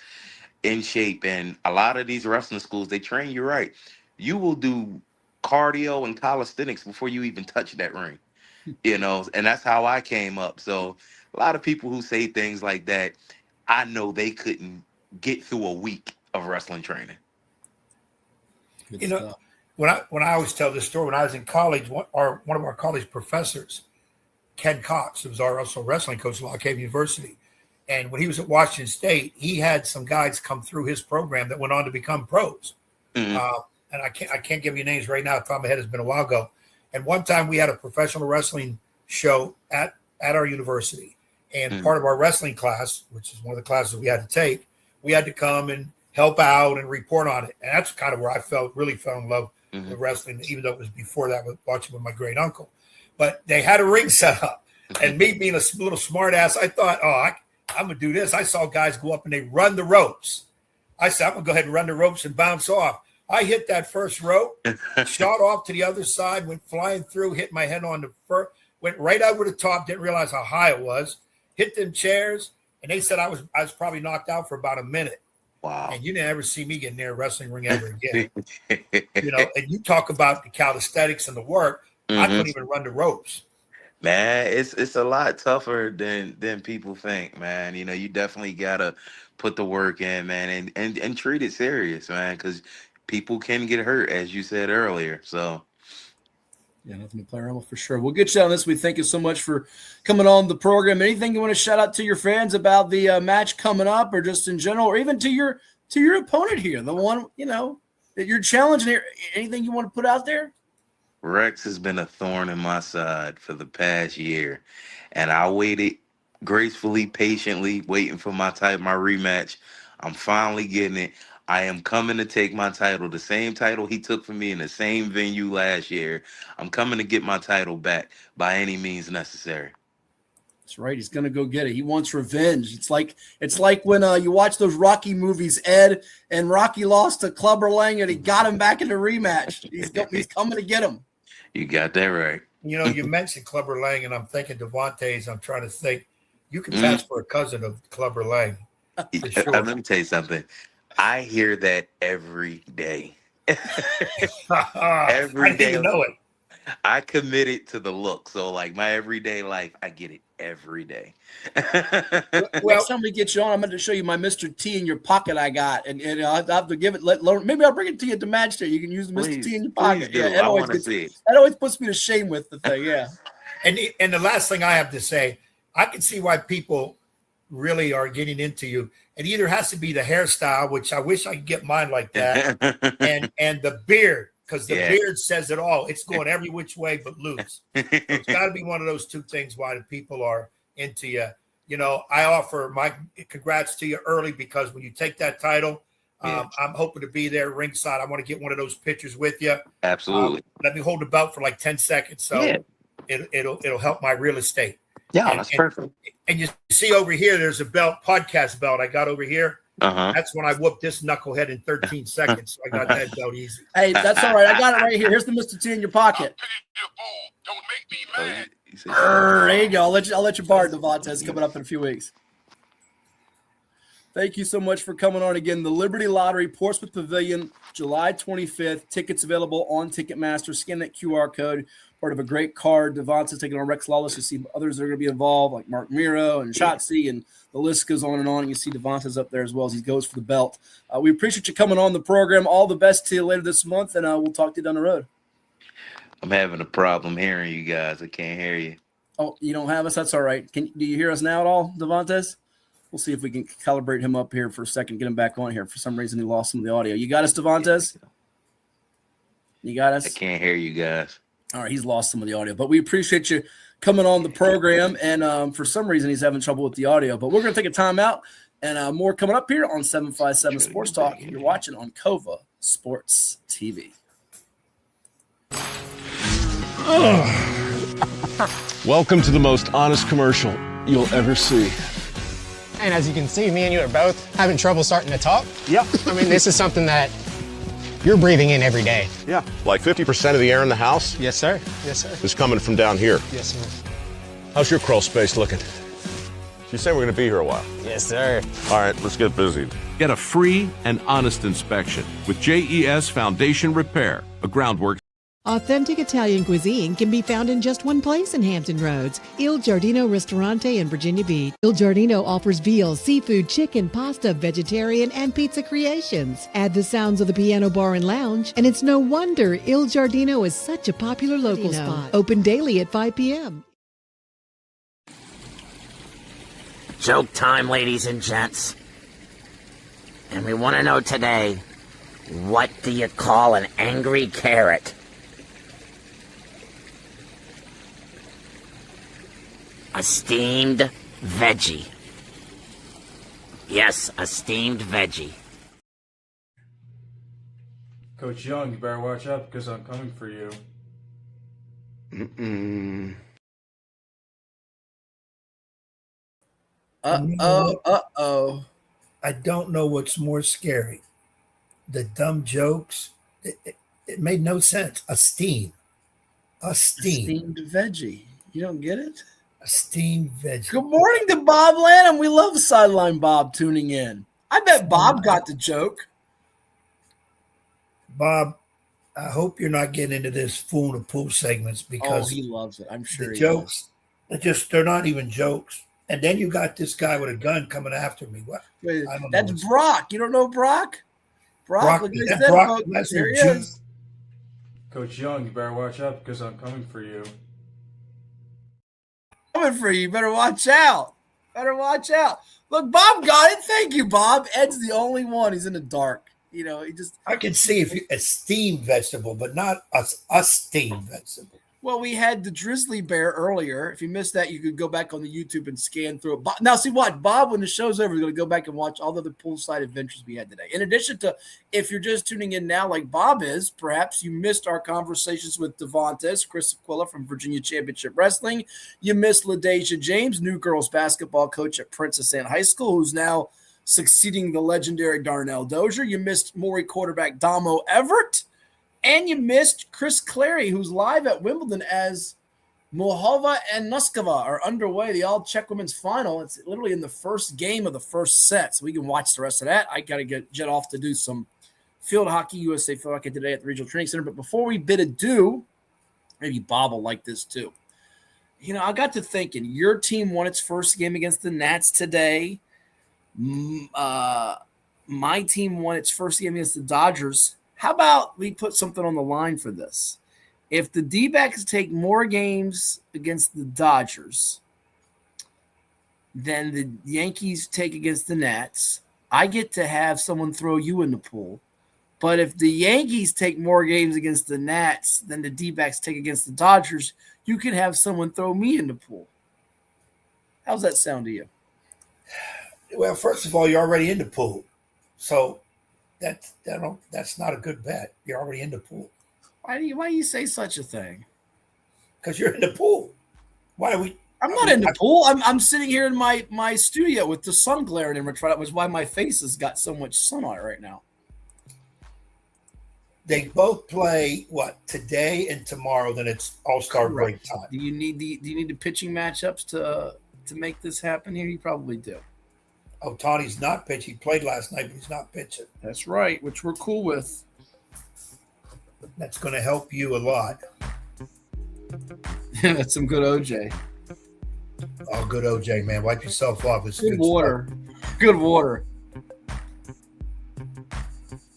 Speaker 9: in shape. And a lot of these wrestling schools, they train you right. You will do cardio and calisthenics before you even touch that ring, and that's how I came up. So a lot of people who say things like that, I know they couldn't get through a week of wrestling training.
Speaker 6: When I always tell this story, when I was in college, one of our college professors, Ken Cox, who was our also wrestling coach at Lock Haven University, and when he was at Washington State, he had some guys come through his program that went on to become pros.
Speaker 9: Mm-hmm.
Speaker 6: And I can't give you names right now. Off the top of my head, it's been a while ago. And one time we had a professional wrestling show at our university, and part of our wrestling class, which is one of the classes we had to take, we had to come and help out and report on it. And that's kind of where I really fell in love with wrestling, even though it was before that with watching with my great uncle. But they had a ring set up. And me being a little smart ass, I thought, I'm going to do this. I saw guys go up and they run the ropes. I said, I'm going to go ahead and run the ropes and bounce off. I hit that first rope, shot off to the other side, went flying through, hit my head on the first, went right over the top, didn't realize how high it was, hit them chairs, and they said I was probably knocked out for about a minute.
Speaker 9: Wow.
Speaker 6: And you didn't ever see me get near a wrestling ring ever again. And you talk about the calisthenics and the work, I couldn't even run the ropes.
Speaker 9: Man, it's a lot tougher than people think, man. You definitely gotta put the work in, man, and treat it serious, man, because people can get hurt, as you said earlier. So
Speaker 4: yeah, nothing to play around with for sure. We'll get you on this. We thank you so much for coming on the program. Anything you want to shout out to your fans about the match coming up, or just in general, or even to your opponent here, the one that you're challenging here? Anything you want to put out there?
Speaker 9: Rex has been a thorn in my side for the past year, and I waited gracefully, patiently, waiting for my rematch. I'm finally getting it. I am coming to take my title, the same title he took from me in the same venue last year. I'm coming to get my title back by any means necessary.
Speaker 4: That's right. He's going to go get it. He wants revenge. It's like when you watch those Rocky movies, Ed, and Rocky lost to Clubber Lang, and he got him back in the rematch. He's coming to get him.
Speaker 9: You got that right.
Speaker 6: You mentioned Clubber Lang, and I'm thinking Devantes. I'm trying to think. You can pass for a cousin of Clubber Lang. For sure.
Speaker 9: Let me tell you something. I hear that every day. Every day.
Speaker 6: You know it.
Speaker 9: I committed to the look. So, like, my everyday life, I get it every day.
Speaker 4: Next time we get you on, I'm going to show you my Mr. T in your pocket I got. And I'll have to give it. Maybe I'll bring it to you at the match day. You can use the Mr. T in your pocket.
Speaker 9: Yeah, I want to see it.
Speaker 4: That always puts me to shame with the thing, yeah.
Speaker 6: And the last thing I have to say, I can see why people really are getting into you. It either has to be the hairstyle, which I wish I could get mine like that, and the beard, because the beard says it all. It's going every which way but loose. So it's got to be one of those two things why the people are into you. I offer my congrats to you early, because when you take that title, I'm hoping to be there ringside. I want to get one of those pictures with you.
Speaker 9: Absolutely.
Speaker 6: Let me hold the belt for like 10 seconds. So it'll help my real estate.
Speaker 9: Yeah, that's perfect.
Speaker 6: And you see over here, there's a podcast belt I got over here. That's when I whooped this knucklehead in 13 seconds. So I got that belt easy.
Speaker 4: Hey, that's all right. I got it right here. Here's the Mr. T in your pocket.
Speaker 6: Don't make me mad.
Speaker 4: There you go. I'll let you borrow Devantes coming up in a few weeks. Thank you so much for coming on again. The Liberty Lottery, Portsmouth Pavillion, July 25th. Tickets available on Ticketmaster. Scan that QR code. Part of a great card. Devantes taking on Rex Lawless. You see others that are going to be involved, like Mark Miro and Shotzi, and the list goes on. And you see Devantes up there as well as he goes for the belt. We appreciate you coming on the program. All the best to you later this month, and we'll talk to you down the road.
Speaker 9: I'm having a problem hearing you guys. I can't hear you.
Speaker 4: Oh, you don't have us? That's all right. Do you hear us now at all, Devantes? We'll see if we can calibrate him up here for a second, get him back on here. For some reason, he lost some of the audio. You got us, Devantes? You got us?
Speaker 9: I can't hear you guys.
Speaker 4: All right, he's lost some of the audio, but we appreciate you coming on the program. And for some reason, he's having trouble with the audio. But we're going to take a timeout, and more coming up here on 757 Sports Talk. You're watching on Kova Sports TV.
Speaker 20: Welcome to the most honest commercial you'll ever see.
Speaker 10: And as you can see, me and you are both having trouble starting to talk.
Speaker 20: Yep.
Speaker 10: I mean, this is something that you're breathing in every day.
Speaker 20: Yeah, like 50% of the air in the house?
Speaker 10: Yes, sir. Yes, sir.
Speaker 20: Is coming from down here.
Speaker 10: Yes, sir.
Speaker 20: How's your crawl space looking? You say we're going to be here a while.
Speaker 10: Yes, sir.
Speaker 20: All right, let's get busy.
Speaker 11: Get a free and honest inspection with JES Foundation Repair, a groundwork.
Speaker 13: Authentic Italian cuisine can be found in just one place in Hampton Roads, Il Giardino Ristorante in Virginia Beach. Il Giardino offers veal, seafood, chicken, pasta, vegetarian, and pizza creations. Add the sounds of the piano bar and lounge, and it's no wonder Il Giardino is such a popular local spot. Open daily at 5 p.m.
Speaker 3: Joke time, ladies and gents. And we want to know today, what do you call an angry carrot? A steamed veggie. Yes, a steamed veggie.
Speaker 8: Coach Young, you better watch out because I'm coming for you.
Speaker 5: Uh-oh.
Speaker 6: I don't know what's more scary. The dumb jokes. It made no sense. A steamed
Speaker 5: veggie. You don't get it?
Speaker 6: A steamed veggie.
Speaker 5: Good morning to Bob Lanham. We love Sideline Bob tuning in. I bet Bob got the joke.
Speaker 6: Bob, I hope you're not getting into this fool to pool segments because
Speaker 5: he loves it. I'm sure
Speaker 6: the
Speaker 5: he
Speaker 6: jokes, they're not even jokes. And then you got this guy with a gun coming after me. What?
Speaker 5: Wait, that's Brock. You don't know Brock? Brock, look at his
Speaker 6: Brock
Speaker 5: There he is.
Speaker 8: Coach Young, you better watch out because I'm coming for you.
Speaker 5: Coming for you. You better watch out. Look, Bob got it. Thank you, Bob. Ed's the only one. He's in the dark. You know,
Speaker 6: I can see if a steamed vegetable, but not a steamed vegetable.
Speaker 5: Well, we had the Drizzly Bear earlier. If you missed that, you could go back on the YouTube and scan through it. Now, see what? Bob, when the show's over, is going to go back and watch all the other poolside adventures we had today. In addition to, if you're just tuning in now like Bob is, perhaps you missed our conversations with Devantes, Chris Aquilla from Virginia Championship Wrestling. You missed LaDeja James, new girls basketball coach at Princess Anne High School, who's now succeeding the legendary Darnell Dozier. You missed Maury quarterback Domo Everette. And you missed Chris Clarey, who's live at Wimbledon as Mohova and Nuskova are underway. The all-Czech women's final. It's literally in the first game of the first set, so we can watch the rest of that. I got to jet off to do some field hockey, USA Field Hockey today at the Regional Training Center. But before we bid adieu, maybe Bob will like this too. You know, I got to thinking, your team won its first game against the Nats today. My team won its first game against the Dodgers. How about we put something on the line for this? If the D-backs take more games against the Dodgers than the Yankees take against the Nats, I get to have someone throw you in the pool. But if the Yankees take more games against the Nats than the D-backs take against the Dodgers, you can have someone throw me in the pool. How's that sound to you?
Speaker 6: Well, first of all, you're already in the pool. So that's not a good bet. You're already in the pool.
Speaker 5: Why do you say such a thing?
Speaker 6: Because you're in the pool. I'm
Speaker 5: not in the pool. I'm sitting here in my studio with the sun glaring in, which is why my face has got so much sun on it right now.
Speaker 6: They both play today and tomorrow. Then it's All-Star break time.
Speaker 5: Do you need the pitching matchups to make this happen here? You probably do.
Speaker 6: Ohtani's not pitching. He played last night, but he's not pitching.
Speaker 5: That's right, which we're cool with.
Speaker 6: That's going to help you a lot.
Speaker 5: That's some good OJ.
Speaker 6: Oh, good OJ, man. Wipe yourself off. It's
Speaker 5: good water. Stuff. Good water.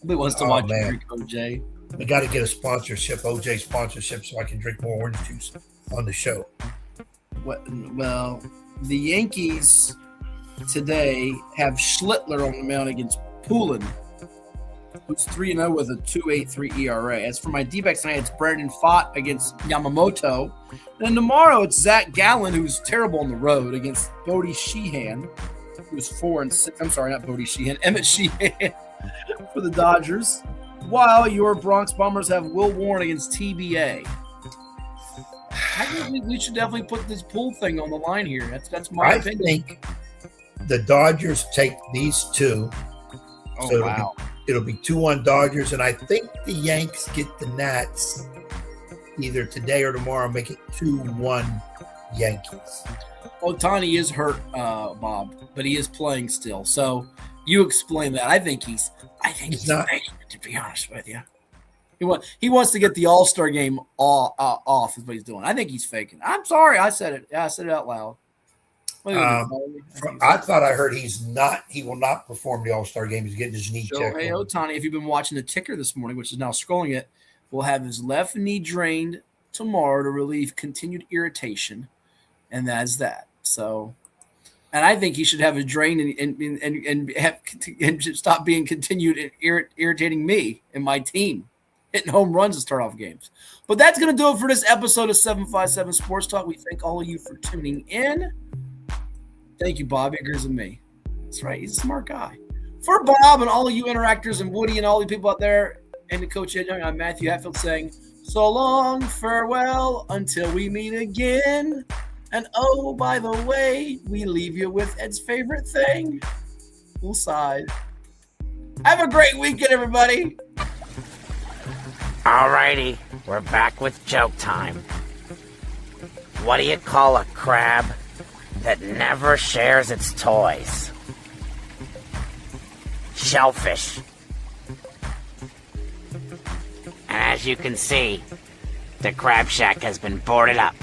Speaker 5: Nobody wants to watch you drink OJ.
Speaker 6: We got to get a sponsorship, OJ sponsorship, so I can drink more orange juice on the show.
Speaker 5: Well, the Yankees today have Schlittler on the mound against Poulin, who's 3-0 with a 2.83 ERA. As for my D-backs tonight, it's Brandon Pfaadt against Yamamoto. And tomorrow, it's Zach Gallen, who's terrible on the road, against Bodie Sheehan, who's 4-6. I'm sorry, not Bodie Sheehan, Emmett Sheehan for the Dodgers. While your Bronx Bombers have Will Warren against TBA. I think we should definitely put this pool thing on the line here. That's my opinion.
Speaker 6: I think the Dodgers take these two.
Speaker 5: Oh,
Speaker 6: so
Speaker 5: wow.
Speaker 6: It'll be 2-1 Dodgers, and I think the Yanks get the Nats either today or tomorrow, make it 2-1 Yankees.
Speaker 5: Ohtani is hurt, Bob, but he is playing still. So you explain that. I think he's not faking it, to be honest with you. He wants to get the All-Star game off is what he's doing. I think he's faking. I'm sorry, I said it. Yeah, I said it out loud.
Speaker 6: I thought I heard he will not perform the All-Star game. He's getting his knee checked.
Speaker 5: Hey, Ohtani, if you've been watching the ticker this morning, which is now scrolling it, will have his left knee drained tomorrow to relieve continued irritation, and that's that. So, and I think he should have a drain and stop being continued irritating me and my team, hitting home runs to start off games. But that's going to do it for this episode of 757 Sports Talk. We thank all of you for tuning in. Thank you, Bob Eggers and me. That's right. He's a smart guy. For Bob and all of you interactors and Woody and all the people out there and the Coach Ed Young, I'm Matthew Hatfield saying, so long, farewell, until we meet again. And oh, by the way, we leave you with Ed's favorite thing. Poolside. Have a great weekend, everybody.
Speaker 3: Alrighty, we're back with joke time. What do you call a crab that never shares its toys? Shellfish. And as you can see, the crab shack has been boarded up.